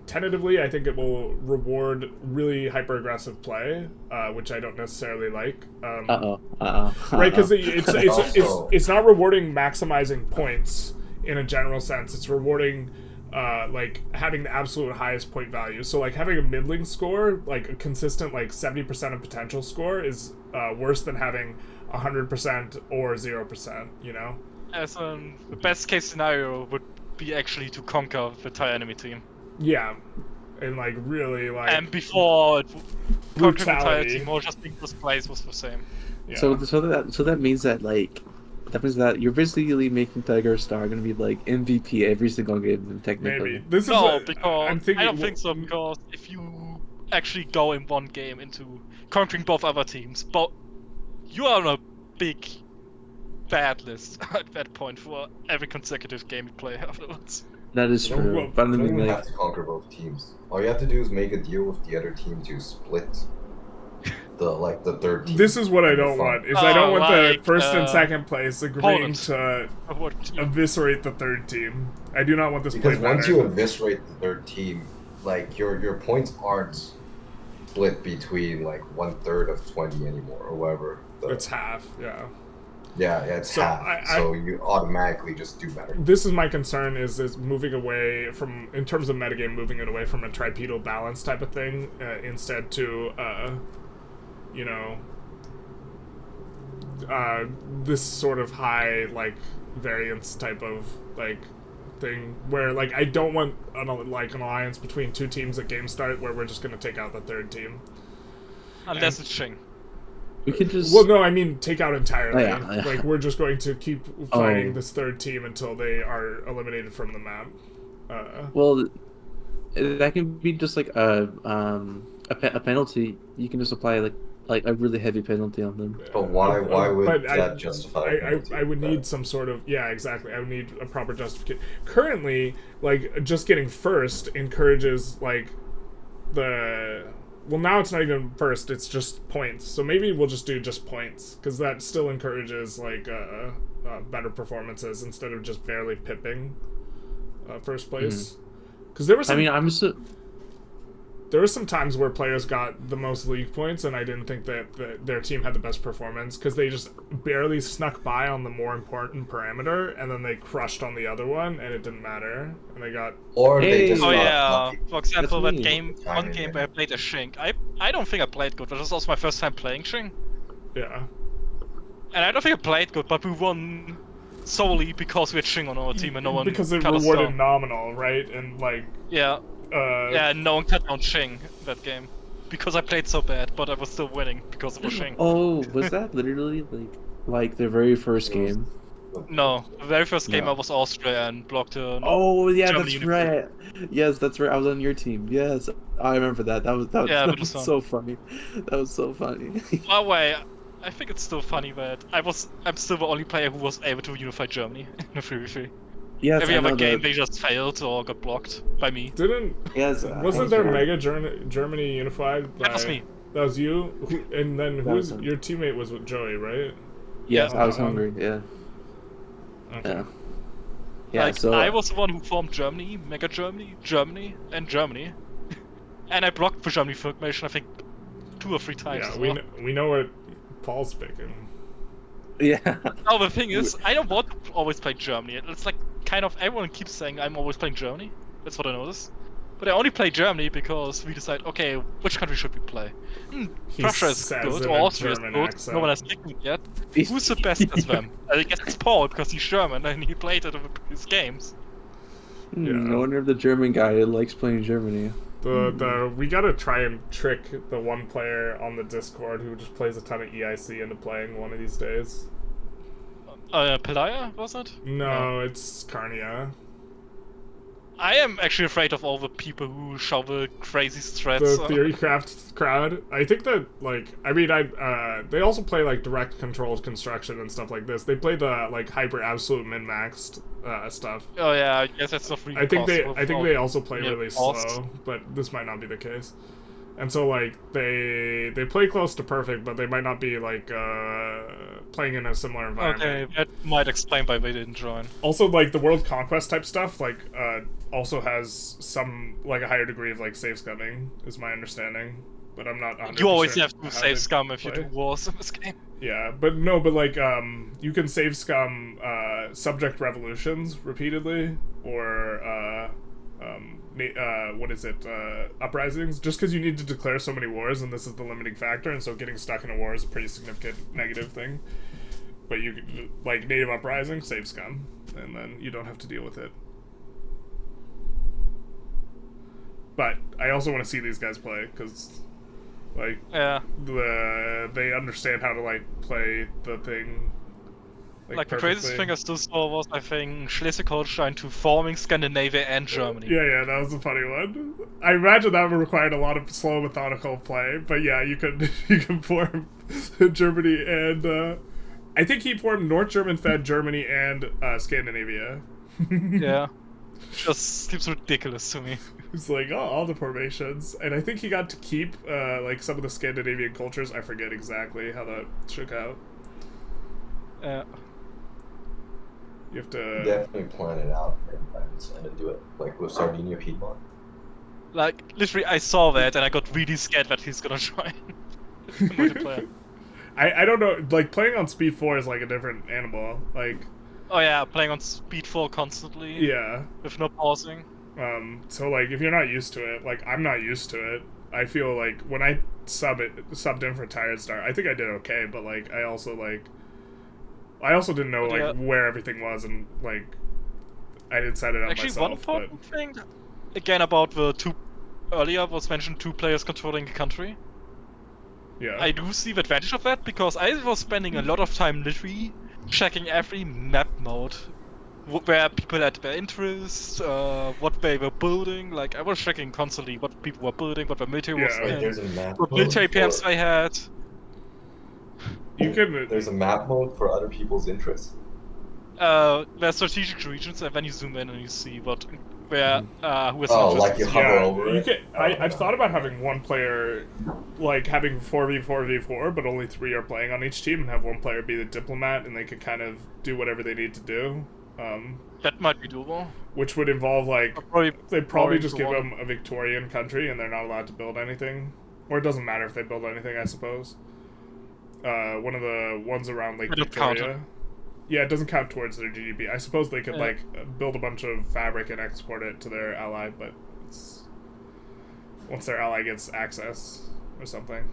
Tentatively, I think it will reward really hyper-aggressive play, which I don't necessarily like. Right, because it's not rewarding maximizing points in a general sense. It's rewarding like having the absolute highest point value. So like having a middling score, like a consistent like 70% of potential score, is worse than having 100% or 0%. You know. As the best case scenario would be actually to conquer the entire enemy team. Yeah, and like really like. And before conquering the entire brutality. team or just being first place was the same. Yeah. So that means that you're basically making Tiger Star gonna be like MVP every single game technically. Maybe this is because I'm thinking. I don't think so, because if you actually go in one game into conquering both other teams, but you are on a big bad list at that point for every consecutive game you play afterwards. That is true. You don't even have to conquer both teams. All you have to do is make a deal with the other team to split the third team. This is what I don't want. I don't want the first and second place agreeing Poland. to eviscerate the third team. I do not want this because play once you eviscerate the third team, like your points aren't split between like 1/3 of 20 anymore or whatever. It's half. Yeah. Yeah, it's So half. So you automatically just do better. This is my concern: is moving away from, in terms of metagame, moving it away from a tripedal balance type of thing, instead to, you know, this sort of high like variance type of like thing where like I don't want an alliance between 2 teams at game start where we're just gonna take out the third team. Unless it's Qing. We could just. Well, no, I mean take out entirely. Yeah. Like we're just going to keep fighting this third team until they are eliminated from the map. Well, that can be just like a penalty. You can just apply like a really heavy penalty on them. But why would that justify? I would need some sort of exactly. I would need a proper justification. Currently, like just getting first encourages like the. Well, now it's not even first; it's just points. So maybe we'll just do just points, because that still encourages like better performances instead of just barely pipping first place. Because there was, there were some times where players got the most league points, and I didn't think that their team had the best performance because they just barely snuck by on the more important parameter, and then they crushed on the other one, and it didn't matter, and they got. Or they just lucky. For example, That's that me. one game where I played as Qing. I don't think I played good, but it was also my first time playing Qing. Yeah. And I don't think I played good, but we won solely because we had Qing on our team and no one. Because it cut us rewarded down. nominal, right? And like. Yeah. Yeah, no one cut down Qing that game. Because I played so bad, but I was still winning because it was Qing. Oh, was that literally like the very first game? No, the very first game I was Austria and blocked a Oh yeah, Germany that's uniform. right. Yes, that's right. I was on your team. Yes, I remember that. That was so funny. That was so funny. By the way, I think it's still funny that I'm still the only player who was able to unify Germany in a 3v3. Yes, Every I other know game that. they just failed or got blocked by me. Yes, Wasn't there Mega Germany Unified? That was me. That was you? And then was your teammate was with Joey, right? Yes, Yeah. I was hungry. Yeah. Okay. Yeah. Yeah, like, so I was the one who formed Germany, Mega Germany, Germany, and Germany. And I blocked for Germany formation, I think, 2 or 3 times Yeah, as well. we know what Paul's picking. yeah. Oh, the thing is, I don't want to always play Germany. It's like, kind of, everyone keeps saying I'm always playing Germany. That's what I notice. But I only play Germany because we decide, okay, which country should we play? He Prussia is says good, in or a Austria is German good. accent. No one has picked it yet. Who's the best as them? I guess it's Paul, because he's German and he played it in the previous games. Yeah. No wonder the German guy likes playing Germany. We gotta try and trick the one player on the Discord who just plays a ton of EIC into playing one of these days. Pelaya, was it? No, it's Carnia. I am actually afraid of all the people who shovel crazy threats. The Theorycraft crowd. I think that, like, I mean, they also play, like, direct controlled construction and stuff like this. They play the, like, hyper absolute min-maxed stuff. Oh yeah, I guess that's not really I think possible they also play really cost. slow, but this might not be the case. And so, like, they play close to perfect, but they might not be, like, playing in a similar environment. Okay, that might explain why they didn't join. Also, like, the world conquest type stuff, like, also has some, like, a higher degree of, like, save scumming, is my understanding. But I'm not 100% You always have to how save they scum if you play. do wars in this game. Yeah, but no, but, like, you can save scum subject revolutions repeatedly, or, what is it, uprisings, just because you need to declare so many wars, and this is the limiting factor, and so getting stuck in a war is a pretty significant negative thing. But you could, like, native uprising, save scum, and then you don't have to deal with it. But I also want to see these guys play, because, like, Yeah. they understand how to, like, play the thing. Like the craziest thing I still saw was, I think, Schleswig-Holstein to forming Scandinavia and Germany. Yeah, that was a funny one. I imagine that would require a lot of slow, methodical play, but yeah, you could form Germany and I think he formed North German Fed, Germany, and Scandinavia. Yeah, just seems ridiculous to me. It's like, oh, all the formations, and I think he got to keep like some of the Scandinavian cultures. I forget exactly how that shook out. You have to definitely plan it out and then do it, like with Sardinia Piedmont. Like, literally, I saw that and I got really scared that he's gonna join multiplayer. I don't know, like, playing on Speed 4 is like a different animal, like... Oh yeah, playing on Speed 4 constantly. Yeah. With no pausing. So, like, if you're not used to it, like, I'm not used to it. I feel like when I subbed in for Tired Star, I think I did okay, but, like, I also didn't know, like, where everything was, and, like, I didn't set it up Actually, myself. one important thing, again, about the earlier was mentioned 2 players controlling a country. Yeah. I do see the advantage of that, because I was spending a lot of time literally checking every map mode, where people had their interests, what they were building. Like, I was checking constantly what people were building, what their military was in, what military PMs they had. There's a map mode for other people's interests. There's strategic regions, and then you zoom in and you see who has like you hover over it? I've thought about having one player, like, having 4v4v4, but only 3 are playing on each team, and have one player be the diplomat, and they can kind of do whatever they need to do. That might be doable. Which would involve, like, they'd probably just give them a Victorian country, and they're not allowed to build anything. Or it doesn't matter if they build anything, I suppose. One of the ones around Lake Victoria. Yeah, it doesn't count towards their GDP. I suppose they could, like, build a bunch of fabric and export it to their ally, but it's... once their ally gets access or something.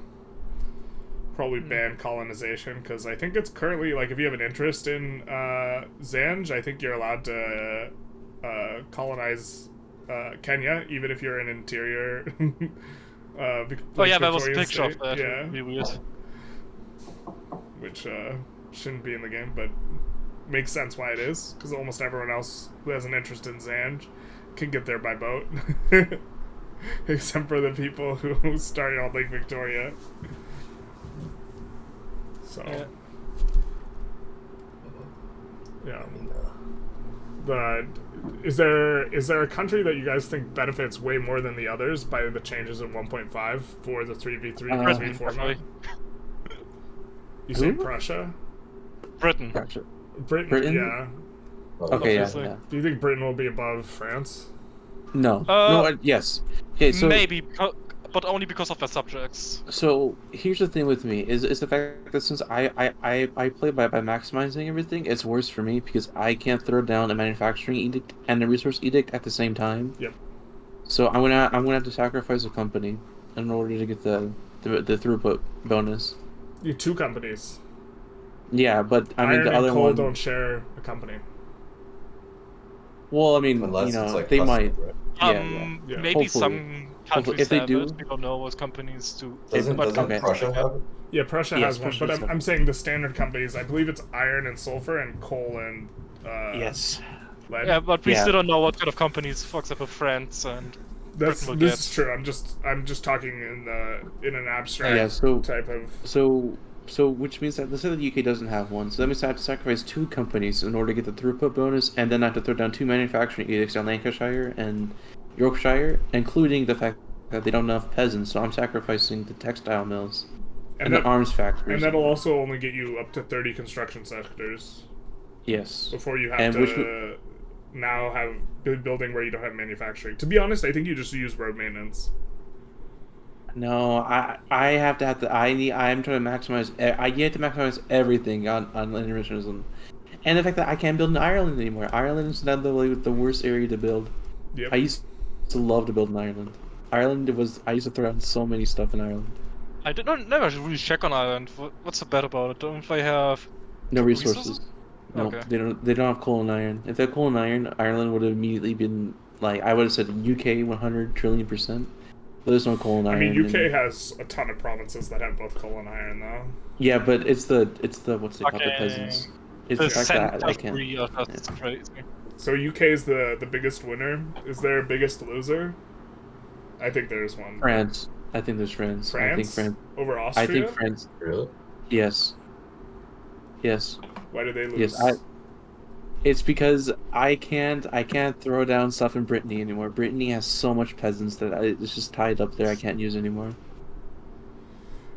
Probably ban colonization, because I think it's currently, like, if you have an interest in Zanj, I think you're allowed to colonize Kenya, even if you're an interior oh yeah, that was a picture of that. Yeah. Really weird. Which shouldn't be in the game, but makes sense why it is, because almost everyone else who has an interest in Zanj can get there by boat. Except for the people who started on Lake Victoria. So... yeah. Is there a country that you guys think benefits way more than the others by the changes in 1.5 for the 3v3 format? You say Prussia? Britain. Britain, yeah. Okay, obviously. yeah. Do you think Britain will be above France? No. Yes. Okay, so maybe, but only because of their subjects. So here's the thing with me is the fact that since I play by maximizing everything, it's worse for me because I can't throw down a manufacturing edict and a resource edict at the same time. Yep. So I'm gonna have to sacrifice a company in order to get the throughput bonus. You have 2 companies. Yeah, but I mean Iron the and other coal one. don't share a company. Well, I mean, Unless it's like they custom, might. right? Yeah. Maybe Hopefully. some countries If they have do, it. We don't know what companies do. Doesn't okay. Prussia have it? Yeah, Prussia Yes, has one, Prussia but does have I'm one. saying the standard companies. I believe it's iron and sulfur and coal and Yes. lead. Yeah, but we Yeah. still don't know what kind of companies, for example, France and This Britain will is true. I'm just talking in an abstract Yeah, so- type of. So which means that let's say the UK doesn't have one, so that means I have to sacrifice 2 companies in order to get the throughput bonus, and then I have to throw down 2 manufacturing edicts on Lancashire and Yorkshire, including the fact that they don't have enough peasants. So I'm sacrificing the textile mills and the arms factories. And that'll also only get you up to 30 construction sectors Yes. before you have And to now have building where you don't have manufacturing. To be honest, I think you just use road maintenance. No, I have to I'm trying to maximize. I get to maximize everything on interventionism, and the fact that I can't build in Ireland anymore. Ireland is now the worst area to build. Yep. I used to love to build in Ireland. I used to throw out so many stuff in Ireland. I did not never really check on Ireland. What's the bad about it? Don't they have No resources. No, Okay. they don't. They don't have coal and iron. If they had coal and iron, Ireland would have immediately been like I would have said UK 100 trillion%. But there's no coal and iron. I mean, UK has a ton of provinces that have both coal and iron, though. Yeah, but it's the what's they called the peasants. It's the fact that I can't. That's crazy. So UK is the biggest winner. Is there a biggest loser? I think there's one. France. I think there's France. France? I think France. Over Austria? I think France. Really? Yes. Yes. Why did they lose? Yes. It's because I can't throw down stuff in Brittany anymore. Brittany has so much peasants that it's just tied up there. I can't use anymore.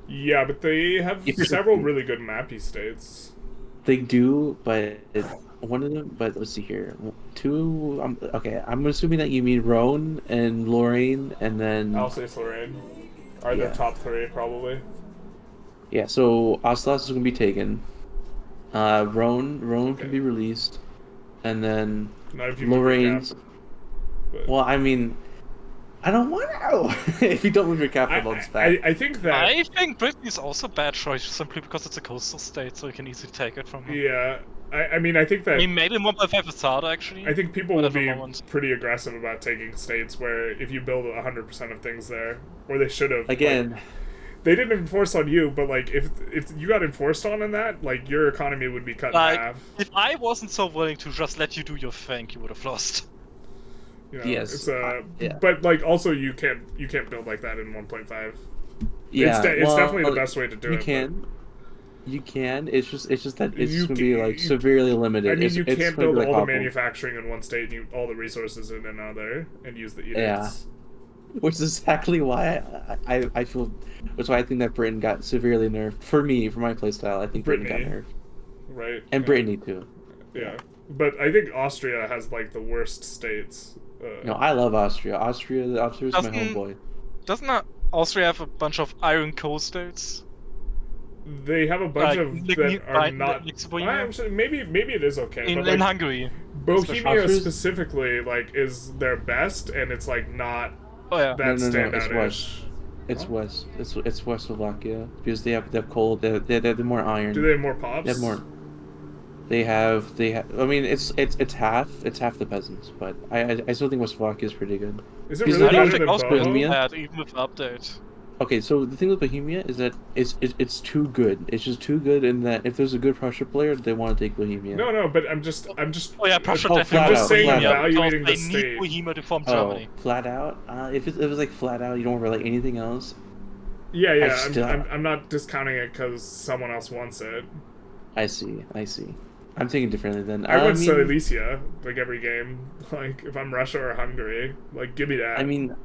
Yeah, but they have several really good mappy states. They do, but one of them. But let's see here. 2. Okay, I'm assuming that you mean Rhone and Lorraine, and then Alsace-Lorraine are Yeah. the top 3 probably. yeah. So Alsace is gonna be taken. Rhone can be released, and then Not if you move your Lorraine's. cap, but- Well, I mean, I don't want to. If you don't move your capital, it's bad. I think that. I think Britain is also a bad choice simply because it's a coastal state, so you can easily take it from them. Yeah, I mean, I think that. I mean, maybe 1.5 is harder actually. I think people will Whatever be moment. pretty aggressive about taking states where if you build 100% of things there, or they should have. Again. Like, they didn't enforce on you, but like if you got enforced on in that, like your economy would be cut in half. If I wasn't so willing to just let you do your thing, you would have lost. You know, Yes, It's yeah. But like also you can't build like that in 1.5. Yeah, It's definitely the best way to do you it. can. You can. It's just that it's You gonna be can- like you- severely limited. I mean, you it's can't gonna be, build like, all the awful. manufacturing in one state and all the resources in another and use the edicts. Which is exactly why I feel. Which is why I think that Britain got severely nerfed. For me, for my playstyle, I think Britain got Brittany. nerfed, Right. and Yeah. Brittany too. Yeah, but I think Austria has like the worst states. No, I love Austria. Austria's my Doesn't- homeboy. Doesn't Austria have a bunch of iron coal states? They have a bunch Like, of Nick- that Nick- are Nick- not. Nick- Bohemia? I'm sure maybe it is okay, In but like Hungary. Bohemia Austria's- specifically like is their best, and it's like not Oh yeah. that No, standout. it's west. It's Huh? west. It's West Slovakia because they have coal. They have more iron. Do they have more pops? They have more. They have. I mean, it's half. It's half the peasants, but I still think West Slovakia is pretty good. Is it Because really I don't better think than Austria is Boho? Bohemia? bad, even with the update. Okay, so the thing with Bohemia is that it's too good. It's just too good in that if there's a good Prussia player, they want to take Bohemia. No, but I'm just. Oh yeah, Prussia called definitely. flat I'm just out, saying flat out. evaluating the They state. need Bohemia to form Oh, Germany. flat out. If it was like flat out, you don't really like anything else. Yeah, still- I'm not discounting it because someone else wants it. I see. I'm thinking differently then. I want mean, Silesia like every game. Like if I'm Russia or Hungary, like give me that. I mean,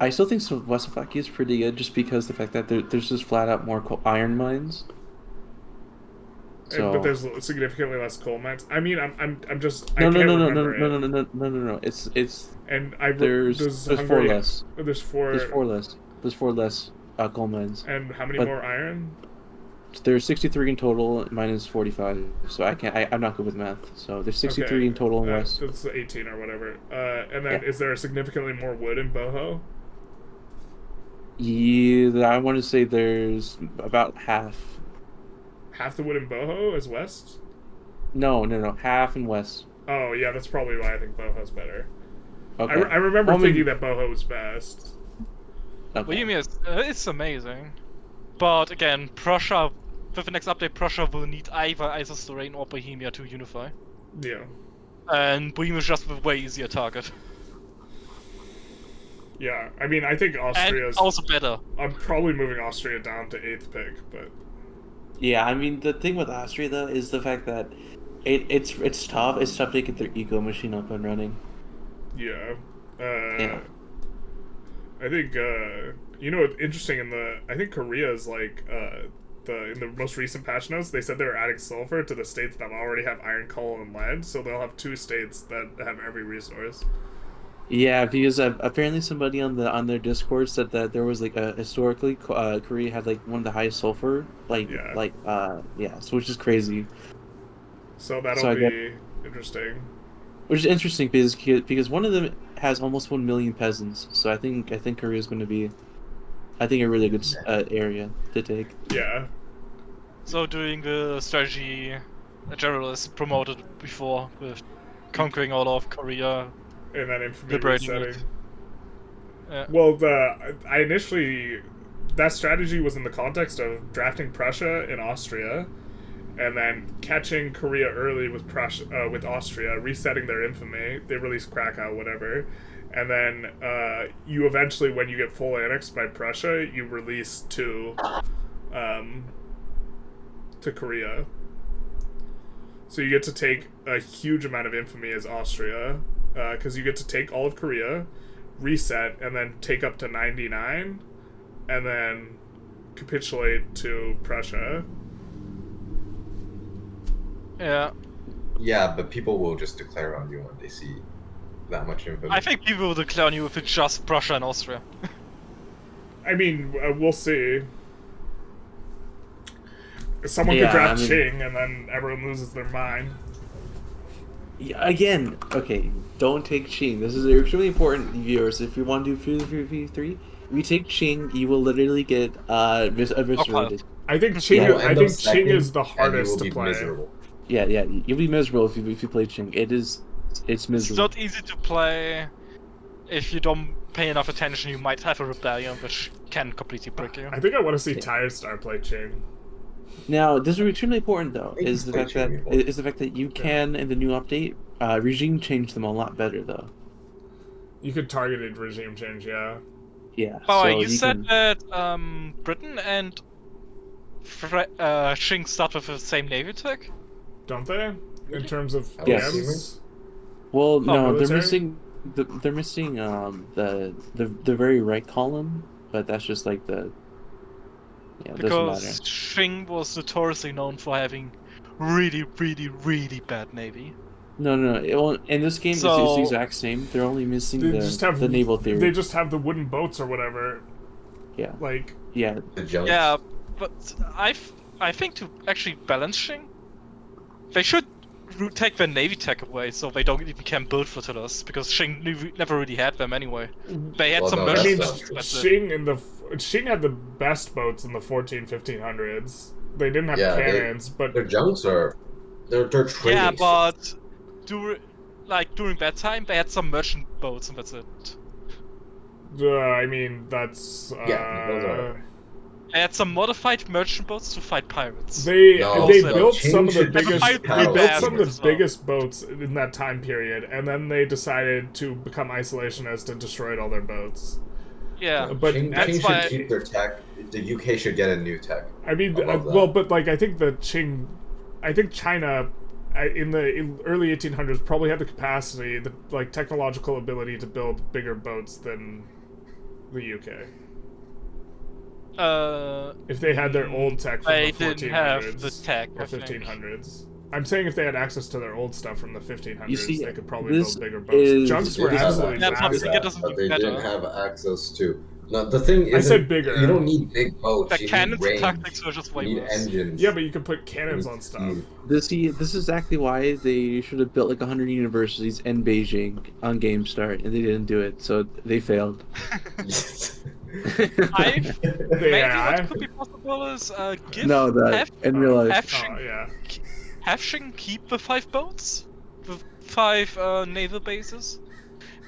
I still think West Slovakia is pretty good just because the fact that there's just flat out more iron mines. So, but there's significantly less coal mines. I mean, I'm just no, I no, can't no, no, remember no, it. no, no, no, no, no, no. It's And there's four Hungary, less. There's four. There's four less coal mines. And how many But more iron? there's 63 in total. Minus 45. So I'm not good with math. So there's 63 in total in West. That's 18 or whatever. And then Yeah. is there significantly more wood in Boho? Yeah, I want to say there's about half. Half the wood in Boho is West? No, half in West. Oh, yeah, that's probably why I think Boho's better. Okay. I remember thinking that Boho was best. Okay. What you mean it's amazing. But again, Prussia, with the next update, Prussia will need either Isosterane or Bohemia to unify. Yeah. And Bohemia is just a way easier target. Yeah, I mean, I think Austria's... And also better. I'm probably moving Austria down to 8th pick, but... Yeah, I mean, the thing with Austria, though, is the fact that it's tough. It's tough to get their eco machine up and running. Yeah. Yeah. I think, you know, interesting I think Korea's like, in the most recent patch notes, they said they were adding sulfur to the states that already have iron, coal, and lead, so they'll have 2 states that have every resource. Yeah, because apparently somebody on their Discord said that there was like historically Korea had like one of the highest sulfur, so which is crazy. So that'll be interesting. Which is interesting because one of them has almost 1 million peasants, so I think Korea is going to be, a really good area to take. Yeah. So doing the strategy a Generalist promoted before with conquering all of Korea. And then infamy resetting. Yeah. Well, I initially... That strategy was in the context of drafting Prussia and Austria, and then catching Korea early with with Austria, resetting their infamy. They released Krakow, whatever. And then you eventually, when you get full annexed by Prussia, you release to Korea. So you get to take a huge amount of infamy as Austria, because you get to take all of Korea, reset, and then take up to 99, and then capitulate to Prussia. Yeah. Yeah, but people will just declare on you when they see that much infamy. I think people will declare on you if it's just Prussia and Austria. I mean, we'll see. Someone could draft Qing, and then everyone loses their mind. Yeah, again, okay, don't take Qing. This is extremely important, viewers. If you want to do 3v3, if you take Qing, you will literally get eviscerated. I think Qing is the hardest to play. Miserable. Yeah, you'll be miserable if you play Qing. It's miserable. It's not easy to play. If you don't pay enough attention, you might have a rebellion, which can completely break you. I think I want to see Tire Star play Qing. Now, this is extremely important, though, is the fact that you can, in the new update, regime change them a lot better, though. You could targeted regime change, yeah. Yeah. Oh, so you said that Britain and Qing start with the same navy tech? Don't they? In terms of yes. PMs? Well, no, military? they're missing the very right column, but that's just like the. Yeah, because Qing was notoriously known for having really, really, really bad navy. No. In this game, it's the exact same. They're only missing the naval theory. They just have the wooden boats or whatever. Yeah. Like. Yeah. Yeah, but I think to actually balance Qing, they should take their navy tech away so they don't even can build flotillas, because Qing never really had them anyway. They had Qing had the best boats in the 1500s. They didn't have cannons, but their junks are they're trading. Yeah, but during that time they had some merchant boats and that's it. I mean that's those are. They had some modified merchant boats to fight pirates. They built some of the biggest boats in that time period, and then they decided to become isolationist and destroyed all their boats. Yeah, but Qing should keep their tech. The UK should get a new tech. I mean, but like I think China, in the early 1800s, probably had the capacity, the technological ability to build bigger boats than the UK. If they had their old tech from they the 1400s didn't have the tech, or I think. 1500s. I'm saying if they had access to their old stuff from the 1500s, they could probably this build bigger boats. is- Junks They were did have absolutely access Yeah, to but massive. it doesn't but mean they didn't better. have access to. No, the thing is, I said bigger. You don't need big boats. The You cannons need and range. tactics were just You way need worse. engines. Yeah, but you could put cannons on stuff. This is exactly why they should have built like 100 universities in Beijing on game start, and they didn't do it, so they failed. Maybe what could be possible is give No, that in real life. have Oh, yeah. Qing keep the 5 boats, the 5 naval bases,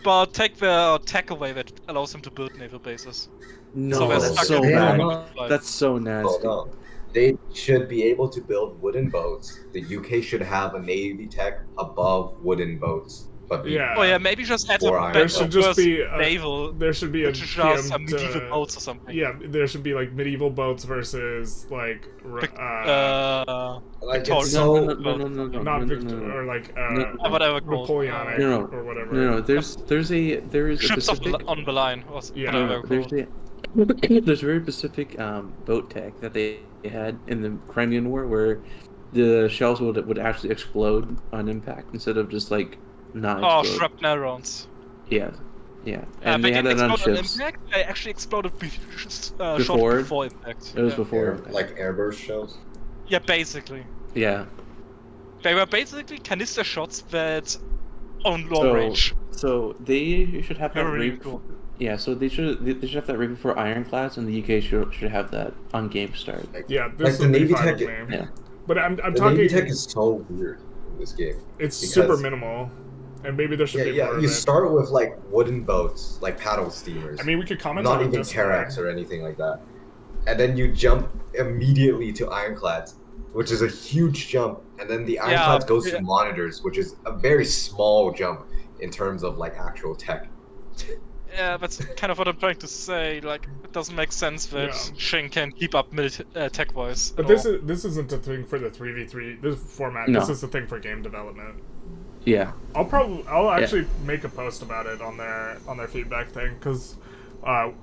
but take their tech away that allows them to build naval bases. No, So that's stuck so in bad. the That's so nasty. No. They should be able to build wooden boats. The UK should have a navy tech above wooden boats. But Yeah. Oh yeah, maybe just add Or a iron. There should just be a, naval, there should be a which is just some PM medieval to- boats or something. Yeah, there should be like medieval boats versus like like Victoria- it's so not Victor or like whatever called. Napoleonic No. or whatever. No, there is a ships specific on the line. Or Yeah. whatever they're called. there's a very specific boat tech that they had in the Crimean War where the shells would actually explode on impact instead of just like not Oh, explode. shrapnel rounds. Yeah, and They they had didn't that on explode on ships. impact. They actually exploded shortly Before? before impact. It was Yeah. before. like airburst shells. Yeah, basically. Yeah. They were basically canister shots that on long range. So they should have that They're really right. cool. Yeah, so they should have that right before Ironclads, and the UK should have that on game start. Yeah, Like this the would be Navy fine tech. with me. Yeah. But I'm The talking. Navy tech is so weird in this game. It's because- super minimal, and maybe there should be more. You of it. start with like wooden boats, like paddle steamers. I mean, we could comment not on even this. Terrax or anything like that. And then you jump immediately to ironclads, which is a huge jump. And then the ironclads goes to monitors, which is a very small jump in terms of like actual tech. Yeah, that's kind of what I'm trying to say. Like, it doesn't make sense that Qing can keep up tech-wise. But this isn't a thing for the 3v3 this format. No. This is the thing for game development. Yeah. I'll actually make a post about it on their feedback thing because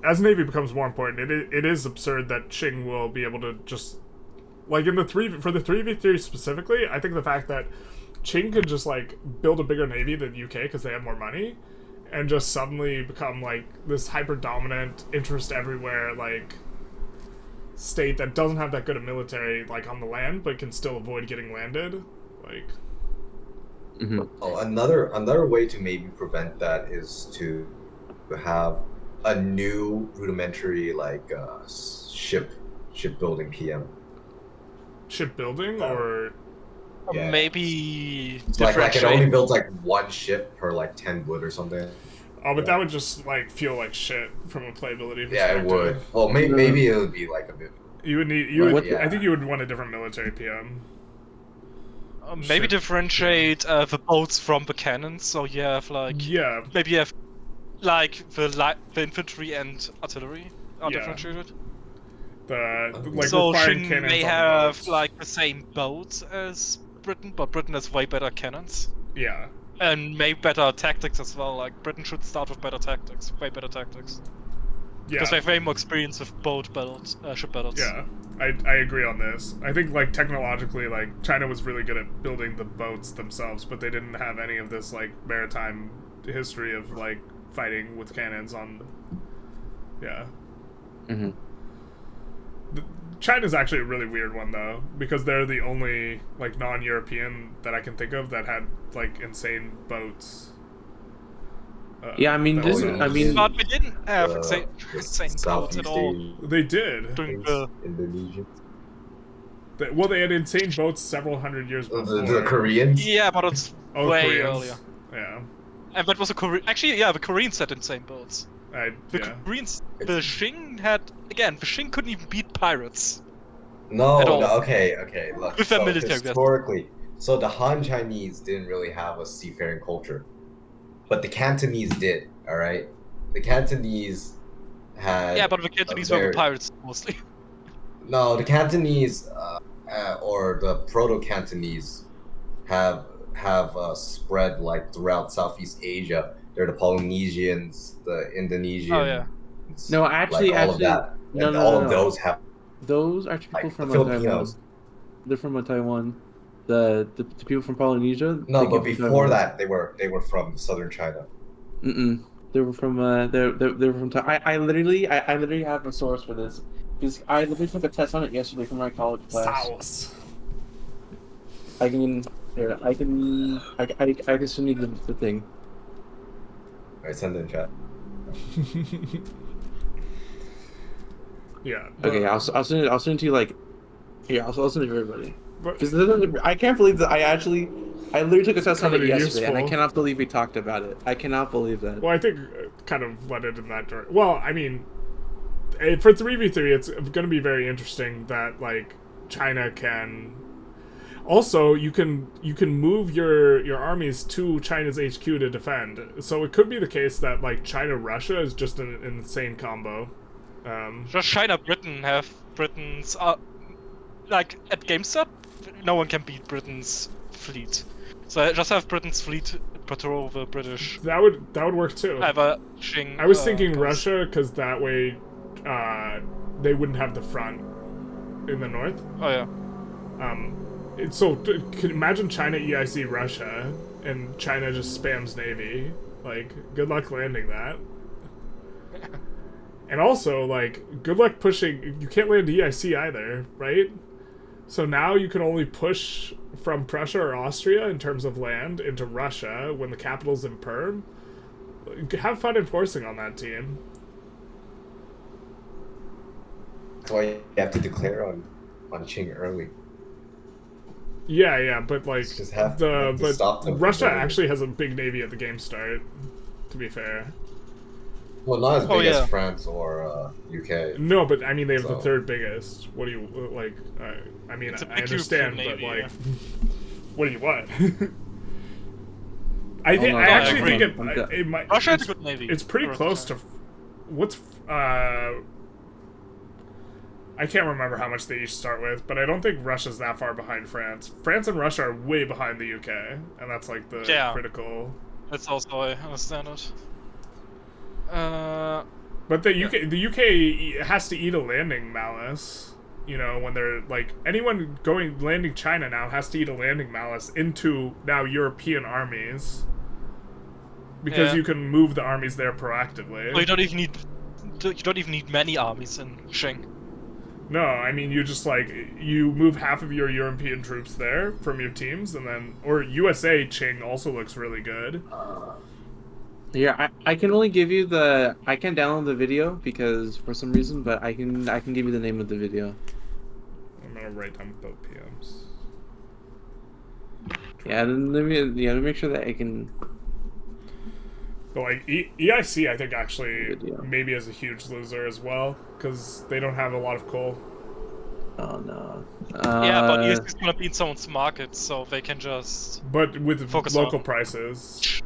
as Navy becomes more important, it is absurd that Qing will be able to just like for the 3v3 specifically. I think the fact that Qing could just like build a bigger navy than UK because they have more money, and just suddenly become like this hyper dominant, interest everywhere like state that doesn't have that good a military like on the land, but can still avoid getting landed, like. Mm-hmm. Oh, another way to maybe prevent that is to have a new rudimentary like shipbuilding PM. Shipbuilding or Yeah. maybe Like it only builds like one ship per like 10 wood or something. Oh, but that would just like feel like shit from a playability perspective. Yeah, it would. Well, maybe it would be like a bit. You would need I think you would want a different military PM. maybe differentiate the boats from the cannons. So you have like maybe you have like the infantry and artillery are differentiated. So Qing cannons may on have boats. like the same boats as Britain, but Britain has way better cannons. Yeah. And maybe better tactics as well. Like Britain should start with better tactics, way better tactics. Yeah. Because they have way more experience with boat battles, ship battles. Yeah. I agree on this. I think like technologically, like China was really good at building the boats themselves, but they didn't have any of this like maritime history of like fighting with cannons on. Yeah. Mm-hmm. China's actually a really weird one though, because they're the only like non-European that I can think of that had like insane boats. Yeah, I mean, that this. was- I mean, But we didn't have insane boats at Southeast all. Asian They did. During the Indonesia. Well, they had insane boats several hundred years before. The Koreans. yeah, but it's Oh, way Koreans. earlier. Yeah. And that was a Korean. Actually, yeah, the Koreans had insane boats. The Yeah. Koreans, the Qing had again. The Qing couldn't even beat pirates. No, At all. no, okay, look. With their military, yes. historically, so the Han Chinese didn't really have a seafaring culture, but the Cantonese did. All right, the Cantonese had. Yeah, but the Cantonese were the pirates mostly. No, the Cantonese or the Proto-Cantonese have spread like throughout Southeast Asia. They're the Polynesians, the Indonesians. Oh yeah. no, actually, like all of that. No, and no, all no, of no. those have Those are people like from the Taiwan. Filipinos. They're from Taiwan. The people from Polynesia. No, they but came from before Taiwan. that, they were from southern China. They were from they were from Taiwan. I literally have a source for this because I literally took a test on it yesterday from my college class. South. I can send you the thing. I send it in chat. Yeah. Okay, I'll send it to you like here. I'll send it to everybody. But, Because I can't believe that I literally took a test on it Kinda yesterday, and I useful. cannot believe we talked about it. I cannot believe that. well, I think kind of led it in that direction. Well, I mean, for 3v3, it's going to be very interesting that like China can. Also, you can move your armies to China's HQ to defend. So it could be the case that like China Russia is just an insane combo. Just China Britain have Britain's like at GameStop, no one can beat Britain's fleet. So I just have Britain's fleet patrol the British. That would work too. Qing, I was thinking coast. Russia because that way they wouldn't have the front in the north. Oh yeah. Imagine China EIC Russia and China just spams Navy. Like, good luck landing that. And also, like, good luck pushing. You can't land EIC either, right? So now you can only push from Prussia or Austria in terms of land into Russia when the capital's in Perm. Have fun enforcing on that team. That's why you have to declare on Qing early. Yeah, but like Just have to stop them from Russia going. actually has a big navy at the game start. To be fair. Well, not as Oh, big yeah. as France or UK. No, but I mean they have the So- third biggest. What do you like? I mean It's a I big understand, European but navy, like, what do you want? I think no, I no, actually I think agree. it might. Russia has it's, a good navy. It's pretty Russia. close to what's I can't remember how much they each start with, but I don't think Russia's that far behind France. France and Russia are way behind the UK, and that's like the critical. That's also I understand it. But the UK has to eat a landing malice. You know, when they're like anyone landing China now has to eat a landing malice into now European armies because you can move the armies there proactively. Well, you don't even need many armies in Qing. No, I mean you just like you move half of your European troops there from your teams, and then or USA Qing also looks really good. Yeah, I can only give you I can't download the video because for some reason, but I can give you the name of the video. I'm gonna write down both PMs. Yeah, then let me make sure that I can. But like EIC, I think actually Video. maybe is a huge loser as well because they don't have a lot of coal. Oh no. Yeah, but ESC is gonna be in someone's market, so they can just. But with Focus local on- prices,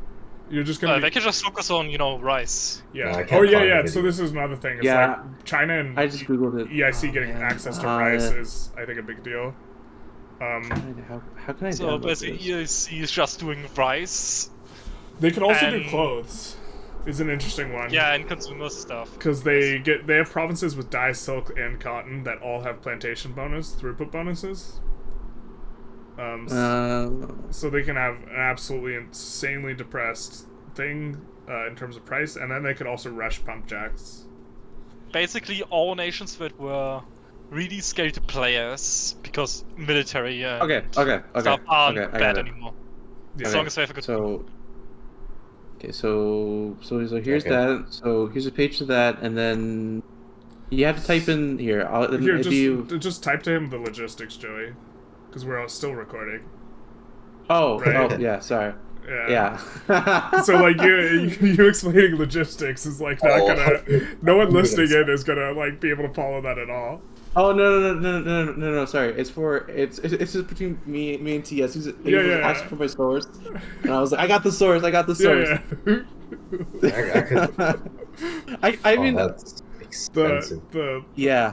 you're just gonna. They can just focus on rice. Yeah. No, I Oh can't yeah, find yeah. the So video. this is another thing. It's Yeah. like China and I just googled it. EIC Oh, getting man. access to rice is, I think, a big deal. How can I So download basically, this? ESC is just doing rice. They can also do And- clothes. Is an interesting one. Yeah, and consumer stuff. Because they have provinces with dye, silk, and cotton that all have plantation throughput bonuses. So they can have an absolutely insanely depressed thing in terms of price, and then they could also rush pump jacks. Basically, all nations that were really skilled players because military Okay. stuff aren't I got bad it. anymore. Yeah. As long as they have a good. So here's Okay. that. So here's a page to that, and then you have to type in here. Here, do you... just type to him the logistics, Joey, because we're all still recording. Oh, Right. oh, yeah. Sorry. Yeah. Yeah. So like you explaining logistics is like not gonna. No one listening in is gonna like be able to follow that at all. Oh no! Sorry, it's just between me and TS. He was Yeah. asking for my source, and I was like, I got the source. Yeah. I could, I mean, that's expensive. the yeah.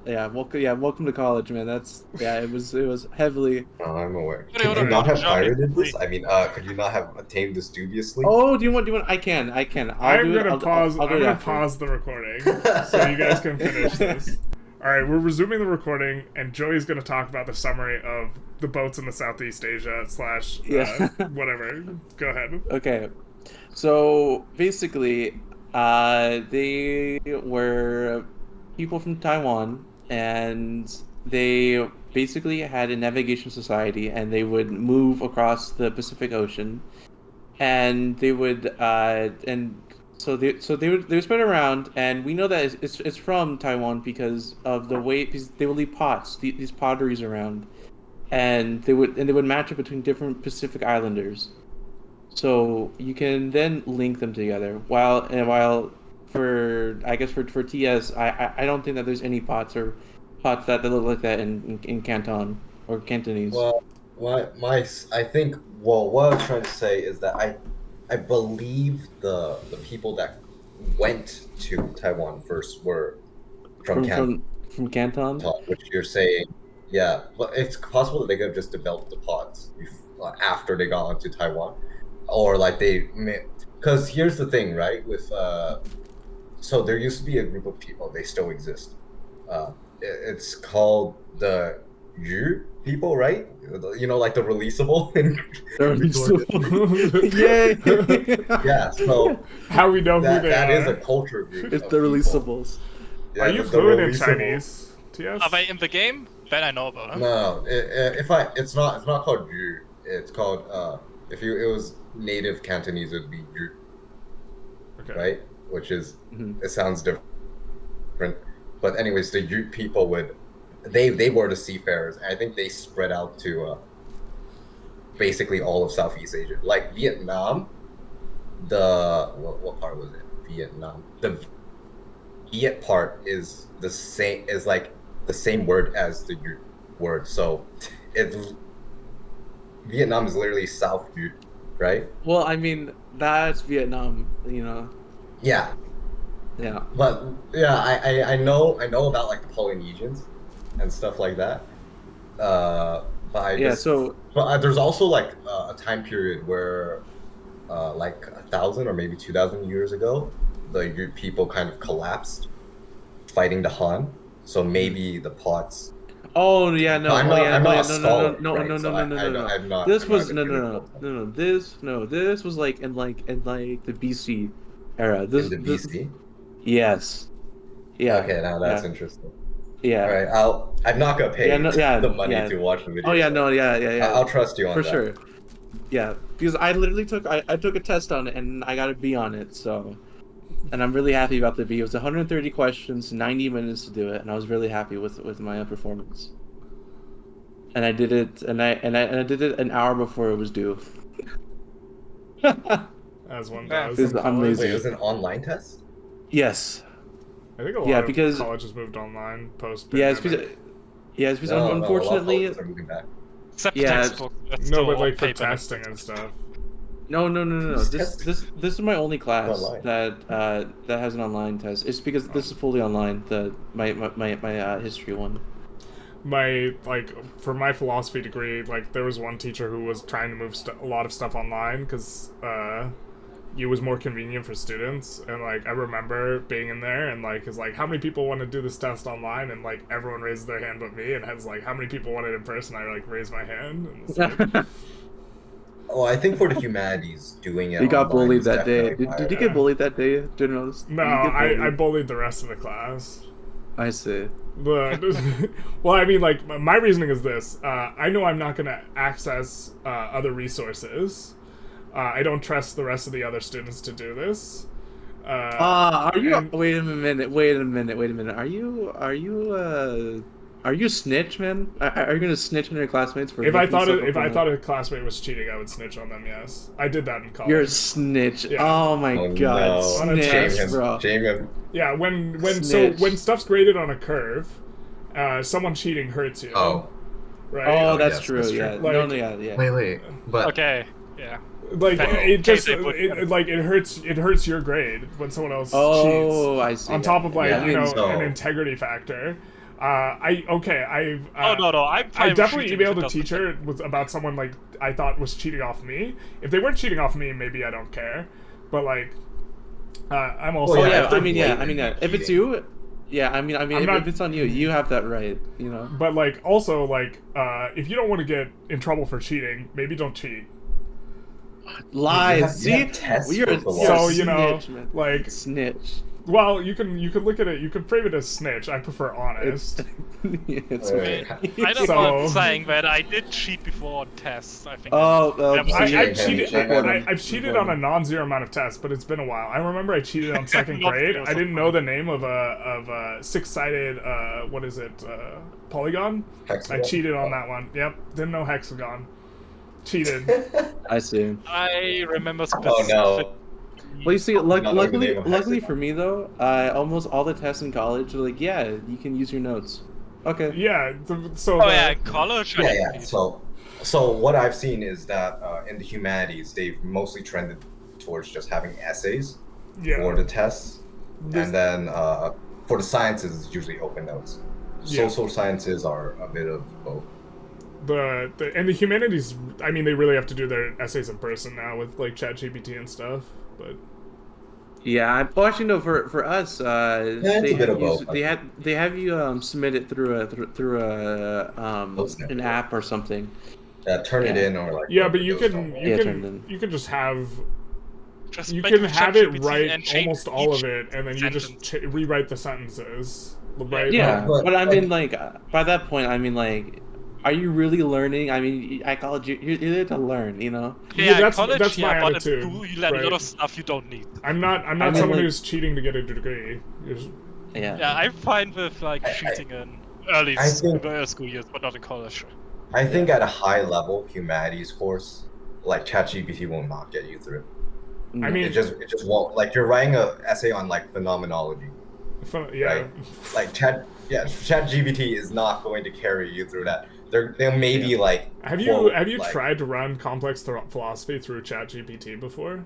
welcome to college, man. It was heavily. Oh, I'm aware. What Could do you you not have want? pirated this? I mean, could you not have attained this dubiously? Oh, do you want? I can. I'll do it. I'm I'll do it gonna after. pause the recording so you guys can finish this. All right, we're resuming the recording, and Joey's gonna talk about the summary of the boats in the Southeast Asia / Yeah. whatever. Go ahead. Okay, so basically, they were people from Taiwan, and they basically had a navigation society, and they would move across the Pacific Ocean, and they would they would spread around, and we know that it's from Taiwan because of the way, because they would leave pots, these potteries around, and they would match up between different Pacific Islanders. So you can then link them together. While for TS, I don't think that there's any pots that look like that in Canton or Cantonese. Well, I think, what I was trying to say is that I believe the people that went to Taiwan first were from Canton, from Canton. which you're saying, yeah. But it's possible that they could have just developed the pods after they got onto Taiwan, or like because here's the thing, right? With so there used to be a group of people. They still exist. It's called the Yu people, right? You know, like the releasable. Yay! Yeah. So How we know who they that are? is a culture group. It's of the people. releasables. Yeah, Are you the fluent in releasable. Chinese, TS? Are they in the game? Then I know about them. No, it's not called Yu. It's called if it was native Cantonese, it would be Yu, Okay. right? Which is it sounds different, but anyways, the Yu people they were the seafarers, and I think they spread out to basically all of Southeast Asia, like Vietnam. What part was it? Vietnam. The Viet part is like the same word as the Yu word, so it's Vietnam is literally South Yu, right? Well, I mean, that's Vietnam, you know. Yeah, Yeah. but yeah, I know about like the Polynesians and stuff like that. But there's also like a time period where like 1,000 or maybe 2,000 years ago, the Yu people kind of collapsed fighting the Han. So maybe the pots. Oh yeah, no. I'm not a scholar, no. I'm not. This I'm was not no. This was like in the BC era. in the BC. Yes. Yeah. Okay, now that's interesting. Yeah. All right, I'm not gonna pay the money to watch the video. Oh yeah, no, yeah. I'll trust you on for that. sure. Yeah, because I literally took a test on it and I got a B on it, so. And I'm really happy about the B. It was 130 questions, 90 minutes to do it, and I was really happy with my performance. And I did it, and I did it an hour before it was due. As one Yeah. does. I'm lazy. Wait, it was an online test? Yes. I think a lot of colleges moved online post. Yeah, it's because unfortunately. A lot of colleges are moving back. Except Yeah, textbook. That's No, still but like for paper. testing and stuff. No. This is my only class Online. that has an online test. It's because this is fully online. My history one. For my philosophy degree, like there was one teacher who was trying to move a lot of stuff online because it was more convenient for students, and like I remember being in there and like is like, how many people want to do this test online, and like everyone raises their hand but me, and has like, how many people want it in person? I like raise my hand, and it's like, Oh, I think for the humanities, doing it. You got online bullied is that day. definitely Did you higher. get bullied that day, Generalist? no, I bullied the rest of the class. I see. But well, I mean, like my reasoning is this: I know I'm not going to access other resources. I don't trust the rest of the other students to do this. Are you? and- Wait a minute. Are you a snitch, man? Are you gonna snitch on your classmates for? If I looking thought stuff up if I on thought a classmate was cheating, I would snitch on them. Yes, I did that in college. You're a snitch. Yeah. Oh my Oh, god, no. Shame snitch, him. bro. Shame him. Yeah, when Snitch. stuff's graded on a curve, someone cheating hurts you. Oh, Right. Oh, Oh, that's yes, true. that's true. Yeah. Like- Yeah. wait, but Okay. Yeah. Like Okay. it just Okay, it hurts your grade when someone else cheats. Oh, I see. On top of like Yeah, you know so- an integrity factor. I've no, I'm I fine definitely with cheating emailed if a it teacher about someone like I thought was cheating off me. If they weren't cheating off me, maybe I don't care. But like, I'm also. Oh Well, yeah, if they're if it's cheating. you, yeah, I'm if, not- if it's on you, you have that right, you know. But like, also like, if you don't want to get in trouble for cheating, maybe don't cheat. Lies. You have See, tests you're for a philosophy. So, snitch, man. like, snitch. well, you can look at it. You can frame it as snitch. I prefer honest. It's Wait, okay. I don't So- mind saying that I did cheat before on tests. I think. Oh, that was- I've Shame, cheated. shame. I've cheated on a non-zero amount of tests, but it's been a while. I remember I cheated on second Not grade. zero, I didn't know the name of a six-sided what is it polygon. Hexagon? I cheated on that one. Yep, didn't know hexagon. Cheated. I see. I remember Oh specific. no. Well, you see, Not knowing the luckily, name of luckily hexagon. for me though, almost all the tests in college were like, yeah, you can use your notes. Okay. Yeah. Oh yeah, in college. I Yeah, didn't yeah. cheat. So what I've seen is that in the humanities, they've mostly trended towards just having essays yeah. for the tests, This- and then for the sciences, it's usually open notes. Yeah. Social sciences are a bit of both. And the humanities, I mean, they really have to do their essays in person now with like ChatGPT and stuff. But Yeah. Well, actually, no. For us, it's a they bit have of both, I they have you submit it through Post-it. an app or something. Turn it Yeah. in or like. yeah, but you those can don't- you can just have Just you make can the have it ChatGPT write and change almost all of each it, and then you just sentence. rewrite the sentences. Right? Yeah, but, but I like- mean, like, by that point, I mean, like, are you really learning? I mean, at college, you're there to learn, you know? Yeah, that's- in college, that's my yeah, but attitude, at school you learn right? a lot of stuff you don't need. I'm not I mean, someone like- who's cheating to get a degree. Yeah. Yeah, I'm fine with like cheating in early I think- school years, but not in college. I think at a high level humanities course, like ChatGPT will not get you through. I mean, It just won't. Like you're writing a essay on like phenomenology, yeah. right? Like ChatGPT is not going to carry you through that. There may be like. Have quote, you like- tried to run complex philosophy through ChatGPT before?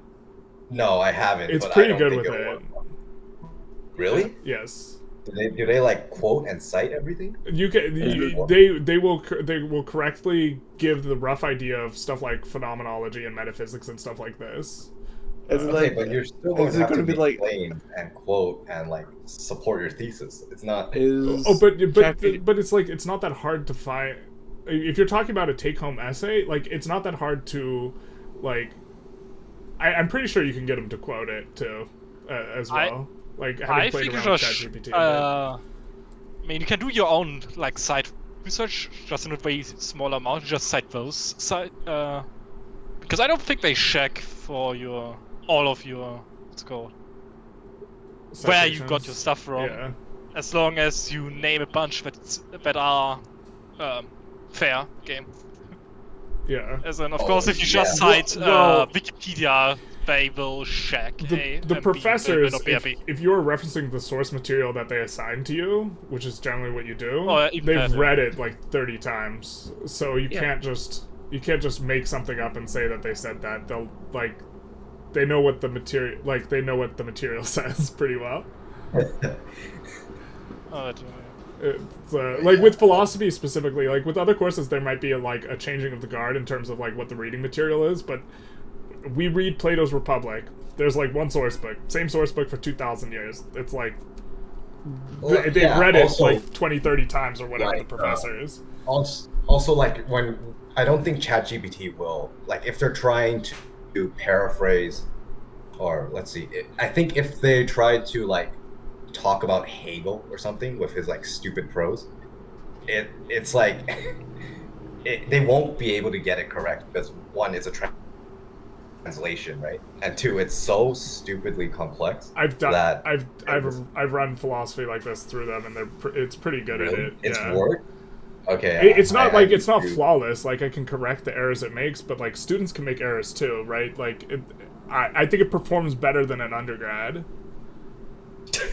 No, I haven't. It's but pretty I don't good think with it'll it. work. Really? Yes. Do they like quote and cite everything? You can Yeah. they will correctly give the rough idea of stuff like phenomenology and metaphysics and stuff like this. It's Okay, like, but you're still going is to it have to gonna be be like- explain and quote and like support your thesis. It's not. is Oh, but ChatGPT it's like it's not that hard to find. If you're talking about a take-home essay, like it's not that hard to, like. I'm pretty sure you can get them to quote it too, as well. Like I having played think around with just, ChatGPT. I mean, you can do your own like side research, just in a way smaller amount. Just cite those side, because I don't think they check for all of your what's it called where you got your stuff from. Yeah. As long as you name a bunch that are fair game. Yeah. As in, of Oh, course, if you just yeah. cite Well- Wikipedia, they will check. The A, the and professors, B, they will not be happy. if you're referencing the source material that they assign to you, which is generally what you do, Oh, even they've better. read it like 30 times. So you Yeah. can't just make something up and say that they said that. They'll like they know what the material says pretty well. Oh, It's, like with philosophy specifically, like with other courses, there might be a changing of the guard in terms of like what the reading material is. But we read Plato's Republic. There's like one source book, same source book for 2,000 years. It's like Well, they've yeah, read it also, like 20, 30 times or whatever like, the professor is. Also, like when I don't think ChatGPT will like if they're trying to paraphrase, or let's see, I think if they tried to like talk about Hegel or something with his like stupid prose, it's like they won't be able to get it correct because one, it's a translation, right, and two, it's so stupidly complex. I've done. that I've run philosophy like this through them, and it's pretty good at really it. it's yeah. work. Okay, It's not I it's not do- flawless. Like I can correct the errors it makes, but like students can make errors too, right? Like I think it performs better than an undergrad.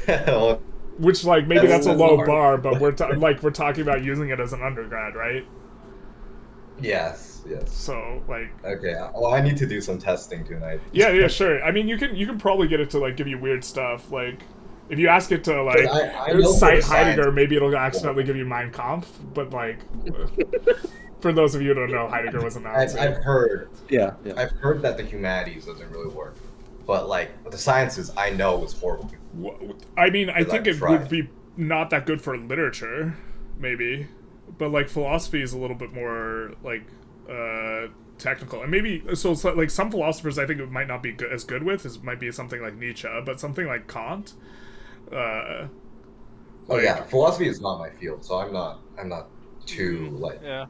Well, Which like maybe that's a That's low hard. bar, but we're talking about using it as an undergrad, right? yes. So like Okay. Well, I need to do some testing tonight. yeah, sure. I mean, you can probably get it to like give you weird stuff. Like If you ask it to like I know cite for Heidegger, science, maybe it'll accidentally give you Mein Kampf. But like, for those of you who don't know, Heidegger was a Nazi. I've heard. Yeah. I've heard that the humanities doesn't really work, but like the sciences, I know is horrible. I mean, I think it tried. would be not that good for literature, maybe, but like philosophy is a little bit more like technical, and maybe so it's like some philosophers I think it might not be as good with might be something like Nietzsche, but something like Kant. Oh yeah, philosophy is not my field, so I'm not too like Yeah,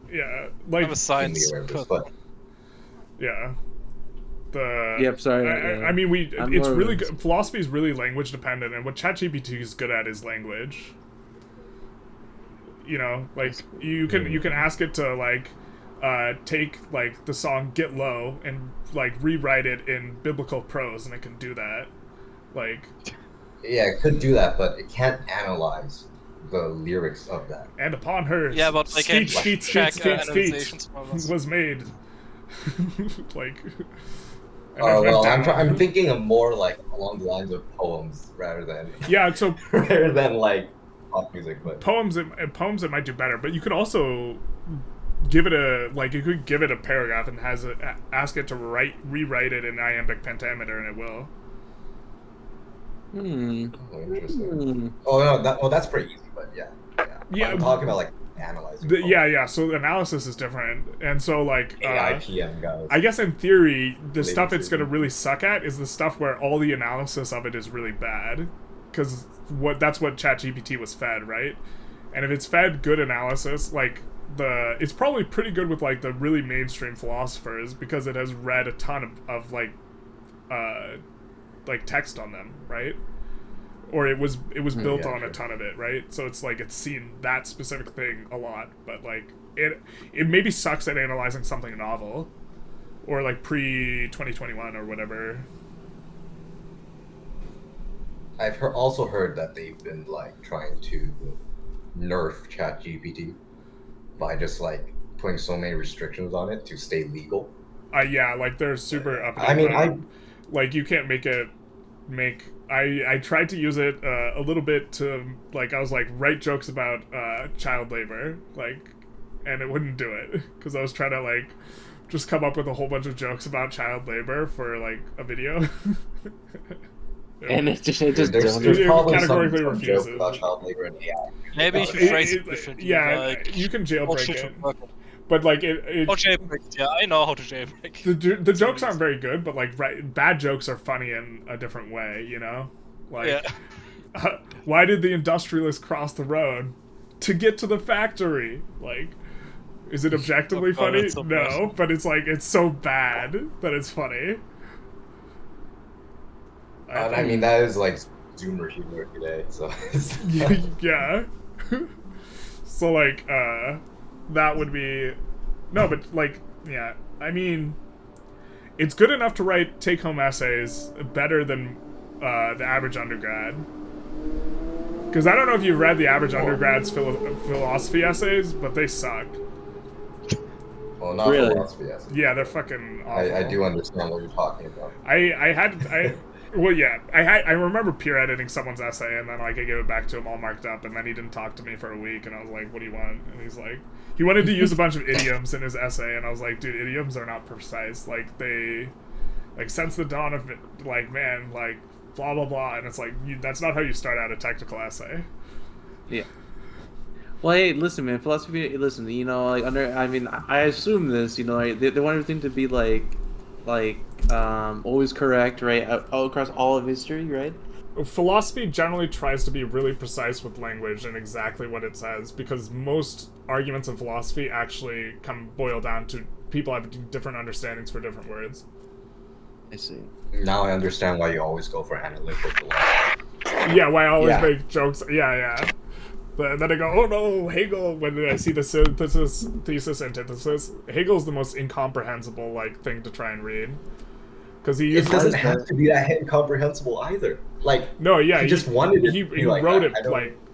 like I'm a science aware of this, but yeah. Yep, sorry. I mean, it's really good. good. Philosophy is really language dependent, and what ChatGPT is good at is language. You know, like you can ask it to like take like the song "Get Low" and like rewrite it in biblical prose, and it can do that. Like, yeah, it could do that, but it can't analyze the lyrics of that. And upon her, yeah, but I can check analyzations was made. Like. Well, I'm thinking of more like along the lines of poems rather than so rather than like pop music. But poems it might do better, but you could also give it a paragraph and ask it to rewrite it in iambic pentameter, and it will. Oh, interesting. Oh no, that's pretty easy, but yeah. I'm talking about like analyzing. So analysis is different, and so like AI PM guys. I guess in theory, the stuff it's gonna really suck at is the stuff where all the analysis of it is really bad, because that's what ChatGPT was fed, right? And if it's fed good analysis, like it's probably pretty good with like the really mainstream philosophers because it has read a ton of like text on them, right? Or it was built on a ton of it, right? So it's like it's seen that specific thing a lot, but like it maybe sucks at analyzing something novel, or like pre-2021 or whatever. I've also heard that they've been like trying to nerf ChatGPT by just like putting so many restrictions on it to stay legal. Like they're super up. Like you can't make it make. I tried to use it a little bit to like I was like write jokes about child labor, like, and it wouldn't do it because I was trying to like just come up with a whole bunch of jokes about child labor for like a video. And it just there's probably categorically some refuses. joke about child labor and AI. Maybe if you phrase it differently. Yeah, like, you can jailbreak it. But like jailbreak, yeah, I know how to jailbreak. The jokes aren't very good, but like bad jokes are funny in a different way, you know? Like, why did the industrialist cross the road? To get to the factory. Like, is it objectively funny? So no, bad. but it's like it's so bad that it's funny. I mean that is like Zoomer humor today, so yeah. So like that would be but like I mean it's good enough to write take-home essays better than the average undergrad, because I don't know if you've read the average undergrad's philosophy essays, but they suck. Well, not really? Philosophy essays. Yeah, they're fucking awful. I do understand what you're talking about. I remember peer editing someone's essay, and then like I gave it back to him all marked up, and then he didn't talk to me for a week, and I was like, what do you want? And he's like, he wanted to use a bunch of idioms in his essay, and I was like, dude, idioms are not precise. Like they, like since the dawn of it, like man, like blah blah blah, and it's like that's not how you start out a technical essay. Yeah. Well, hey, listen, man. Philosophy. Listen, you know, like I mean, I assume this. You know, like, they want everything to be like always correct, right? All across all of history, right? Philosophy generally tries to be really precise with language and exactly what it says, because most arguments in philosophy actually boil down to people have different understandings for different words. I see. Now I understand why you always go for analytical philosophy. Yeah, why I always make jokes. Yeah. But then I go, oh no, Hegel, when I see the synthesis, thesis, antithesis, Hegel's the most incomprehensible thing to try and read. Because it doesn't have to be that incomprehensible either. Like, no, yeah, he just wanted it. He wrote it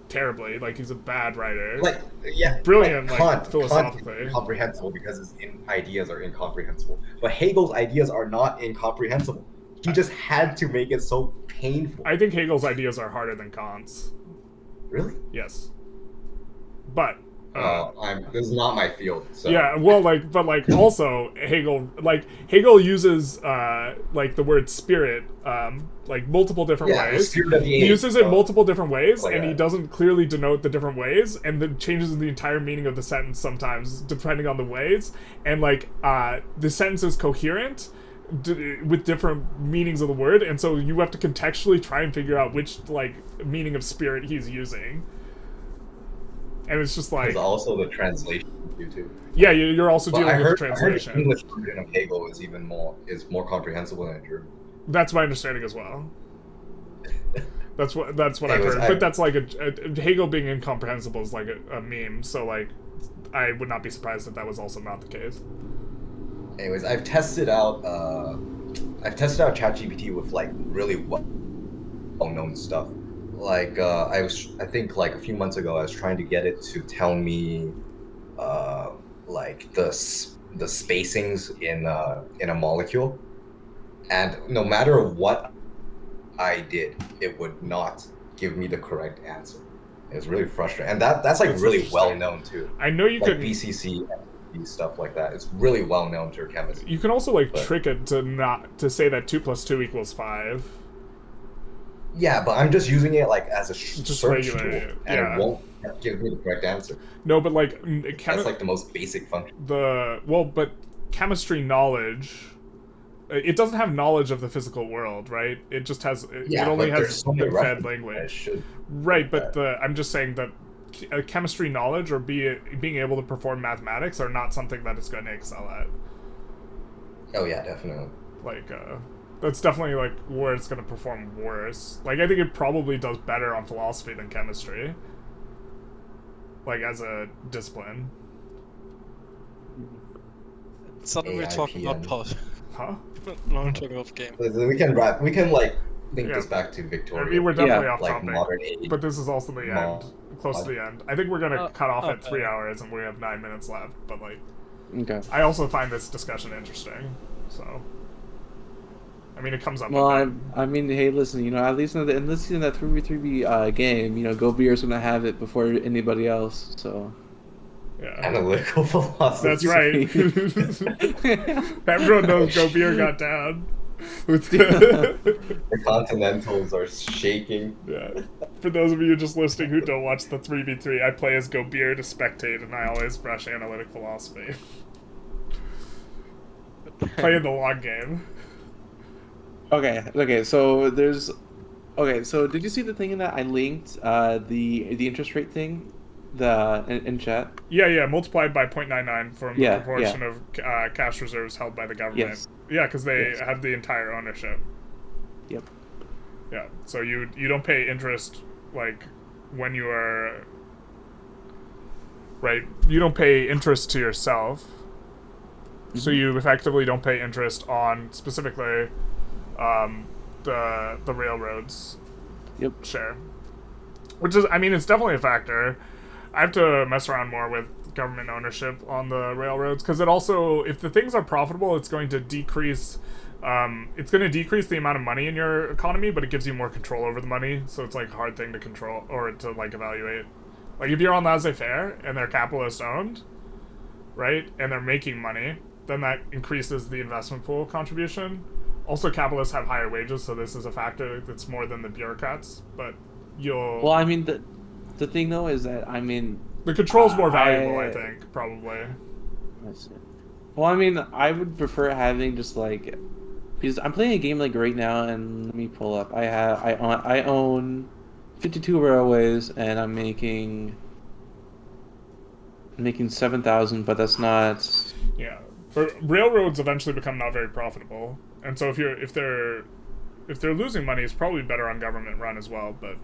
terribly. Like, he's a bad writer. Like, yeah, brilliant, Kant, philosophically. Kant is incomprehensible because his ideas are incomprehensible. But Hegel's ideas are not incomprehensible. He just had to make it so painful. I think Hegel's ideas are harder than Kant's. Really? Yes. But this is not my field. So. Yeah, well, but also Hegel uses the word spirit multiple different ways. He uses it multiple different ways, and he doesn't clearly denote the different ways, and then changes the entire meaning of the sentence sometimes depending on the ways. And the sentence is coherent with different meanings of the word, and so you have to contextually try and figure out which meaning of spirit he's using. And it's just There's also the translation too. Yeah, you're also dealing with the translation. I heard the English version of Hegel is more comprehensible than German. That's my understanding as well. That's what I've heard. But that's Hegel being incomprehensible is a meme. So I would not be surprised if that was also not the case. Anyways, I've tested out ChatGPT with really well-known stuff. I think a few months ago I was trying to get it to tell me the spacings in a molecule, and no matter what I did, it would not give me the correct answer. It was really frustrating, and that's really well known too. I know you could BCC and stuff like that. It's really well known to chemists. You can also trick it to say that 2 + 2 = 5. Yeah, but I'm just using it as a search tool, and it won't give me the correct answer. No, but that's the most basic function. But chemistry knowledge, it doesn't have knowledge of the physical world, right? It just has. It only has fed language. Right, but I'm just saying that chemistry knowledge or being able to perform mathematics are not something that it's going to excel at. Oh yeah, definitely. That's definitely where it's going to perform worse. I think it probably does better on philosophy than chemistry. As a discipline. Suddenly we're talking about pod. Huh? No, we're talking about game. We can link this back to Victoria. I mean, we're definitely off topic. Modern age. But this is also the end. Close to the end. I think we're going to cut off at 3 hours and we have 9 minutes left. But okay. I also find this discussion interesting. So. I mean, it comes up. Well, I mean, hey, listen, at least in that 3v3 game, Go Beer's gonna have it before anybody else. So. Yeah. Analytical philosophy. That's right. Everyone knows Go Beer got down. The Continentals are shaking. Yeah. For those of you just listening who don't watch the 3v3, I play as Go Beer to spectate, and I always brush analytic philosophy. Play in the long game. Okay, so so did you see the thing in that I linked the interest rate thing in chat? Yeah, multiplied by 0.99 from the proportion of cash reserves held by the government. Yes. Yeah, because they have the entire ownership. Yep. Yeah, so you don't pay interest when you are right. You don't pay interest to yourself, so you effectively don't pay interest on specifically. The railroads share, which is, I mean, it's definitely a factor. I have to mess around more with government ownership on the railroads, because it also, if the things are profitable, it's going to decrease the amount of money in your economy, but it gives you more control over the money, so it's a hard thing to control or to evaluate. If you're on Laissez-Faire and they're capitalist owned, right, and they're making money, then that increases the investment pool contribution. Also, capitalists have higher wages, so this is a factor that's more than the bureaucrats. But well, I mean, the thing though is that the control's more valuable. I think probably. That's it. Well, I mean, I would prefer having just because I'm playing a game right now, and let me pull up. I own 52 railways, and I'm making 7,000, but that's not. Yeah. But railroads eventually become not very profitable, and so if they're losing money, it's probably better on government run as well. But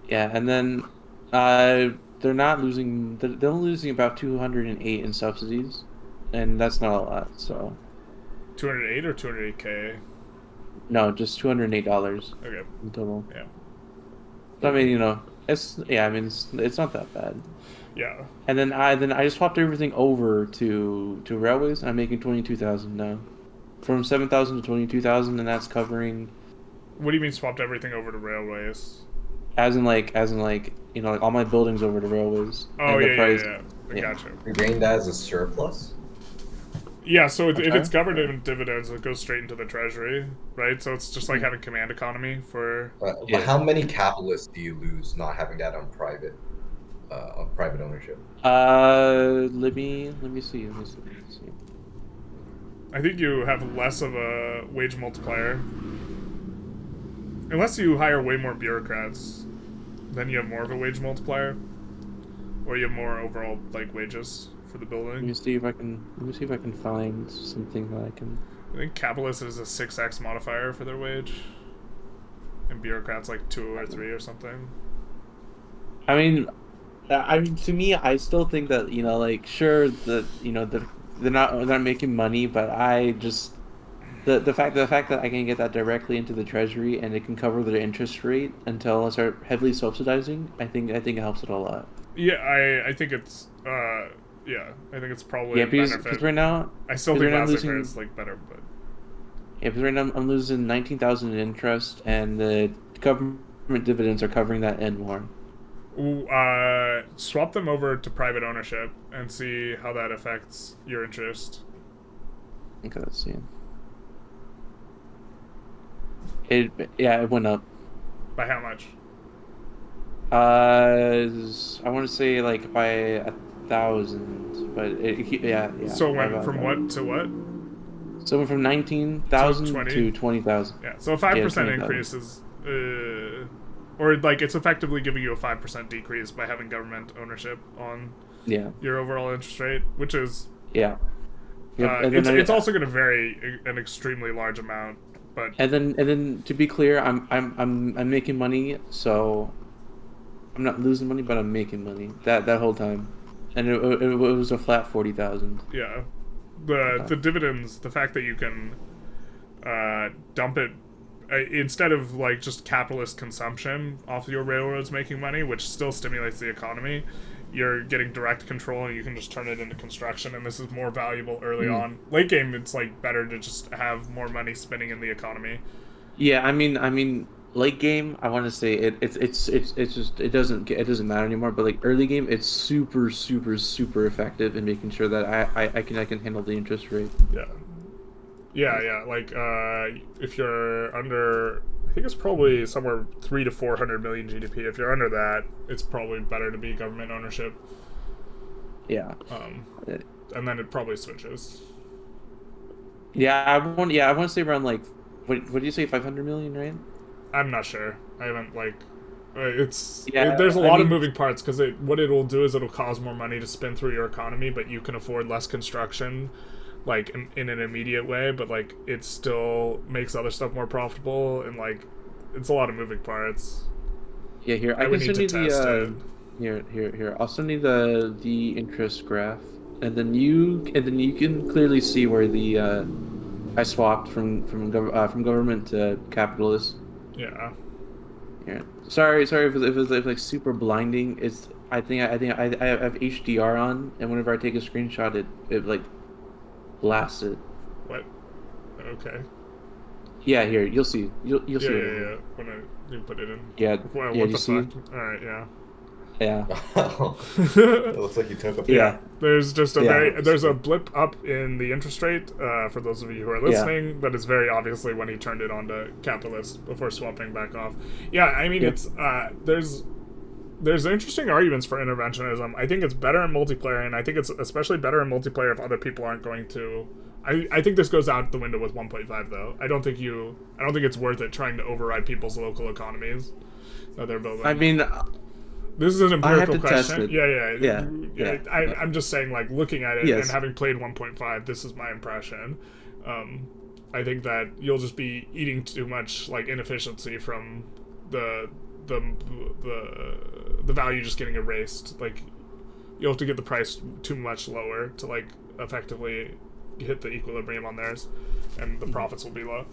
yeah, and then they're not losing. They're only losing about 208 in subsidies, and that's not a lot. So 208 or 208K? No, just $208. Okay. In total. Yeah. So, I mean, it's it's not that bad. Yeah. And then I just swapped everything over to railways, and I'm making 22,000 now. from 7,000 to 22,000, and that's covering. What do you mean swapped everything over to railways? As in like like all my buildings over to railways. Oh, and the yeah, price, I gotcha. You're getting that as a surplus? Yeah, so if it's government dividends, it goes straight into the treasury, right? So it's just like having command economy for... But how many capitalists do you lose not having that on private ownership? Let me see. I think you have less of a wage multiplier. Unless you hire way more bureaucrats, then you have more of a wage multiplier. Or you have more overall, like, wages for the building. Let me see if I can find something that I can... I think capitalists is a 6x modifier for their wage. And bureaucrats like 2 or 3 or something. I mean, to me, I still think that, like, sure, that, they're not making money, but I just... The fact that I can get that directly into the treasury and it can cover their interest rate until I start heavily subsidizing, I think it helps it a lot. Yeah, I think it's I think it's probably a benefit. Because right now I still think laissez-faire is like better, but because right now I'm losing 19,000 in interest, and the government dividends are covering that and more. Swap them over to private ownership and see how that affects your interest. Okay, let's see. It went up. By how much? I want to say like by 1,000, but yeah. So it went from what to what? So it went from 19,000 to 20,000. Yeah, so a 5% increase is, or like it's effectively giving you a 5% decrease by having government ownership on your overall interest rate, which is it's also going to vary an extremely large amount. But and then to be clear, I'm making money, so I'm not losing money, but I'm making money that whole time, and it was a flat 40,000. Yeah, the dividends, the fact that you can dump it instead of like just capitalist consumption off your railroads making money, which still stimulates the economy. You're getting direct control, and you can just turn it into construction, and this is more valuable early on. Late game, it's like better to just have more money spinning in the economy. Yeah, I mean, late game, I want to say it's just it doesn't matter anymore. But like early game, it's super effective in making sure that I can handle the interest rate. Yeah. Like if you're under, I think it's probably somewhere 300 to 400 million GDP. If you're under that, it's probably better to be government ownership. Yeah. And then it probably switches. Yeah, I want to say around like what do you say, 500 million, right? I'm not sure. I haven't like. There's a lot of moving parts because what it'll do is it'll cause more money to spin through your economy, but you can afford less construction. Like in an immediate way, but like it still makes other stuff more profitable, and like it's a lot of moving parts. Yeah, here I can send you the here. I'll send you the interest graph, and then you can clearly see where the I swapped from government to capitalist. Yeah. Yeah. Sorry if it was like super blinding. I think I have HDR on, and whenever I take a screenshot, it like blasts it. What? Okay. Yeah, here you'll see. You'll see. Yeah. When you put it in. Yeah. What yeah, the fuck? All right. Yeah. Yeah. It looks like you took a. Yeah. There's just there's a blip up in the interest rate for those of you who are listening, but it's very obviously when he turned it on to capitalist before swapping back off. Yeah, I mean it's there's interesting arguments for interventionism. I think it's better in multiplayer, and I think it's especially better in multiplayer if other people aren't going to. I think this goes out the window with 1.5 though. I don't think it's worth it trying to override people's local economies that they're building. I mean, this is an empirical question. Yeah. I'm just saying, like, looking at it and having played 1.5, this is my impression. I think that you'll just be eating too much like inefficiency from the value just getting erased. Like, you'll have to get the price too much lower to like effectively hit the equilibrium on theirs, and the profits will be low.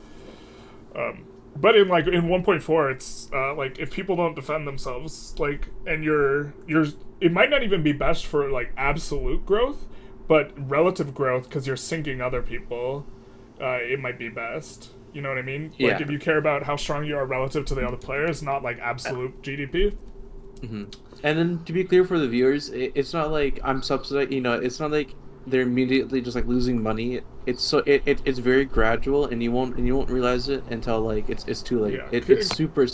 But in 1.4, it's like if people don't defend themselves, like, and it might not even be best for like absolute growth, but relative growth because you're sinking other people. it might be best. You know what I mean? Yeah. Like, if you care about how strong you are relative to the other players, not like absolute GDP. Mm-hmm. And then to be clear for the viewers, it's not like I'm subsidizing. It's not like they're immediately just like losing money. It's very gradual, and you won't realize it until like it's too late. Yeah. It's super.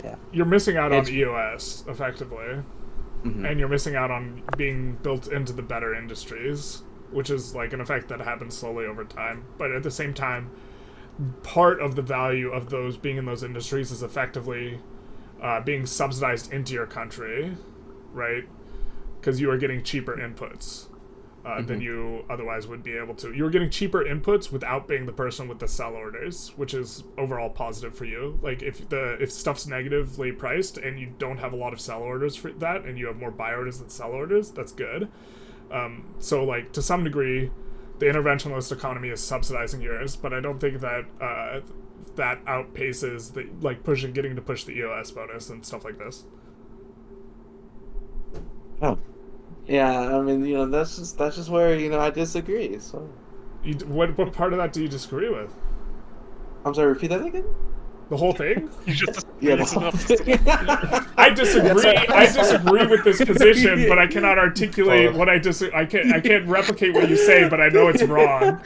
Yeah. You're missing out on EOS effectively, Mm-hmm. and you're missing out on being built into the better industries, which is like an effect that happens slowly over time. But at the same time, part of the value of those being in those industries is effectively being subsidized into your country, right? Because you are getting cheaper inputs than you otherwise would be able to. You're getting cheaper inputs without being the person with the sell orders, which is overall positive for you. Like, if stuff's negatively priced and you don't have a lot of sell orders for that, and you have more buy orders than sell orders, that's good. So, like, to some degree, the interventionist economy is subsidizing yours, but I don't think that that outpaces the getting to push the EOS bonus and stuff like this. Oh, yeah. I mean, that's just where I disagree. So, what part of that do you disagree with? I'm sorry. Repeat that again. The whole thing? You just I disagree. I disagree with this position, but I cannot articulate what I can't replicate what you say, but I know it's wrong.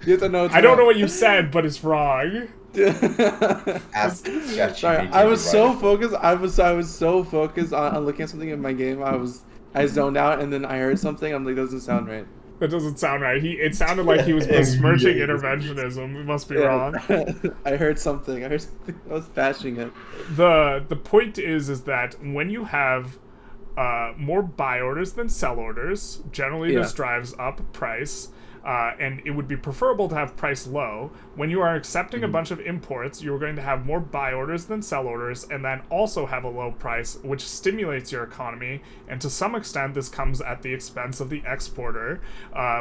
You have to know. I don't know what you said, but it's wrong. Sorry, I was so focused. I was so focused on looking at something in my game. I zoned out, and then I heard something. I'm like, that doesn't sound right. That doesn't sound right. It sounded like he was besmirching interventionism. It must be wrong. I heard something. I was bashing it. The point is that when you have more buy orders than sell orders, generally this drives up price. And it would be preferable to have price low. When you are accepting a bunch of imports, you're going to have more buy orders than sell orders, and then also have a low price, which stimulates your economy. And to some extent, this comes at the expense of the exporter,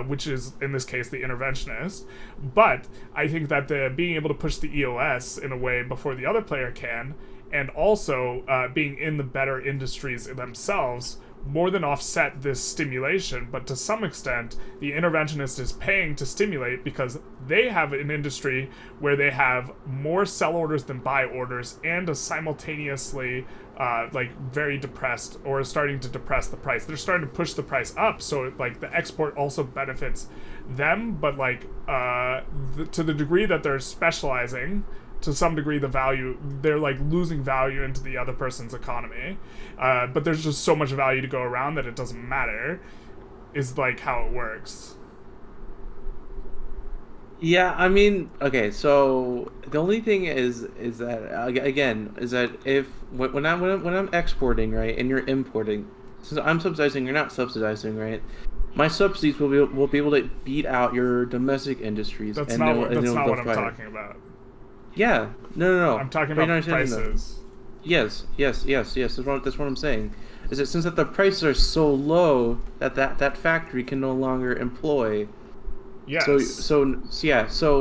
which is, in this case, the interventionist. But I think that being able to push the EOS in a way before the other player can, and also being in the better industries themselves, more than offset this stimulation. But to some extent, the interventionist is paying to stimulate because they have an industry where they have more sell orders than buy orders, and a simultaneously very depressed, or starting to depress the price. They're starting to push the price up, so like the export also benefits them, but to the degree that they're specializing, to some degree they're like losing value into the other person's economy, but there's just so much value to go around that it doesn't matter, is like how it works. Yeah, I mean, okay, so the only thing is that if when I'm exporting, right, and you're importing, since I'm subsidizing, you're not subsidizing, right? My subsidies will be able to beat out your domestic industries. That's not what I'm talking about. Yeah, no. I'm talking about prices. Yes. That's what I'm saying. Is that since that the prices are so low that factory can no longer employ. Yes. So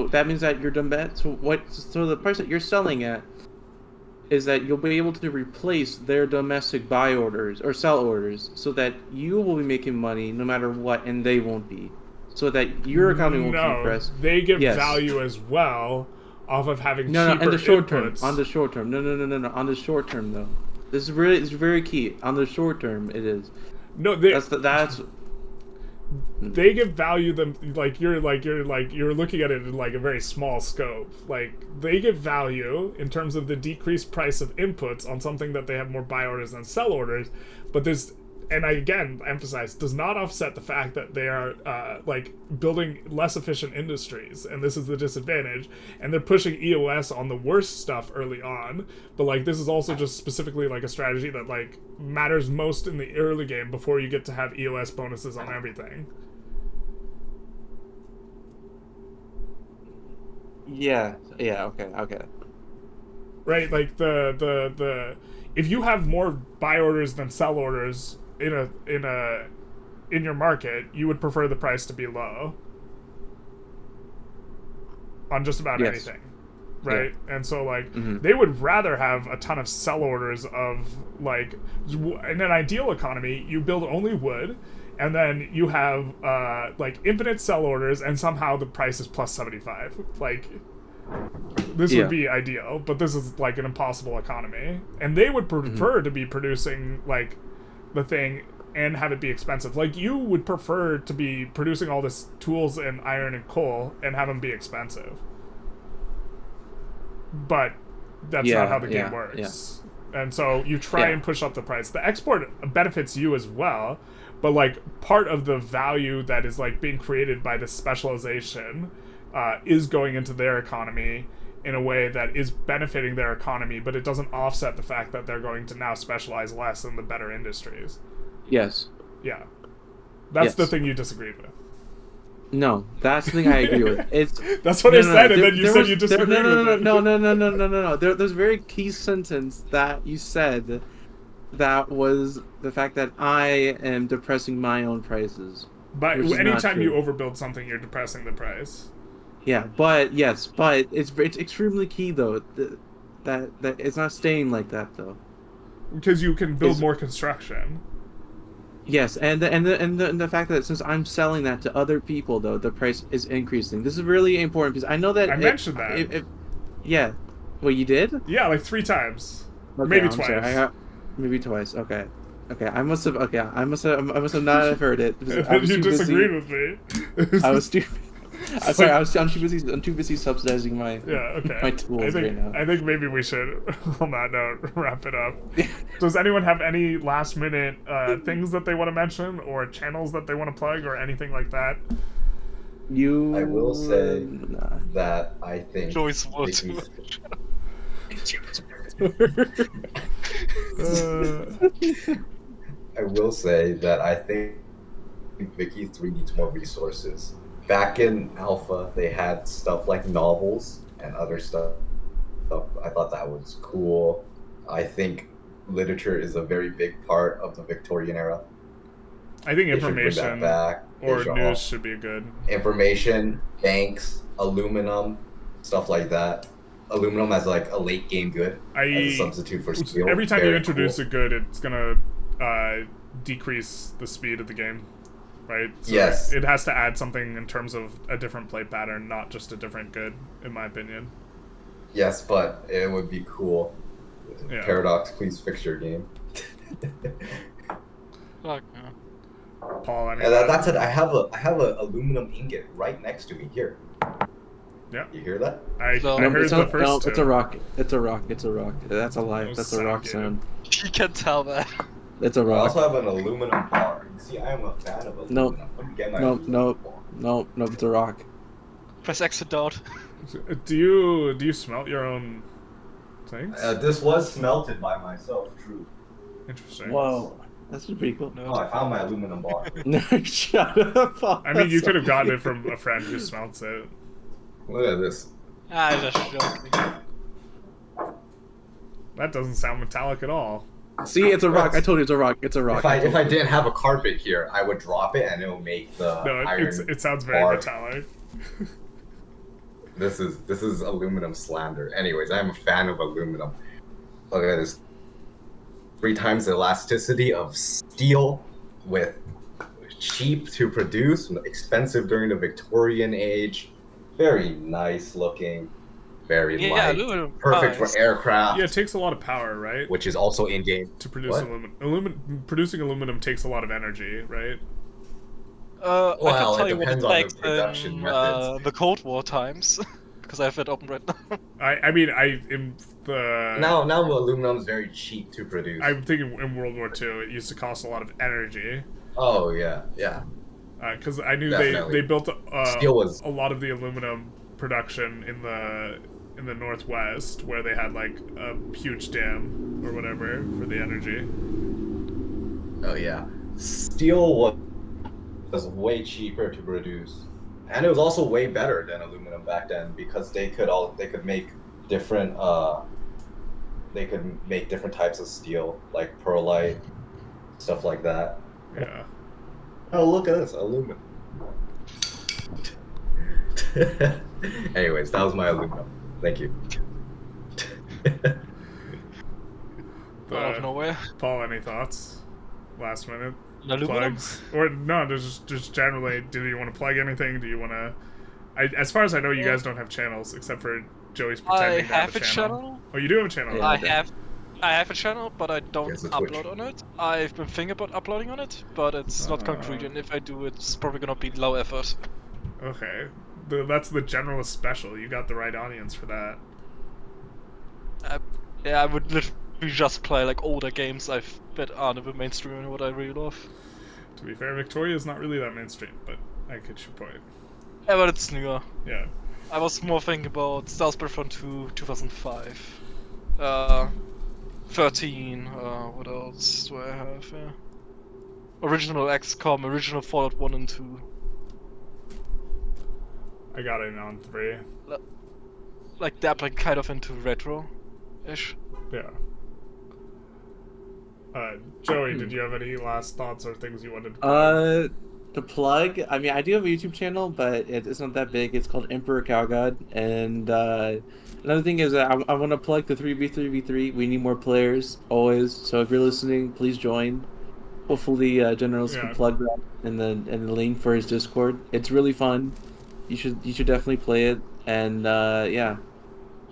that means that your so the price that you're selling at is that you'll be able to replace their domestic buy orders or sell orders, so that you will be making money no matter what, and they won't be, so that your economy won't be depressed. They get value as well off of having cheaper in the short inputs. term. On the short term, no. On the short term, though, this is very key. On the short term, it is. No, they give value them you're looking at it in like a very small scope. Like, they give value in terms of the decreased price of inputs on something that they have more buy orders than sell orders, but this, and I again emphasize, does not offset the fact that they are building less efficient industries, and this is the disadvantage, and they're pushing EOS on the worst stuff early on. But this is also just specifically a strategy that matters most in the early game before you get to have EOS bonuses on everything. Yeah, okay. Right, the if you have more buy orders than sell orders in your market, you would prefer the price to be low on just about anything, right? Yeah. And so they would rather have a ton of sell orders of in an ideal economy, you build only wood and then you have like infinite sell orders, and somehow the price is plus 75. Like, this would be ideal, but this is like an impossible economy, and they would prefer to be producing like the thing and have it be expensive. Like, you would prefer to be producing all this tools and iron and coal and have them be expensive, but that's not how the game works. And so you try and push up the price. The export benefits you as well, but like part of the value that is like being created by this specialization is going into their economy in a way that is benefiting their economy, but it doesn't offset the fact that they're going to now specialize less in the better industries. Yes. Yeah. That's the thing you disagreed with. No, that's the thing I agree with. It's that's what I said, and then you said you disagreed with it. No. There's a very key sentence that you said that was the fact that I am depressing my own prices. But anytime you overbuild something, you're depressing the price. Yeah, but it's extremely key though that it's not staying like that though. Because you can build more construction. Yes, and the fact that since I'm selling that to other people though, the price is increasing. This is really important because I know that I mentioned that. Yeah, well, you did? Yeah, like 3 times, okay, maybe twice. Sorry, maybe twice. Okay, I must have not have heard it. You disagreed with me. I was too. Sorry, I'm too busy subsidizing my my tools right now. I think maybe we should, on that note, wrap it up. Does anyone have any last minute things that they want to mention, or channels that they want to plug, or anything like that? I will say that I think Joyce I will say that I think Vicky 3 needs more resources. Back in Alpha, they had stuff like novels and other stuff. I thought that was cool. I think literature is a very big part of the Victorian era. I think information or news should be good. Information, banks, aluminum, stuff like that. Aluminum as like a late game good as a substitute for steel. Every time you introduce a good, it's gonna decrease the speed of the game. Right? So yes. It has to add something in terms of a different play pattern, not just a different good, in my opinion. Yes, but it would be cool. Yeah. Paradox, please fix your game. Fuck no. Paul, I mean, that's it. I have a aluminum ingot right next to me here. Yeah. You hear that? I heard the first No, two. it's a rock. It's a rock. It's a rock. That's a lie. That's a rock sound. You can tell that. It's a rock. I also have an aluminum bar. You see, I am a fan of aluminum. No, it's a rock. Press X to dot. Do you smelt your own things? This was smelted by myself, true. Interesting. Whoa. That's pretty cool. No, I found my aluminum bar. No, shut up. I mean, you could have gotten it from a friend who smelts it. Look at this. I'm just joking. That doesn't sound metallic at all. See, it's a rock. I told you it's a rock. It's a rock. If I didn't have a carpet here, I would drop it and it will make the iron. It sounds very metallic. This is aluminum slander. Anyways, I'm a fan of aluminum. Look at this. 3 times the elasticity of steel, with cheap to produce, expensive during the Victorian age. Very nice looking. Very light. Aluminum. Perfect for aircraft. Yeah, it takes a lot of power, right? Which is also in game. To produce aluminum. Producing aluminum takes a lot of energy, right? Well, I can tell it you what depends it's on like the production methods. the Cold War times, because I have it open right now. Now aluminum is very cheap to produce. I'm thinking in World War II, it used to cost a lot of energy. Oh yeah. Because I knew they built a lot of the aluminum production in the Northwest, where they had like a huge dam or whatever for the energy. Oh yeah, steel was way cheaper to produce, and it was also way better than aluminum back then because they could make different types of steel, like pearlite, stuff like that. Yeah. Oh, look at this aluminum. Anyways, that was my aluminum. Thank you. Out of nowhere. Paul, any thoughts? last minute Aluminum? plugs? Or no, just generally, do you want to plug anything? Do you want to... as far as I know, you guys don't have channels, except for Joey's pretending to have a channel. Oh, you do have a channel? Yeah. I have a channel, but I don't Yes, a upload Twitch. on it. I've been thinking about uploading on it, but it's not concrete, and if I do, it's probably gonna be low effort. Okay. That's the Generalist special. You got the right audience for that. Yeah, I would literally just play like older games I've bet aren't a bit mainstream and what I really love. To be fair, Victoria is not really that mainstream, but I get your point. Yeah, but it's newer. Yeah. I was more thinking about Star Wars Battlefront 2, 2005. 13, what else do I have? Yeah. Original XCOM, original Fallout 1 and 2. I got in on 3. Like dabbling kind of into retro-ish. Yeah. Joey, did you have any last thoughts or things you wanted to plug? To plug, I mean, I do have a YouTube channel, but it's not that big. It's called Emperor Cowgod, and another thing is that I want to plug the 3v3v3. We need more players, always. So if you're listening, please join. Hopefully, Generalist can plug that and the link for his Discord. It's really fun. You should definitely play it, and yeah.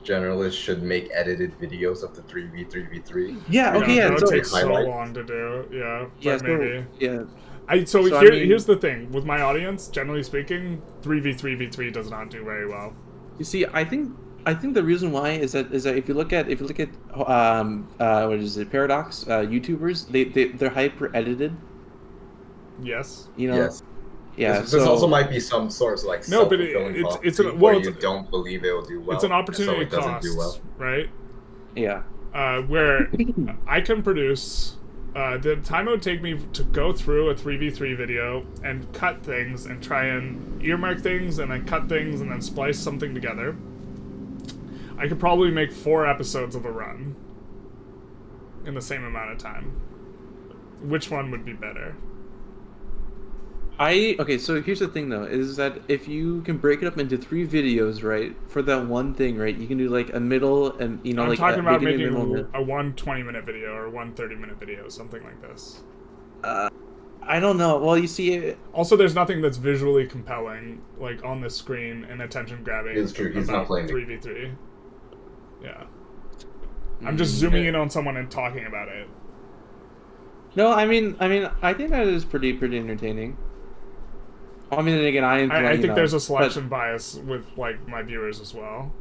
Generalist should make edited videos of the 3v3v3. Yeah. Okay. Yeah. That So takes so long to do. Yeah. Yeah. But maybe. Yeah. Here's the thing with my audience. Generally speaking, 3v3v3 does not do very well. You see, I think the reason why is that if you look at what is it, Paradox YouTubers, they're hyper edited. Yes. You know. Yes. Yeah. This also might be some sort of like no, but you don't believe it will do well. It's an opportunity so it doesn't do well, right? Yeah. Where I can produce. The time it would take me to go through a 3v3 video and cut things and try and earmark things and then cut things and then splice something together, I could probably make 4 episodes of a run in the same amount of time. Which one would be better? Okay, so here's the thing though, is that if you can break it up into 3 videos, right, for that one thing, right, you can do like a middle and, you know, I'm like talking about making middle, a 1 20-minute video or 1 30-minute video, something like this. I don't know. Well, you see, also there's nothing that's visually compelling, like on the screen and attention grabbing. It's true. He's not playing 3v3. Yeah. I'm just zooming in on someone and talking about it. No, I mean, I think that is pretty entertaining. I mean, and again, I think there's a selection bias with like my viewers as well.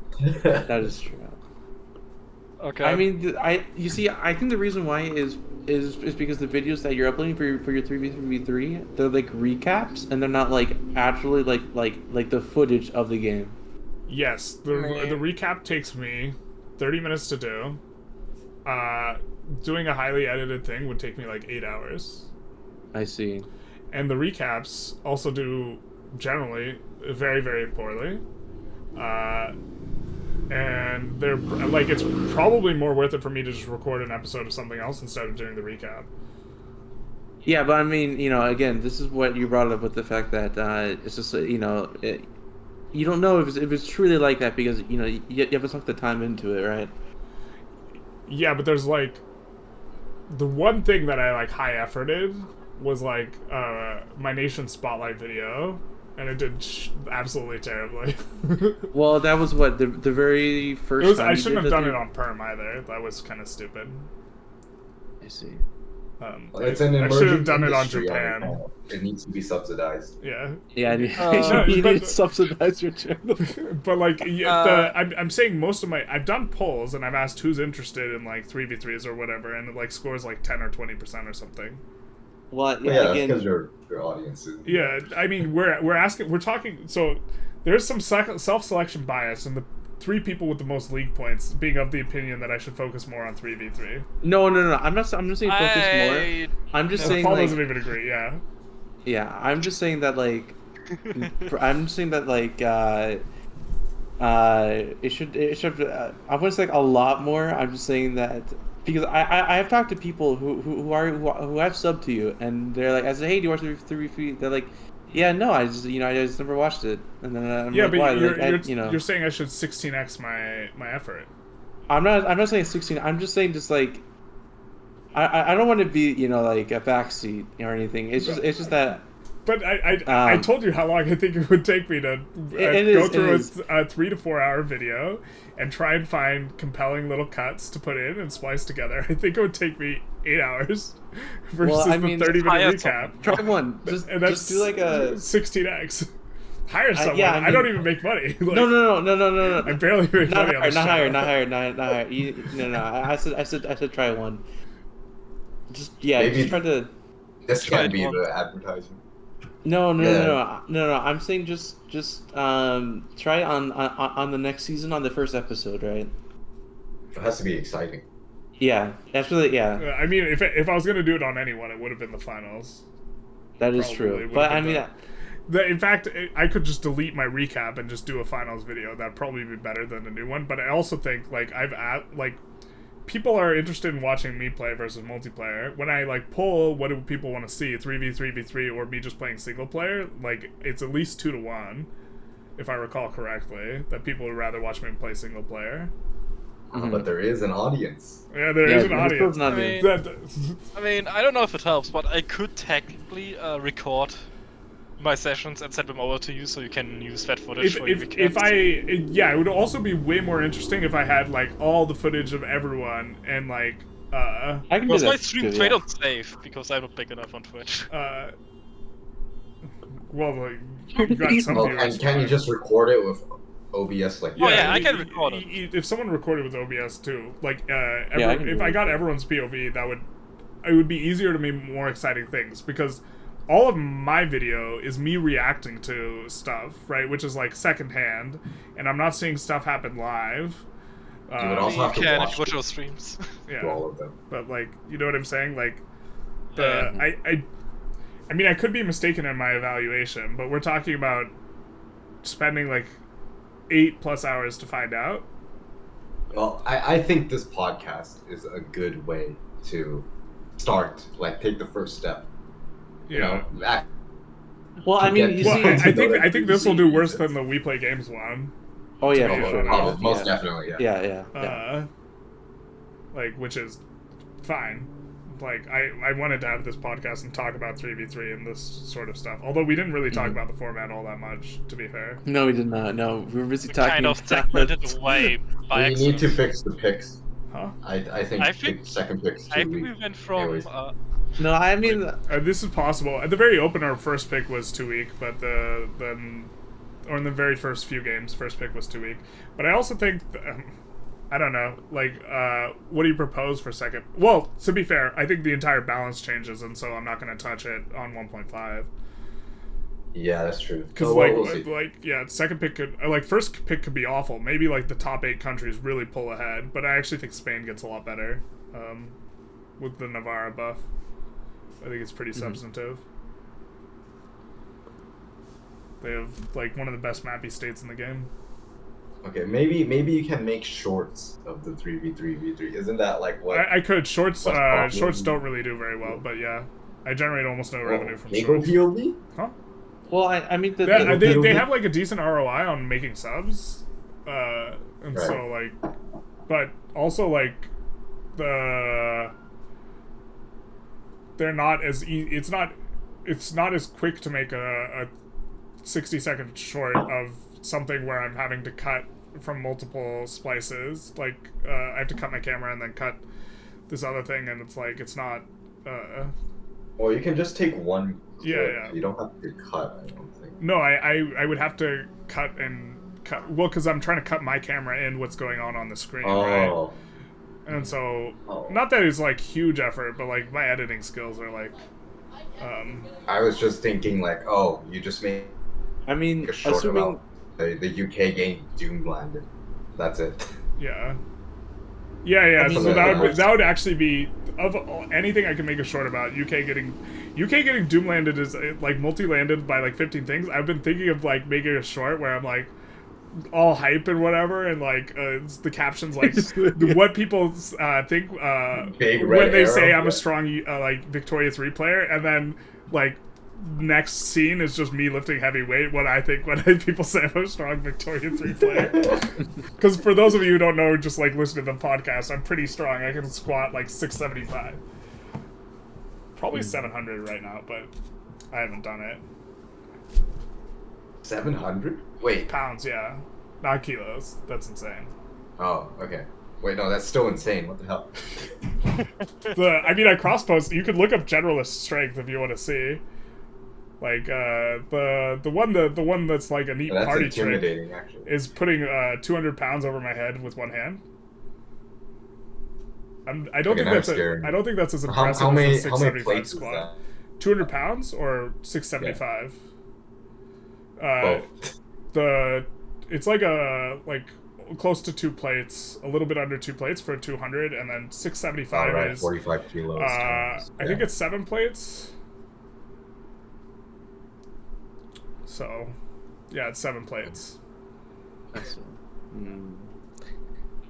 That is true. Okay. I mean, you see, I think the reason why is because the videos that you're uploading for your 3v3v3, they're like recaps and they're not like actually like the footage of the game. Yes, the recap takes me 30 minutes to do. Doing a highly edited thing would take me like 8 hours. I see. And the recaps also do generally very, very poorly. And they're like, it's probably more worth it for me to just record an episode of something else instead of doing the recap. Yeah, but I mean, you know, again, this is what you brought up with the fact that it's just, you know, you don't know if it's truly like that because, you know, you haven't sunk the time into it, right? Yeah, but there's like, the one thing that I like high efforted was like my Nation Spotlight video, and it did absolutely terribly. Well, that was what the very first time I shouldn't have done it on perm either. That was kind of stupid. I see. It's an emerging I should have done it on industry, Japan. It needs to be subsidized. Yeah. Yeah, you need to subsidize your channel. But like, I'm saying most of I've done polls and I've asked who's interested in like 3v3s or whatever, and it like scores like 10 or 20% or something. Well, yeah, again, because your audience is. Yeah, I mean, we're talking. So there's some self-selection bias, and the 3 people with the most league points being of the opinion that I should focus more on 3v3. No. I'm not saying focus more. I'm just saying Paul like, doesn't even agree. Yeah. Yeah, I'm just saying that like, it should. I want to say like a lot more. I'm just saying that. Because I have talked to people who have subbed to you, and they're like, I said, hey, do you watch 3v3? They're like, yeah, no, I just never watched it. And then I'm yeah, like, but why? You're saying I should 16x my effort. I'm not saying 16. I'm just saying just like, I don't want to be, you know, like a backseat or anything. It's just that. But I told you how long I think it would take me to go through a 3 to 4 hour video and try and find compelling little cuts to put in and splice together. I think it would take me 8 hours versus the 30-minute recap. Try one. Just do like a 16x. Hire someone. Yeah, I don't even make money. Like, no. I barely make money. Not higher. No. I said try one. Just try to. This can't be the advertisement. No. I'm saying just try on the next season on the first episode, right? It has to be exciting. Yeah, that's really I mean, if I was gonna do it on anyone, it would have been the finals. That is true, but I mean. In fact, I could just delete my recap and just do a finals video. That'd probably be better than a new one. But I also think people are interested in watching me play versus multiplayer. When I poll what do people want to see, 3v3v3 or me just playing single player, it's at least 2 to 1, if I recall correctly, that people would rather watch me play single player. But there is an audience. Yeah, there is an audience. I mean, I don't know if it helps, but I could technically record my sessions and send them over to you so you can use that footage for your weekends. It would also be way more interesting if I had all the footage of everyone and I can do that my stream trade on safe because I'm not big enough on Twitch. Well, you got some viewers. Can you just record it with OBS I can record it. If someone recorded with OBS too, if I got everyone's POV, it would be easier to make more exciting things, because all of my video is me reacting to stuff, right? Which is secondhand, and I'm not seeing stuff happen live. You would also have to watch virtual streams. Yeah, all of them. But you know what I'm saying? I mean, I could be mistaken in my evaluation, but we're talking about spending 8+ hours to find out. Well, I think this podcast is a good way to start, take the first step. Well, I mean, I think this will do worse than the We Play Games one. Oh yeah, for sure. Most definitely, yeah. Which is fine. I wanted to have this podcast and talk about 3v3 and this sort of stuff. Although we didn't really talk about the format all that much, to be fair. No, we did not. No, we were busy talking. Kind of segmented away by accident. We need to fix the picks. Huh? I think second pick's too weak. We went from. No, I mean this is possible. At the very opener, first pick was too weak, but in the very first few games, first pick was too weak. But I also think, I don't know, what do you propose for second? Well, to be fair, I think the entire balance changes, and so I'm not going to touch it on 1.5. Yeah, that's true. Because second pick could, first pick could be awful. Maybe the top 8 countries really pull ahead, but I actually think Spain gets a lot better with the Navarra buff. I think it's pretty substantive. They have one of the best mappy states in the game. Okay, maybe you can make shorts of the 3v3v3. Isn't that what I could. Shorts don't really do very well, but yeah, I generate almost no revenue from shorts. POV? Huh? Well, I mean they have a decent ROI on making subs, and so but also they're not as it's not as quick to make a 60-second short of something where I'm having to cut from multiple splices. I have to cut my camera and then cut this other thing, and it's not. Well, you can just take one clip. Yeah. You don't have to cut, I don't think. No, I would have to cut. Well, because I'm trying to cut my camera in what's going on the screen, right? And so, not that it's huge effort, but my editing skills are I was just thinking you just made. I mean, a short about the UK game Doomlanded. That's it. Yeah. Yeah. So that would actually be of anything I can make a short about. UK getting Doomlanded is multi-landed by 15 things. I've been thinking of making a short where I'm all hype and whatever, and the captions what people think when they say I'm a strong Victoria 3 player, and then next scene is just me lifting heavy weight. What I think when people say I'm a strong Victoria 3 player, because for those of you who don't know, just listen to the podcast, I'm pretty strong. I can squat 675. probably 700 right now, but I haven't done it. 700? Wait. Pounds, yeah. Not kilos. That's insane. Oh, okay. Wait, no, that's still insane. What the hell? I cross-post. You could look up Generalist strength if you want to see. Like, the one that's like a neat party trick actually. is putting 200 pounds over my head with one hand. I don't think that's as impressive how many, as a 675 squat. 200 pounds or 675? Yeah. It's like close to 2 plates, a little bit under 2 plates for 200, and then 675 is 45 kilos. I think it's 7 plates. So, yeah, it's 7 plates.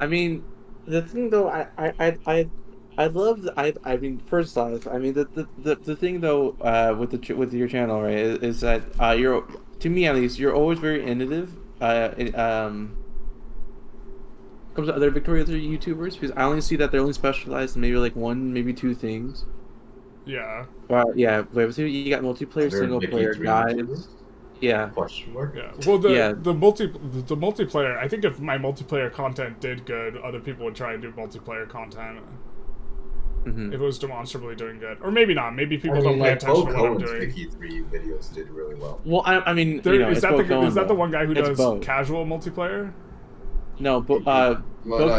I mean, the thing though, I love. I mean, first off, I mean the thing though, with your channel, right, is that you're, to me at least, you're always very innovative. Comes to other Victoria 3 YouTubers, because I only see that they're only specialized in maybe like 1, maybe 2 things. Yeah. Yeah. Wait, you got multiplayer, single player guides. Yeah. Question mark? Yeah. Well, the multiplayer. I think if my multiplayer content did good, other people would try and do multiplayer content. If it was demonstrably doing good, or maybe not. Maybe people don't pay attention to what I'm doing. Vicky 3 videos did really well. Well, I mean, is that the one guy who does casual multiplayer? No, but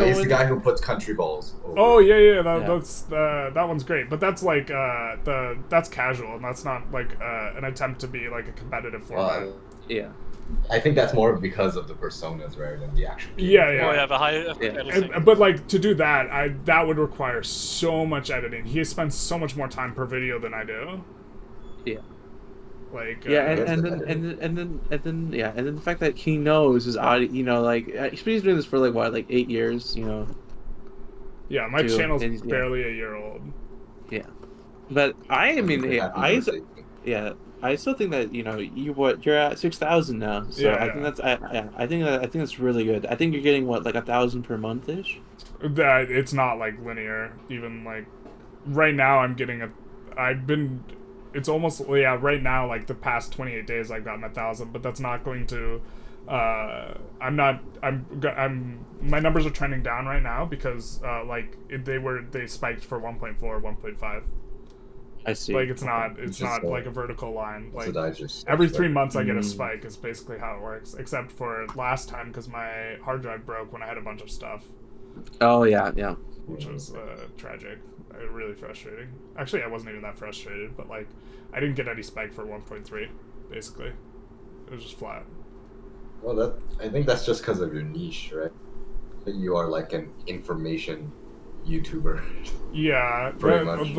he's the guy who puts country balls over. Oh yeah. That one's great, but that's like that's casual, and that's not like an attempt to be like a competitive format. Yeah. I think that's more because of the personas rather than the actual game. Yeah. Oh yeah, the high. But like to do that, that would require so much editing. He spends so much more time per video than I do. Yeah. Like and then the fact that he knows his audience, like he's been doing this for like 8 years, Yeah, my channel's barely a year old. Yeah, but I still think that you're at 6,000 now, so I think that's really good. I think you're getting 1,000 per month ish. That it's not like linear. Even like right now, it's almost, right now, like the past 28 days I've gotten 1,000, but that's not going to, my numbers are trending down right now because, they spiked for 1.4, 1.5. I see. Like, it's not like a vertical line. Like, just every 3 months I get a spike is basically how it works, except for last time because my hard drive broke when I had a bunch of stuff. Oh, yeah. Which was tragic. Really frustrating. Actually, I wasn't even that frustrated, but like, I didn't get any spike for 1.3. Basically, it was just flat. Well, I think that's just because of your niche, right? You are like an information YouTuber. Yeah, pretty much.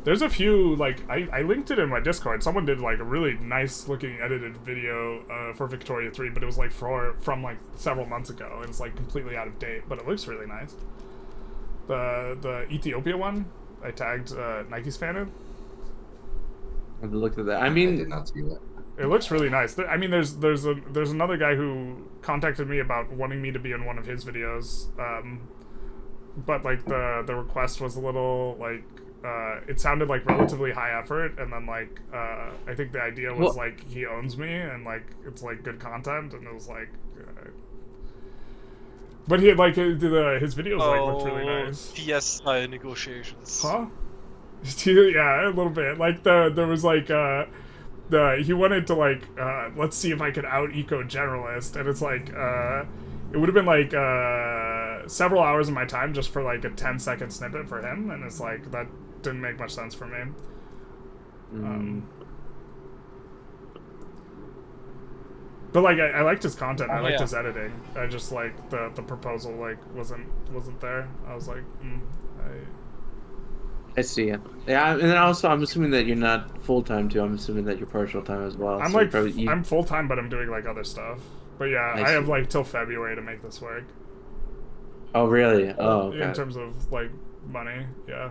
There's a few, like, I linked it in my Discord. Someone did like a really nice looking edited video for Victoria 3, but it was like from like several months ago, and it's like completely out of date, but it looks really nice. The Ethiopia one, I tagged Nike's fan in. I looked at that. I did not see that. It looks really nice. I mean, there's another guy who contacted me about wanting me to be in one of his videos, but like the request was a little like it sounded like relatively high effort, and then like I think the idea was like he owns me and like it's like good content, and it was like. But he like his videos looked really nice. PSI negotiations. Huh? Yeah, a little bit. Like there was like he wanted to like let's see if I could out eco Generalist, and it's like it would have been like several hours of my time just for like a 10-second snippet for him, and it's like that didn't make much sense for me. But like I liked his content, I liked his editing. I just like the proposal like wasn't there. I was like, I see it. Yeah, and then also I'm assuming that you're not full time too. I'm assuming that you're partial time as well. I'm I'm full time, but I'm doing like other stuff. But yeah, I have like till February to make this work. Oh really? Oh. Okay. In terms of like money, yeah.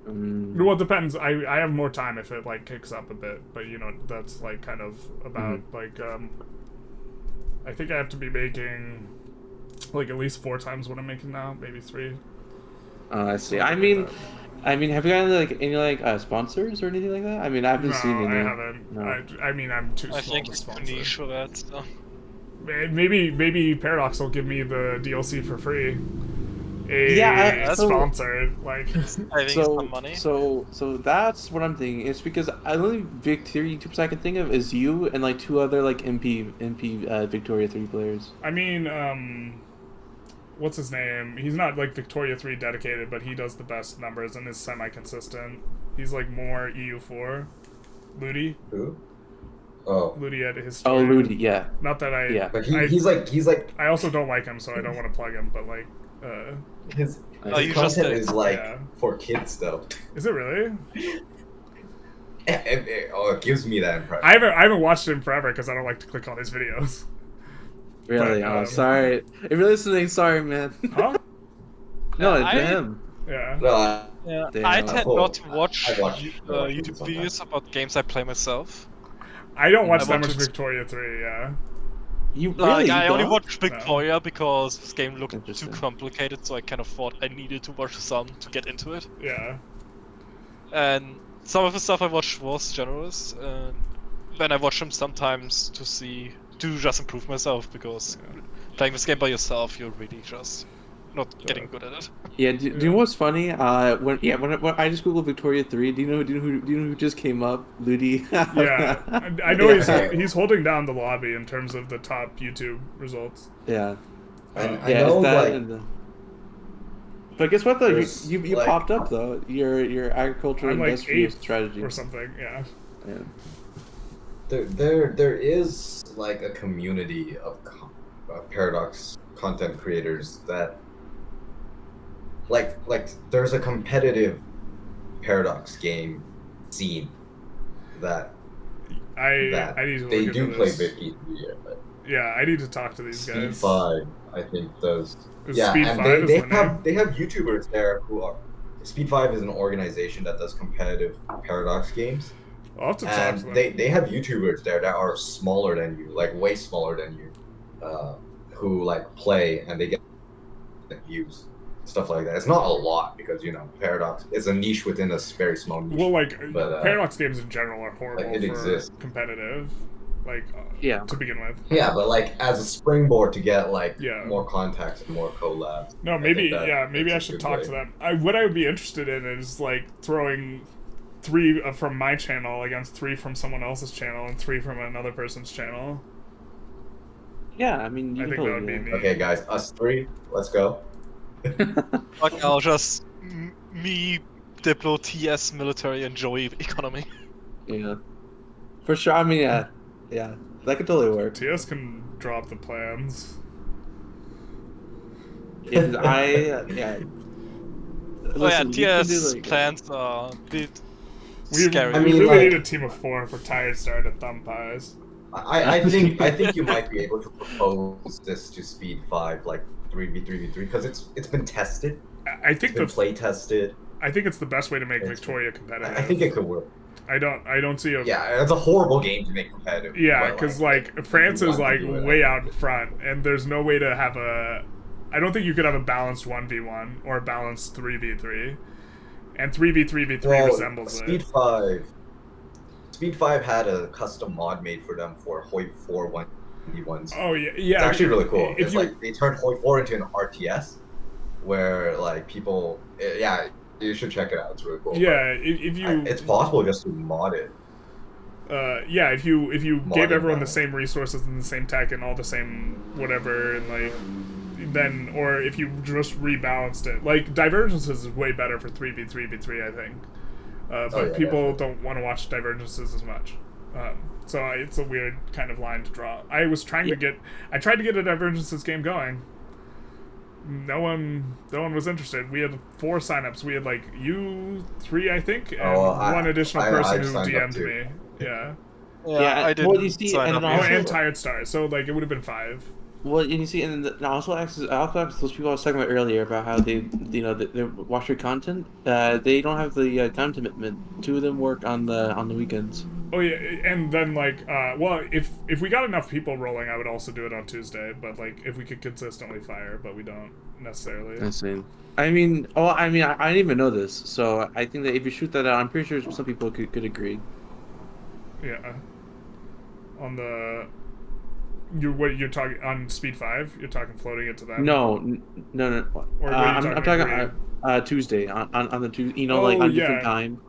Well, it depends. I have more time if it like kicks up a bit, but that's like kind of about like I think I have to be making like at least 4 times what I'm making now, maybe 3. I see. I mean, have you gotten like any sponsors or anything like that? I mean, I haven't No, seen any. I haven't. No. I mean, I'm too I small think to it's too sponsor. niche for that. So. Maybe Paradox will give me the DLC for free. Sponsor, like. I think some money. So that's what I'm thinking. It's because the only Victoria YouTubers I can think of is you and like 2 other like MP Victoria 3 players. I mean, what's his name? He's not like Victoria 3 dedicated, but he does the best numbers and is semi-consistent. He's like more EU4. Ludi. Who? Oh. Ludi at his. Oh, Ludi, yeah. Not that I. Yeah. But he's like. I also don't like him, so I don't want to plug him. But like, his content is like for kids though. Is it really? It gives me that impression. I haven't watched him forever because I don't like to click on his videos. Really? But, sorry. If you're listening, sorry, man. Huh? No, it's him. Yeah. No, I tend not to watch YouTube videos about games I play myself. I don't watch that much Victoria 3, yeah. I only watched Victoria because this game looked too complicated, so I kind of thought I needed to watch some to get into it. Yeah. And some of the stuff I watched was Generalist, and then I watch them sometimes to just improve myself, because playing this game by yourself, you're really just not getting good at it. Yeah. Do you know what's funny? When I just googled Victoria 3, do you know who just came up? Ludi. Yeah. I know he's holding down the lobby in terms of the top YouTube results. Yeah. I know, like, but guess what though? You like, popped up though. Your agricultural industrial strategy or something. Yeah. There is like a community of Paradox content creators that like there's a competitive Paradox game scene that I need to they look do into play this. Vicky. Yeah, I need to talk to these guys. Speed 5, I think, does. Speed and 5 they have YouTubers there who are. Speed 5 is an organization that does competitive Paradox games. I'll have to talk to them. They have YouTubers there that are smaller than you, like way smaller than you, who like play and they get views, stuff like that. It's not a lot because Paradox is a niche within a very small niche. Well, but, Paradox games in general are horrible for exists. Competitive, to begin with. Yeah, but like as a springboard to get more contacts and more collabs. No, maybe I should talk to them. What I would be interested in is like throwing 3 from my channel against 3 from someone else's channel and 3 from another person's channel. Yeah, I mean, I think that would be me. Okay, guys, us 3, let's go. Fuck, I'll just me, Diplo, TS, military, and Joey economy. Yeah, for sure. I mean, yeah, that could totally work. TS can drop the plans. Listen, TS plans are a bit scary. We really need a team of 4 for Tired Star to thumb pies. I think you might be able to propose this to Speed 5, like 3v3v3, because it's been tested. I think it's been play tested. I think it's the best way to make Victoria competitive. I think it could work. I don't see a... Yeah, it's a horrible game to make competitive. Yeah, because France is way out in front, and there's no way to have a... I don't think you could have a balanced 1v1 or a balanced 3v3. And 3v3v3 resembles Speed 5. Speed 5 had a custom mod made for them for Hoi 4 1v1s. Oh yeah. It's actually really cool. It's they turned Hoi 4 into an RTS, where people, you should check it out. It's really cool. Yeah, if you, it's possible just to mod it. If you gave everyone the same resources and the same tech and all the same whatever, and then, or if you just rebalanced it, like Divergences is way better for 3v3v3, I think. But people don't want to watch Divergences as much. So it's a weird kind of line to draw. I tried to get a Divergences game going. No one was interested. We had 4 signups. We had you 3, I think, and one additional person who DM'd me. Yeah, I did. Well, you see, and Tired Star. So it would have been 5. Well, and you see, and I also asked those people I was talking about earlier about how they watch your content. They don't have the time commitment. 2 of them work on the weekends. Oh yeah, and then like, well, if we got enough people rolling, I would also do it on Tuesday. But like, if we could consistently fire, but we don't necessarily. Insane. I mean, I didn't even know this, so I think that if you shoot that out, I'm pretty sure some people could agree. Yeah. On the, you're talking on speed 5? You're talking floating it to them? No. Or I'm talking Tuesday on the Tuesday. You know, like on different time.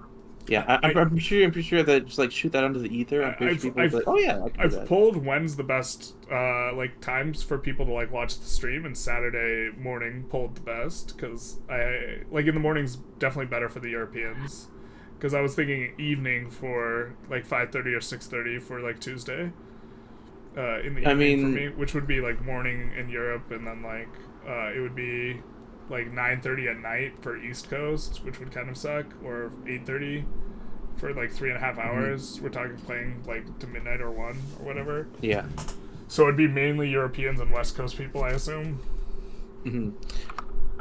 Yeah, I'm pretty sure that just like shoot that onto the ether. I'm pretty sure people will be like, oh yeah, I can do that. I've pulled when's the best like times for people to like watch the stream, and Saturday morning pulled the best because I like in the morning's definitely better for the Europeans because I was thinking evening for like 5:30 or 6:30 for like Tuesday. In the evening for me, which would be like morning in Europe, and then like it would be like 9:30 at night for East Coast, which would kind of suck, or 8:30 for like 3.5 hours. We're talking playing like to midnight or 1 or whatever. Yeah. So it'd be mainly Europeans and West Coast people, I assume. Mm-hmm.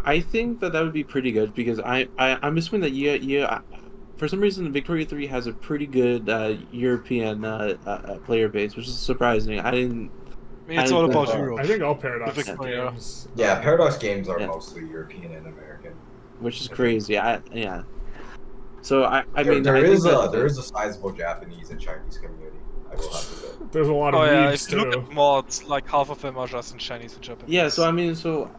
I think that would be pretty good because I'm assuming that for some reason Victoria 3 has a pretty good European player base, which is surprising. It's all about Europe. I think all Paradox games. Yeah, Paradox games are mostly European and American, which is crazy. Yeah. So I mean, there is a sizable Japanese and Chinese community. I will have to say. There's a lot of weebs if you look at mods, like half of them are just in Chinese and Japanese. Yeah, so I mean, so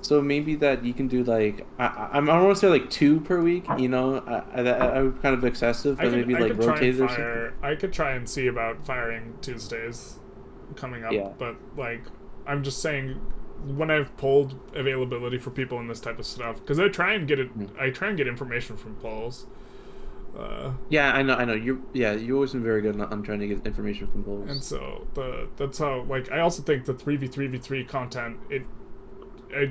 maybe that you can do like I don't want to say like 2 per week. You know, I would kind of excessive, but maybe like rotated or something. I could try and see about firing Tuesdays coming up, but like I'm just saying when I've pulled availability for people in this type of stuff, because I try and get information from polls. Yeah, I know. You've always been very good on trying to get information from polls. And so that's how, like, I also think the 3v3v3 content, it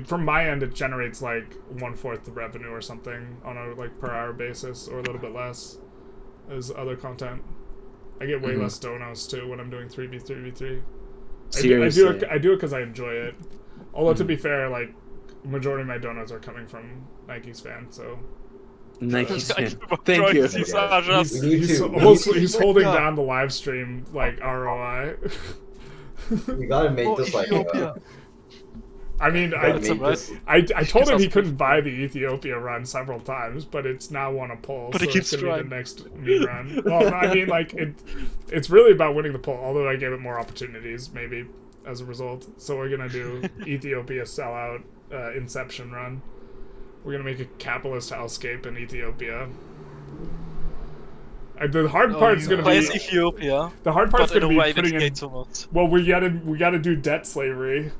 from my end it generates like 1/4 the revenue or something on a like per hour basis, or a little bit less as other content. I get way less donos too when I'm doing 3v3v3. Seriously. I do it because I enjoy it. Although to be fair, like majority of my donos are coming from Nike's fans, so. Nike's fan. Thank you. He's holding down the live stream like ROI. We gotta make this like. I mean, I told him he couldn't buy the Ethiopia run several times, but it's now won a poll, so it's gonna be the next me run. Well, I mean, like it's really about winning the poll. Although I gave it more opportunities, maybe as a result. So we're gonna do Ethiopia sellout Inception run. We're gonna make a capitalist hellscape in Ethiopia. The hard part's gonna be Ethiopia. The hard part's gonna be putting in. Well, we gotta do debt slavery.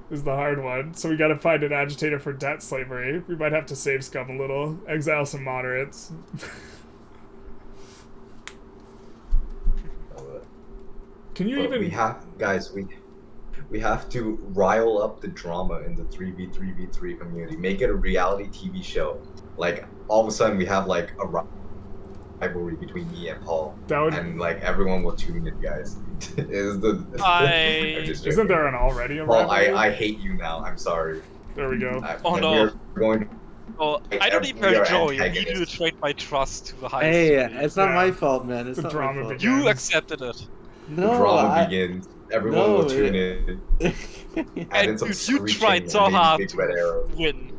Is the hard one. So we gotta find an agitator for debt slavery. We might have to save scum a little. Exile some moderates. Can you even... We have to rile up the drama in the 3v3v3 community. Make it a reality TV show. Like, all of a sudden we have like a rivalry between me and Paul. And like everyone will tune in, guys. Isn't there an already a Paul, rivalry? I hate you now. I'm sorry. There we go. I don't even enjoy you. You betrayed my trust to the highest. Hey, it's not my fault, man. It's not my fault. You accepted it. No, the drama begins. Everyone will tune in. And you tried so hard to win.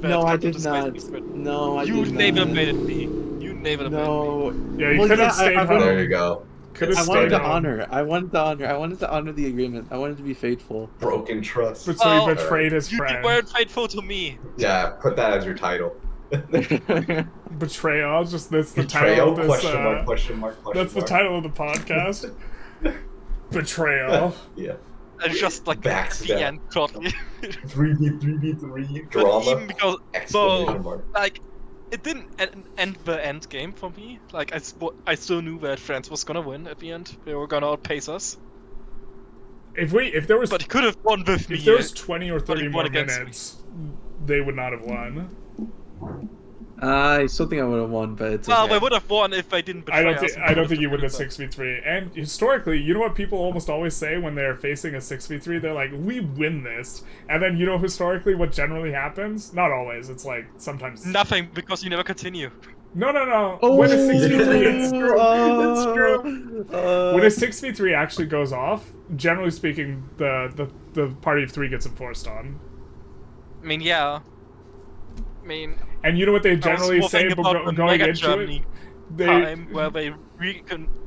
No, I did not. No, I did not. You never made it me. You never made it me. Yeah, you could have stayed home. There you go. I wanted to honor. I wanted to honor the agreement. I wanted to be faithful. Broken trust. But so he betrayed his friend. You weren't faithful to me. Yeah, put that as your title. Betrayal. Just that's the title of this. Question mark. That's the title of the podcast. Betrayal. Yeah. And just like the end totally. 3v3 drama. Even because like it didn't end the end game for me. Like I still knew that France was gonna win at the end. They were gonna outpace us. If there was, but he could have won with me. If there was 20 or 30 more minutes, they would not have won. I still think I would have won, but it's well, they would have won if they didn't betray us. I don't think you win the 6v3. And historically, you know what people almost always say when they're facing a 6v3? They're like, we win this. And then you know historically what generally happens? Not always. It's like sometimes... Nothing, because you never continue. No. Oh, When a 6v3, It's true. It's true. when a 6v3 actually goes off, generally speaking, the party of 3 gets enforced on. I mean, yeah. I mean, And you know what they I was generally more say thinking about about the going Mega into Germany it? time where they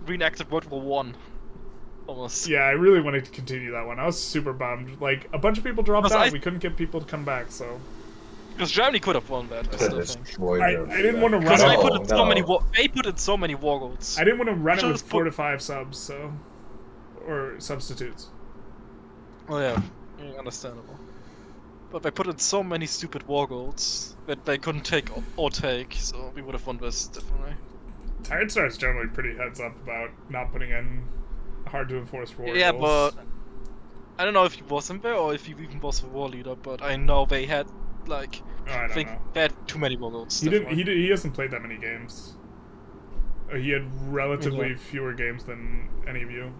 reenacted World War One. Almost. Yeah, I really wanted to continue that one. I was super bummed. Like, a bunch of people dropped out. We couldn't get people to come back, so... Because Germany could have won that, I still think. I didn't want to run Because it. they put in so many they put in so many war goals. I didn't want to run it with Just 4 to 5 subs, so... Or substitutes. Oh yeah, understandable. But they put in so many stupid war goals that they couldn't take or take, so we would have won this definitely. Tired Star is generally pretty heads up about not putting in hard to enforce war Yeah, goals. but I don't know if he wasn't there or if he even was the war leader, but I know they had like I don't know. they had too many war goals. He hasn't played that many games. He had relatively fewer games than any of you.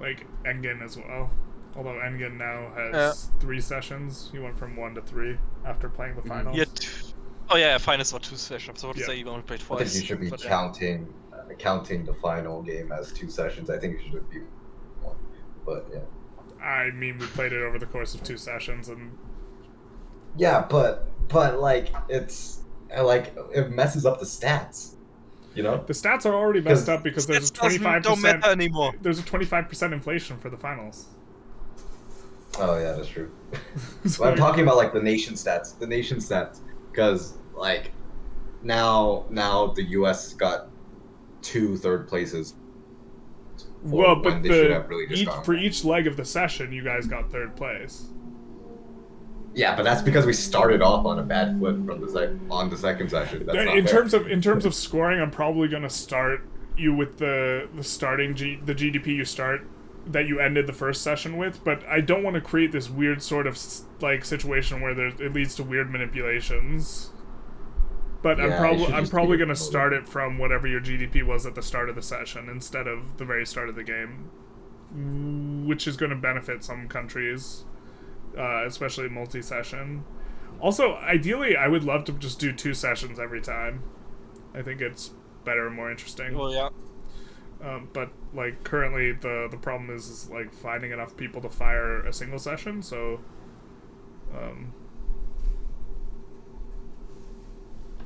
Like Engen as well. Although Engen now has 3 sessions. He went from 1 to 3 after playing the finals. Oh yeah, finals were 2 sessions. I would say he only played twice. I think you should be counting the final game as 2 sessions. I think it should be 1. But yeah. I mean, we played it over the course of 2 sessions, and yeah, but like it messes up the stats. You know, the stats are already messed up because there's a 25%. Don't matter anymore. There's a 25% inflation for the finals. Oh yeah, that's true. But I'm talking about like the nation stats, because like now the U.S. got 2 third places. Well, but for each leg of the session, you guys got 3rd place. Yeah, but that's because we started off on a bad foot from the second session. That's not fair. In terms of scoring, I'm probably gonna start you with the starting the GDP you start that you ended the first session with, but I don't want to create this weird sort of like situation where it leads to weird manipulations. But yeah, I'm probably gonna start it from whatever your GDP was at the start of the session instead of the very start of the game, which is going to benefit some countries, especially multi-session. Also, ideally, I would love to just do 2 sessions every time. I think it's better and more interesting. Well, yeah. But like currently, the problem is like finding enough people to fire a single session. So,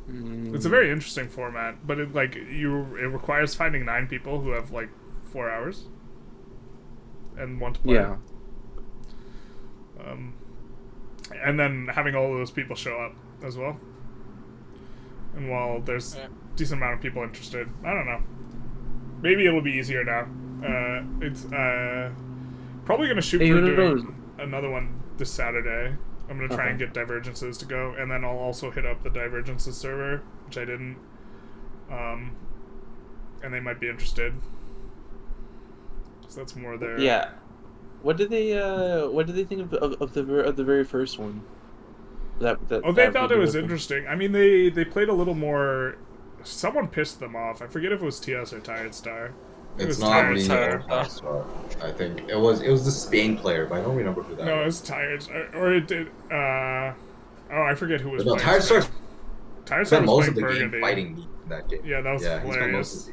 it's a very interesting format, but it requires finding 9 people who have like 4 hours and want to play. Yeah. And then having all of those people show up as well. And while there's a decent amount of people interested, I don't know. Maybe it'll be easier now. It's probably gonna shoot for doing another one this Saturday. I'm gonna try and get Divergences to go, and then I'll also hit up the Divergences server, which I didn't. And they might be interested. So that's more there. Yeah. What did they think of the very first one? They thought it was interesting. I mean, they played a little more. Someone pissed them off. I forget if it was TS or Tired Star. It's not me or Tired Star. I think it was the Spain player, but I don't remember who that was. No, it was Tired, or it did. I forget who was. No, Tired Star. Tired Star was most of the Burgundy. game fighting me in that game. Yeah, that was hilarious. He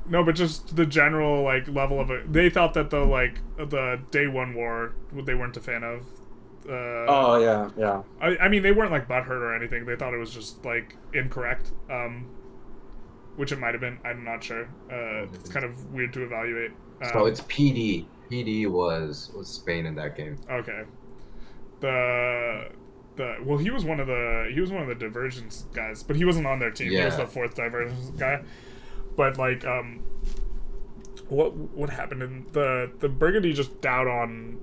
No, but just the general like level of it. They thought that the Day 1 war they weren't a fan of. Yeah. I mean, they weren't like butthurt or anything. They thought it was just like incorrect, which it might have been. I'm not sure. It's kind of weird to evaluate. So it's PD. PD was Spain in that game. Okay. Well, he was one of the Divergence guys, but he wasn't on their team. Yeah. He was the 4th Divergence guy. But like, what happened in the Burgundy just dialed on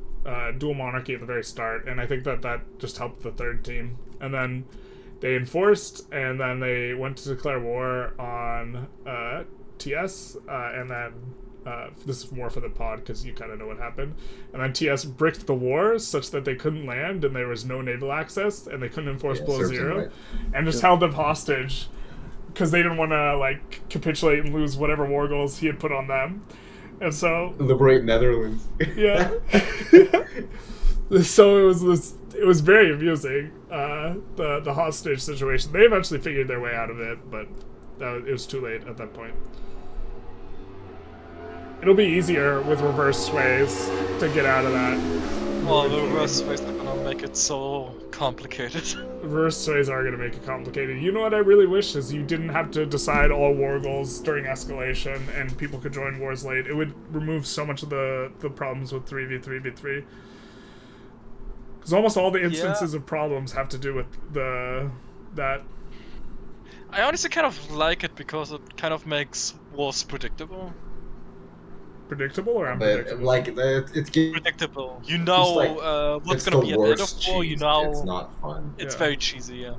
dual monarchy at the very start, and I think that just helped the 3rd team. And then they enforced, and then they went to declare war on TS, and then this is more for the pod because you kind of know what happened. And then TS bricked the war such that they couldn't land, and there was no naval access, and they couldn't enforce below 0, and just held them hostage. Because they didn't want to like capitulate and lose whatever war goals he had put on them, and so liberate Netherlands. Yeah. So it it was very amusing. The hostage situation. They eventually figured their way out of it, but it was too late at that point. It'll be easier with reverse sways to get out of that. Well, the reverse sways are gonna make it so complicated. Reverse sways are gonna make it complicated. You know what I really wish is you didn't have to decide all war goals during escalation and people could join wars late. It would remove so much of the problems with 3v3v3. Because almost all the instances of problems have to do with that. I honestly kind of like it because it kind of makes wars predictable. Predictable or unpredictable? It's predictable. You know what's gonna be at the end of war. You know, it's not fun. It's very cheesy, yeah.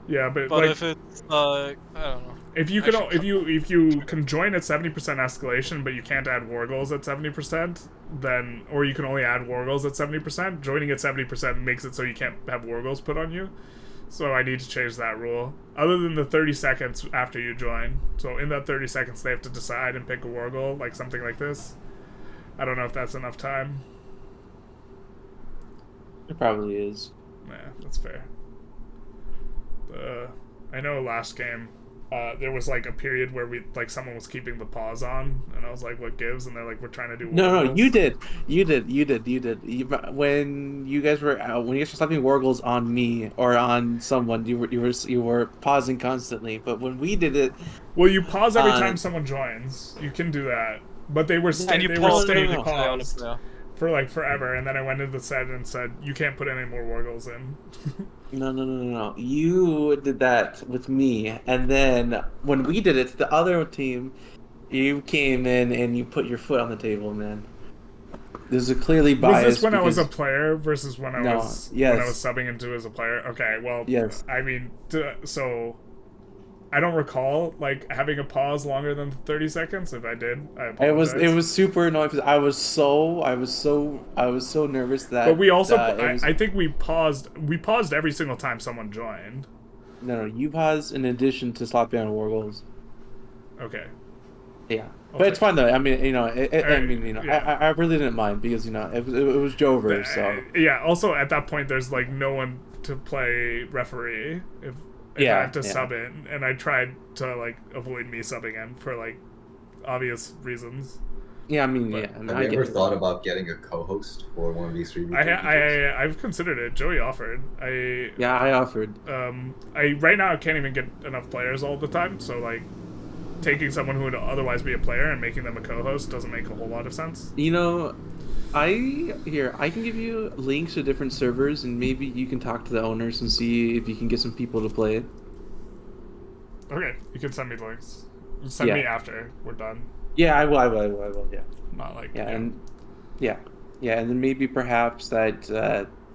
Yeah, but like, if it's I don't know. If you can join at 70% escalation, but you can't add war goals at 70%, then or you can only add war goals at 70%. Joining at 70% makes it so you can't have war goals put on you. So I need to change that rule. Other than the 30 seconds after you join. So in that 30 seconds, they have to decide and pick a war goal, like something like this. I don't know if that's enough time. It probably is. Yeah, that's fair. I know last game, there was like a period where someone was keeping the pause on, and I was like, "What gives?" And they're like, "We're trying to do." No, you did. When you guys were slapping war goals on me or on someone, you were pausing constantly. But when we did it, well, you pause every time someone joins. You can do that, but they were staying paused for like forever. And then I went into the set and said, "You can't put any more war goals in." No. You did that with me, and then when we did it to the other team, you came in and you put your foot on the table, man. There's a clearly bias. Was this when I was a player versus when I was subbing into as a player? Okay, well, yes. I mean, so I don't recall like having a pause longer than 30 seconds. If I did, I apologize. It was super annoying because I was so nervous that. But we also, I think we paused every single time someone joined. No, you paused in addition to slapping on war goals. Okay. Yeah, but it's fine though. I mean, I really didn't mind because it was Jover. So yeah. Also, at that point, there's like no one to play referee if I have to sub in, and I tried to like avoid me subbing in for like obvious reasons. Yeah, I mean, have you ever thought about getting a co-host for one of these 3v3? I've considered it. Joey offered. I offered. Right now I can't even get enough players all the time, so like taking someone who would otherwise be a player and making them a co-host doesn't make a whole lot of sense. I can give you links to different servers, and maybe you can talk to the owners and see if you can get some people to play it. Okay, you can send me the links. Send me after we're done. Yeah, I will. Yeah. Not like and then maybe perhaps that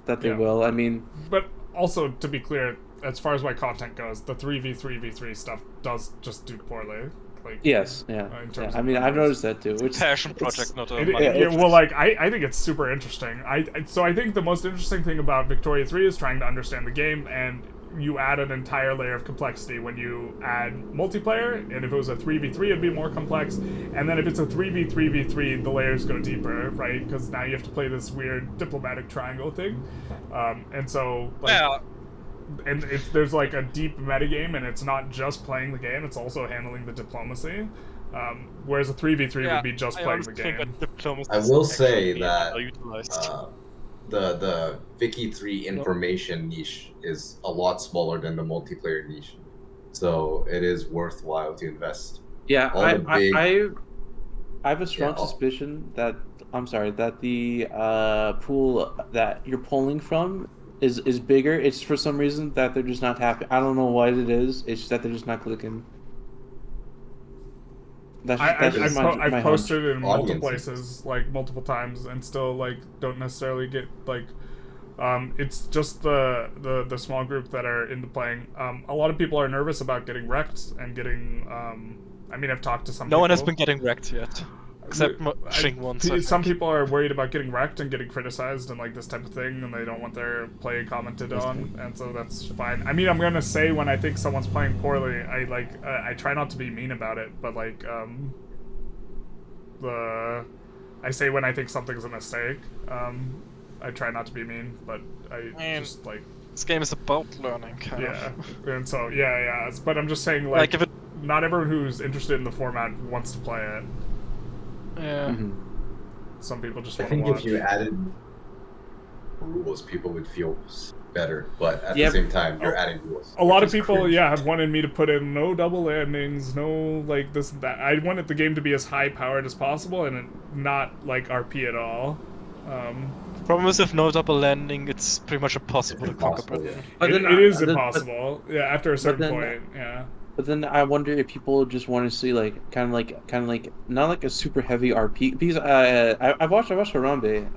they will. I mean, but also to be clear, as far as my content goes, the 3v3v3 stuff does just do poorly. Like, yes, I mean, I've noticed that too. It's a passion project, not a well, like I think it's super interesting. So I think the most interesting thing about Victoria 3 is trying to understand the game, and you add an entire layer of complexity when you add multiplayer. And if it was a 3v3, it'd be more complex. And then if it's a 3v3v3, the layers go deeper, right? Because now you have to play this weird diplomatic triangle thing, and so like. Yeah. And there's like a deep metagame, and it's not just playing the game, it's also handling the diplomacy. Whereas a 3v3 would be just playing the game. I will say that the Vicky 3 information niche is a lot smaller than the multiplayer niche. So it is worthwhile to invest. Yeah, I have a strong suspicion that the pool that you're pulling from is bigger. It's for some reason that they're just not happy. I don't know what it is. It's just that they're just not clicking. I've posted in multiple places, like multiple times, and still like don't necessarily get like. It's just the small group that are into playing. A lot of people are nervous about getting wrecked and getting. I mean, I've talked to some. No one has been getting wrecked yet. Except Qing once. Some people are worried about getting wrecked and getting criticized and like this type of thing, and they don't want their play commented on, and so that's fine. I mean, I'm gonna say when I think someone's playing poorly, I try not to be mean about it, but like I say when I think something's a mistake. I try not to be mean, but I just like. This game is about learning, kind of. And so yeah. But I'm just saying, like if not everyone who's interested in the format wants to play it. Yeah. Some people just. I think if you added rules, people would feel better, but at the same time, you're adding rules. A lot of people, have wanted me to put in no double landings, no like this and that. I wanted the game to be as high powered as possible and not like RP at all. Problem is, if no double landing, it's pretty much impossible to conquer Britain. But it is impossible. After a certain point, But then I wonder if people just want to see like kind of like not like a super heavy RP, because I watched Harambe,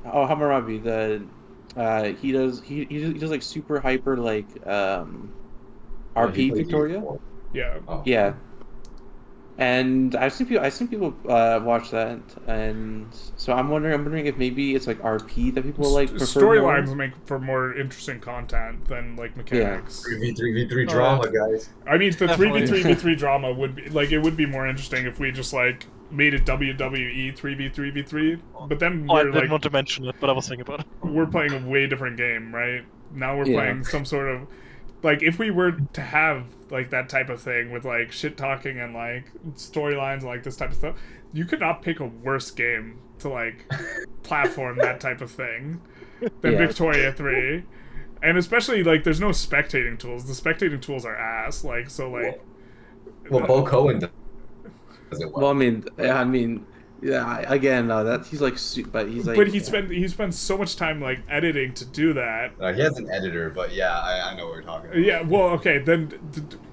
Hammurabi, he does like super hyper like RP Victoria. Yeah. And I've seen people watch that, and so I'm wondering if maybe it's like RP that people like prefer. Storylines make for more interesting content than like mechanics. 3v3 drama, guys. I mean, the 3v3v3 drama would be like, it would be more interesting if we just like made it WWE 3v3v3. But then I didn't want to mention it, but I was thinking about it. We're playing a way different game, right? Now we're playing some sort of. Like, if we were to have, like, that type of thing with, like, shit-talking and, like, storylines and, like, this type of stuff, you could not pick a worse game to, like, platform that type of thing than Victoria 3. And especially, like, there's no spectating tools. The spectating tools are ass, like, so, like... Well, Bo Cohen does it well. Well, I mean... Yeah, again, that he's like, but he's like. But he spends so much time like editing to do that. He has an editor, but yeah, I know what we're talking about. Yeah, well, okay, then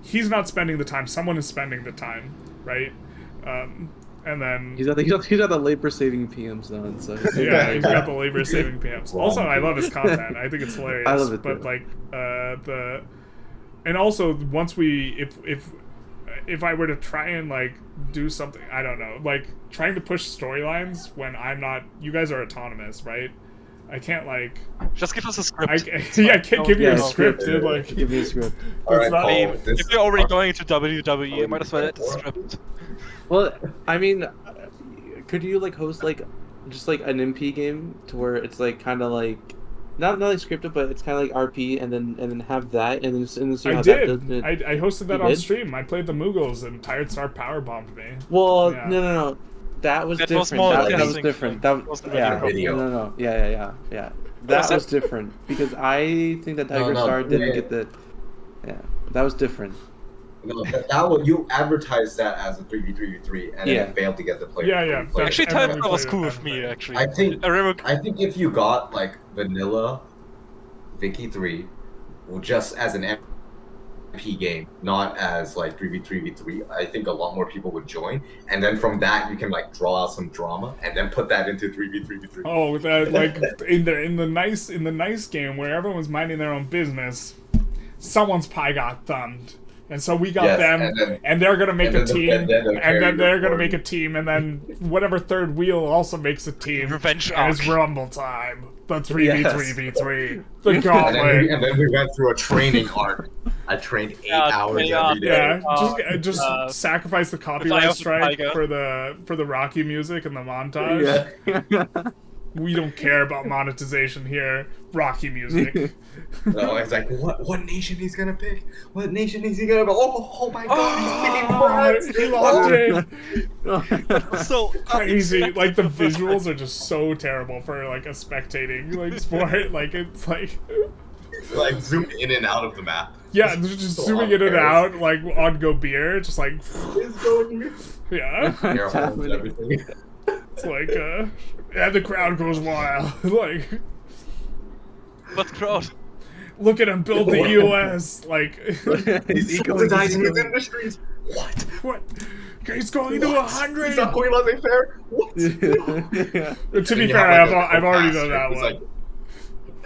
he's not spending the time. Someone is spending the time, right? And then he's got the labor-saving PMs done. So he's got the labor-saving PMs. Also, I love his content. I think it's hilarious. I love it but too. Like and also once we if I were to try and like do something, I don't know, like trying to push storylines when I'm not, you guys are autonomous, right? I can't like just give us a script. I can't give you a script, dude. Like give me a script. If you're already going to WWE, you might as well add the script. Well, I mean, could you like host like just like an MP game to where it's like kind of like not like scripted, but it's kind of like RP, and then have that, and then see how I hosted that on stream. I played the Mughals, and Tired Star power bombed me. Well, no, that was different. That was different. That was video. No, yeah. That was different because I think that Tiger Star didn't get the. Yeah, that was different. No, that one, you advertised that as a 3v3v3 and it failed to get the player. Yeah. Actually, Tiger Star was cool with me. Actually, I think if you got like vanilla Vicky 3, just as an MP game, not as like 3v3v3, I think a lot more people would join, and then from that you can like draw out some drama and then put that into 3v3v3. Oh, that like in the nice game where everyone's minding their own business, someone's pie got thumbed. And so we got them, and they're gonna make a team, and then they're gonna make a team, and then whatever third wheel also makes a team. Revenge and it's Rumble time. The 3v3v3. The gauntlet. And then we went through a training arc. I trained 8 hours every day. Yeah, just sacrifice the copyright strike for the Rocky music and the montage. Yeah. We don't care about monetization here. Rocky music. No, it's like, what nation he's gonna pick? What nation is he gonna pick? Oh my god, he's picking France! He locked it! So crazy. Like, the visuals are just so terrible for, like, a spectating, like, sport. Like, it's like... Like, zoom in and out of the map. Yeah, just so zooming in and out, like, on Go Beer, just like... Yeah. Everything. It's like, and the crowd goes wild. Like... What crowd? Look at him build the U.S. Like... He's subsidizing his industries. What? He's going to 100! He's not going Laissez Faire? What? To be fair, I've already done that one. Like,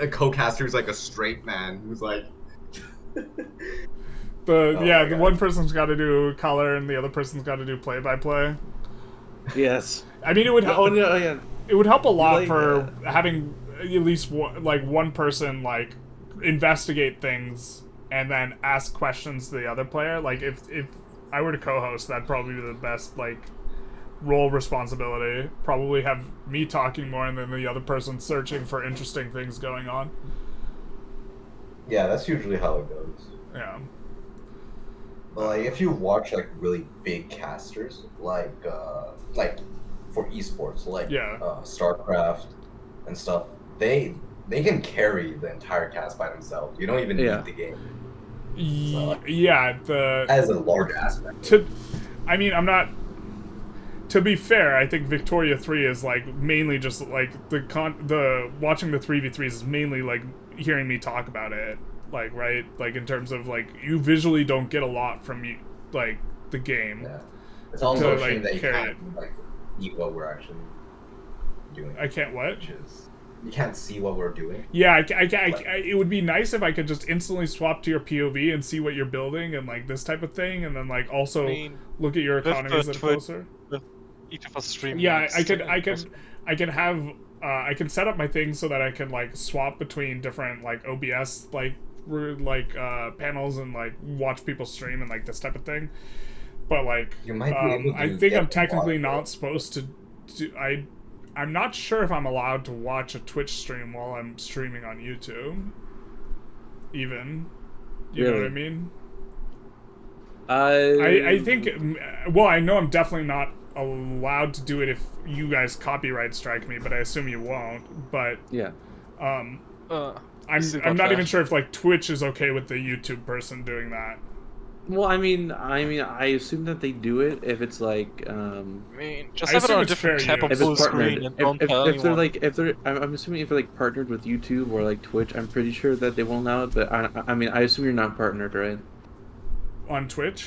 a co-caster who's like a straight man who's like... The one person's got to do color and the other person's got to do play-by-play. Yes. I mean, it would help. It would help a lot for having at least one person like investigate things and then ask questions to the other player. Like if I were to co-host, that'd probably be the best role responsibility. Probably have me talking more and then the other person searching for interesting things going on. Yeah, that's usually how it goes. Yeah. But like, if you watch like really big casters, like for esports, like Yeah. StarCraft and stuff, they can carry the entire cast by themselves. You don't even need the game. So, yeah, as a large aspect. I mean, I'm not. To be fair, I think Victoria 3 is like mainly just like the watching the 3v3s is mainly like hearing me talk about it, like, right, like in terms of like you visually don't get a lot from you, like the game. Yeah, it's also to, a shame like, that you carry can't like see what we're actually doing. I can't what? Which is, you can't see what we're doing. Yeah, it would be nice if I could just instantly swap to your POV and see what you're building and like this type of thing, and then like also look at your economies that are closer. Each of us streaming. Yeah, I can have I can set up my things so that I can like swap between different like OBS like panels and like watch people stream and like this type of thing. But like you might be able to I think I'm technically not supposed to do. I'm not sure if I'm allowed to watch a Twitch stream while I'm streaming on YouTube. Even, you know what I mean? I think. Well, I know I'm definitely not allowed to do it if you guys copyright strike me, but I assume you won't. But yeah, I'm not even sure if like Twitch is okay with the YouTube person doing that. Well, I mean, I assume that they do it if it's like. I mean, just have it on a different tab on full screen and don't tell anyone. If they're like, I'm assuming if they're like partnered with YouTube or like Twitch, I'm pretty sure that they won't allow it. But I mean, I assume you're not partnered, right? On Twitch?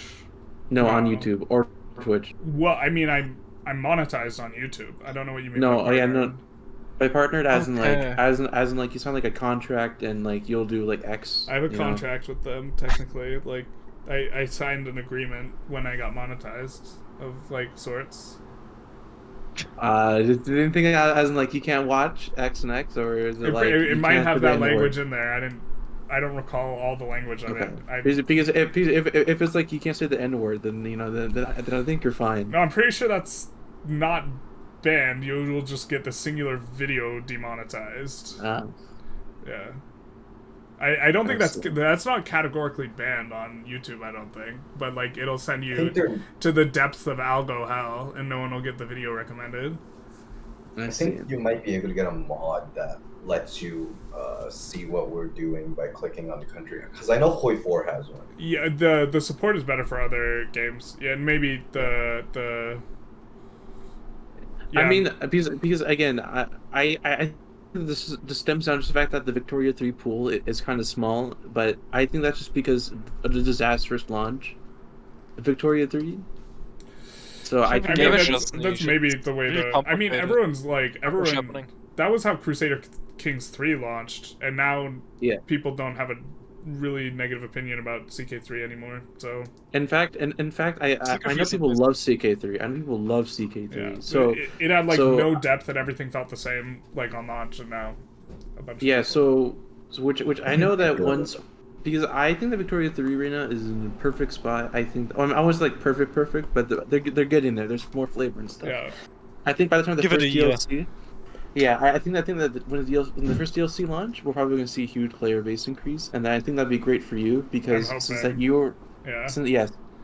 No, on YouTube or Twitch. Well, I mean, I'm monetized on YouTube. I don't know what you mean. No, by partnered as in like as in like you sound like a contract and like you'll do like X. I have a contract with them technically. Like I signed an agreement when I got monetized of like sorts. Did anything as in like you can't watch X and X, or is it like it might have that language in there? I don't recall all the language of it. Because if it's like you can't say the N word, then then I think you're fine. No, I'm pretty sure that's not banned. You will just get the singular video demonetized. Yeah. I don't think that's not categorically banned on YouTube, I don't think. But like it'll send you to the depths of algo hell and no one will get the video recommended. I think you might be able to get a mod that lets you see what we're doing by clicking on the country. Because I know Hoi 4 has one. Yeah, the support is better for other games. Yeah, and maybe the yeah. I mean, because again, I this stems down to the fact that the Victoria 3 pool is kind of small, but I think that's just because of the disastrous launch of Victoria 3. So I think that's maybe the way to. I mean, everyone. That was how Crusader Kings 3 launched, and now people don't have a really negative opinion about CK3 anymore. So in fact, I know people love CK3. I know people love CK3. Yeah. So it had like no depth, and everything felt the same like on launch, and now a bunch. So which I know that once. Because I think the Victoria 3 arena is in the perfect spot. I think I was like perfect, but they're getting there. There's more flavor and stuff. Yeah. I think by the time the first DLC, I think that when the first DLC launch, we're probably going to see a huge player base increase, and I think that'd be great for you because since that you're since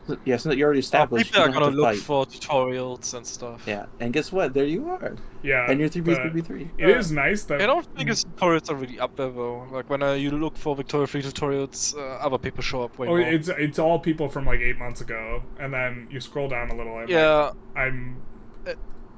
that you're already established, people are going to look for tutorials and stuff. Yeah, and guess what? There you are. Yeah. And you're 3v3. It is nice that... I don't think his tutorials are really up there though. Like when you look for Victoria 3 tutorials, other people show up way more. It's all people from like 8 months ago, and then you scroll down a little and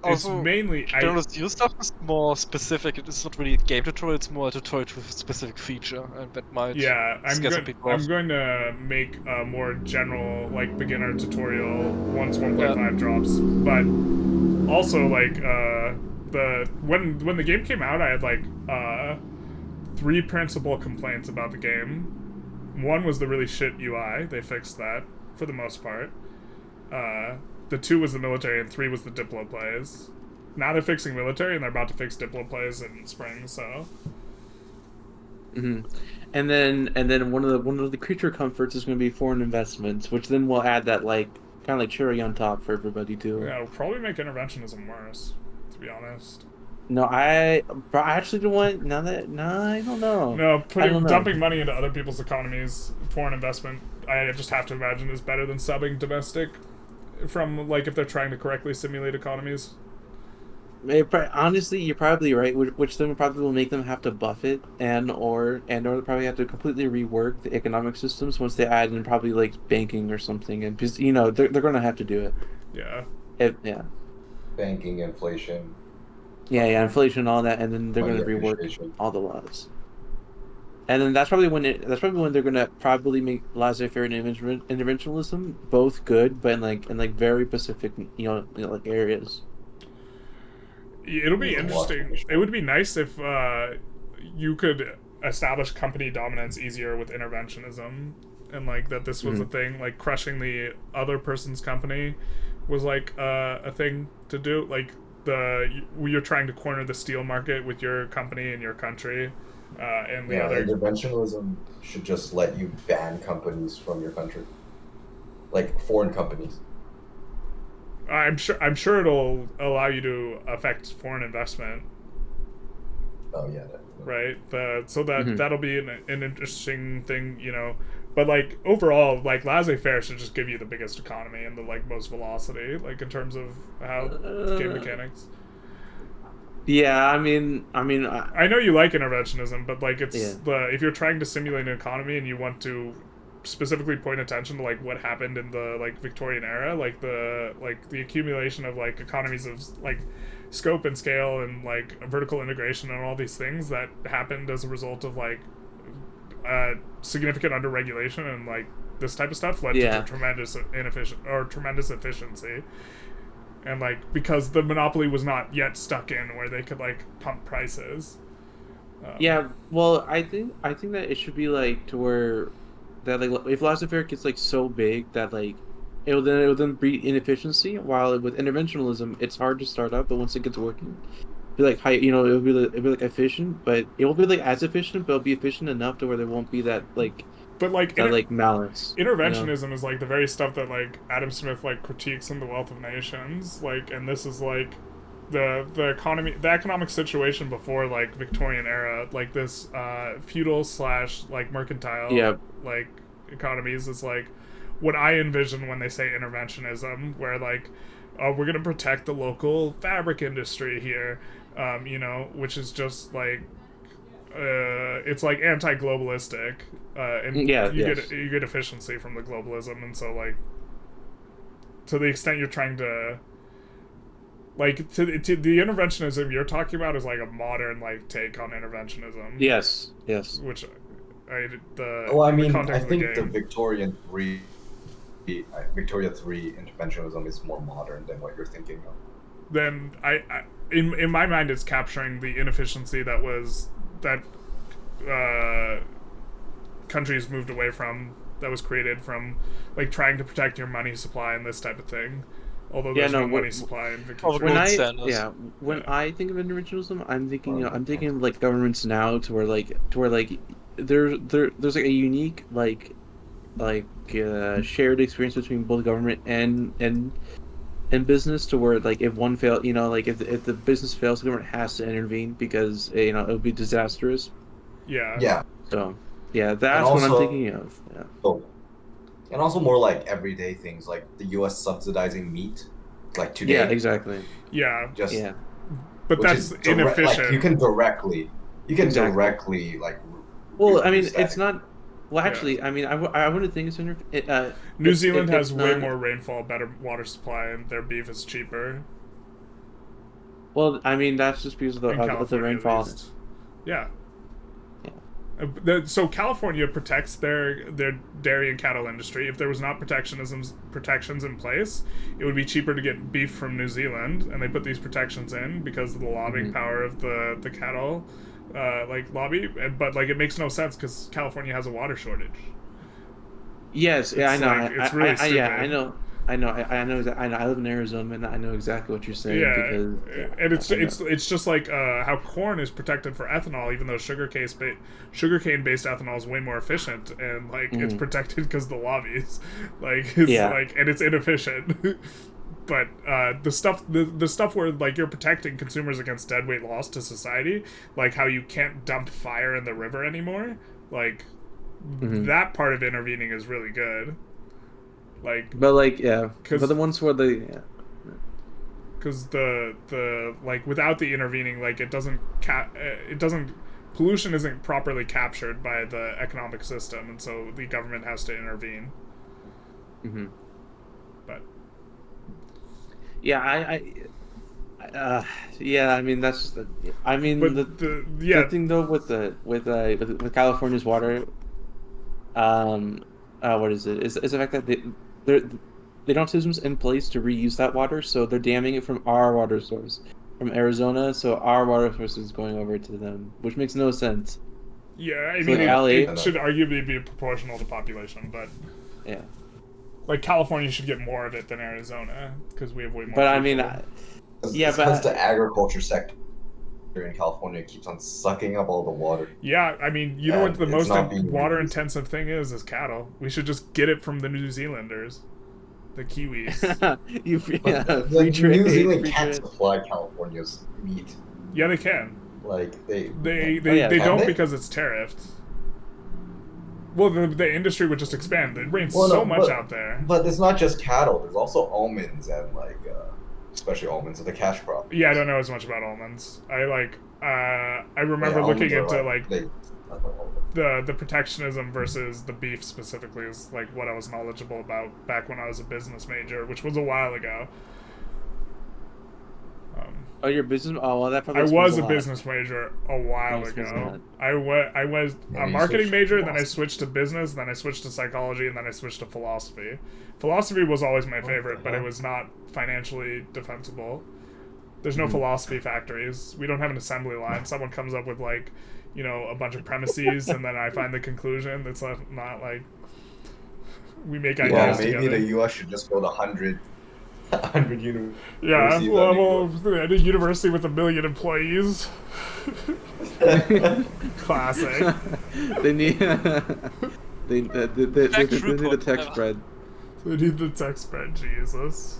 also, it's mainly Generalist use stuff is more specific. It's not really a game tutorial. It's more a tutorial to a specific feature, and that might scare some people off. I'm going to make a more general, like beginner tutorial once 1.5 drops. But also, like when the game came out, I had like 3 principal complaints about the game. One was the really shit UI. They fixed that for the most part. The 2 was the military, and 3 was the Diplo plays. Now they're fixing military, and they're about to fix Diplo plays in spring. So. And then one of the creature comforts is going to be foreign investments, which then will add that like kind of like cherry on top for everybody too. Yeah, it'll probably make interventionism worse, to be honest. No, I actually don't want. No, I don't know. No, dumping money into other people's economies, foreign investment, I just have to imagine is better than subbing domestic. From like if they're trying to correctly simulate economies. Honestly, you're probably right. Which then probably will make them have to buff it, or they'll probably have to completely rework the economic systems once they add in probably like banking or something, and because they're going to have to do it. Yeah. Banking, inflation. Yeah, inflation, all that, and then they're going to rework all the laws. And then that's probably when they're going to probably make laissez-faire and interventionism both good, but in like very specific like areas. It'll be interesting. It would be nice if you could establish company dominance easier with interventionism, and like that this was a thing. Like crushing the other person's company was like a thing to do. Like you're trying to corner the steel market with your company in your country, and the other interventionism should just let you ban companies from your country, like foreign companies. I'm sure it'll allow you to affect foreign investment. Oh yeah, right. That'll be an interesting thing, But like overall, like laissez-faire should just give you the biggest economy and the like most velocity, like in terms of how game mechanics. Yeah, I mean, I know you like interventionism, but like if you're trying to simulate an economy and you want to specifically point attention to like what happened in the like Victorian era, like the accumulation of like economies of like scope and scale and like vertical integration and all these things that happened as a result of like significant underregulation and like this type of stuff led to tremendous efficiency. And like because the monopoly was not yet stuck in where they could like pump prices. Well, I think that it should be like to where that like if laissez-faire gets like so big that like it will then breed inefficiency. While with interventionism, it's hard to start up, but once it gets working, be like high. It'll be like efficient, but it won't be like as efficient, but it'll be efficient enough to where there won't be that like. But like malice. Interventionism is like the very stuff that like Adam Smith like critiques in The Wealth of Nations. Like, and this is like the economic situation before like Victorian era, like this feudal / like mercantile like economies is like what I envision when they say interventionism, where like we're gonna protect the local fabric industry here, which is just like it's like anti-globalistic, and you get efficiency from the globalism, and so like to the extent you're trying to like to the interventionism you're talking about is like a modern like take on interventionism. Yes. Which I think the Victoria 3 interventionism is more modern than what you're thinking of. Then in my mind it's capturing the inefficiency that countries moved away from, that was created from like trying to protect your money supply and this type of thing. Although there's no money supply in Victoria. When I think of interventionism, I'm thinking of like governments now to where there's like a unique shared experience between both government and business, to where like if one fail, like if the business fails, the government has to intervene because it would be disastrous. Yeah. So that's what I'm thinking of. Yeah. Oh. And also more like everyday things, like the U.S. subsidizing meat, like today. Yeah, exactly. Yeah. But that's inefficient. Like, you can directly like. Well, I mean, it's not. Well, actually, I mean, I wouldn't think it's New Zealand has way more rainfall, better water supply, and their beef is cheaper. Well, I mean, that's just because of the rainfall. Yeah. So California protects their dairy and cattle industry. If there was not protections in place, it would be cheaper to get beef from New Zealand, and they put these protections in because of the lobbying power of the cattle lobby. But like it makes no sense because California has a water shortage. Yes, I know. It's really stupid. Yeah, I know. I know. I know. I live in Arizona, and I know exactly what you're saying. Yeah, Because and it's just like how corn is protected for ethanol, even though sugarcane based ethanol is way more efficient, and like it's protected because the lobbies, like it's like, and it's inefficient. But the stuff where like you're protecting consumers against deadweight loss to society, like how you can't dump fire in the river anymore, like that part of intervening is really good. Like, but like but the ones where because the like without the intervening, like it doesn't pollution isn't properly captured by the economic system, and so the government has to intervene. But yeah, I mean that's just I mean but the thing though with California's water, what is it? Is the fact that they don't have systems in place to reuse that water, so they're damming it from our water source, from Arizona. So our water source is going over to them, which makes no sense. Yeah, I mean, it should arguably be proportional to population, but yeah, like California should get more of it than Arizona because we have way more. But people. I mean, because the agriculture sector in California keeps on sucking up all the water. Yeah, I mean, you know what the most water-intensive thing is cattle. We should just get it from the New Zealanders, the Kiwis. New Zealand can't supply California's meat. Yeah, they can. Like they don't because it's tariffed. Well, the industry would just expand. It rains much out there. But it's not just cattle. There's also almonds and like. Especially almonds are the cash crop. Yeah, I don't know as much about almonds. I remember looking into the protectionism versus the beef specifically is like what I was knowledgeable about back when I was a business major, which was a while ago. Oh, your business? Oh, well, that probably. I was a business major a while ago. I was a marketing major, then I switched to business, then I switched to psychology, and then I switched to philosophy. Philosophy was always my favorite, but it was not financially defensible. There's no philosophy factories. We don't have an assembly line. Someone comes up with like, you know, a bunch of premises, and then I find the conclusion. It's not like we make ideas together. Maybe the U.S. should just build 100 universities. Yeah, well, at a university with 1 million employees. Classic. They need the tech spread. They need the tech spread, Jesus.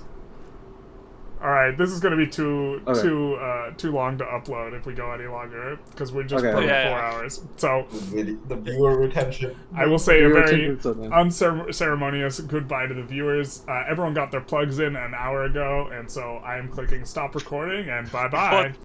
Alright, this is gonna be too long to upload if we go any longer, because we're just playing 4 hours. So the viewer retention. I will say a very unceremonious goodbye to the viewers. Everyone got their plugs in an hour ago, and so I am clicking stop recording, and bye-bye.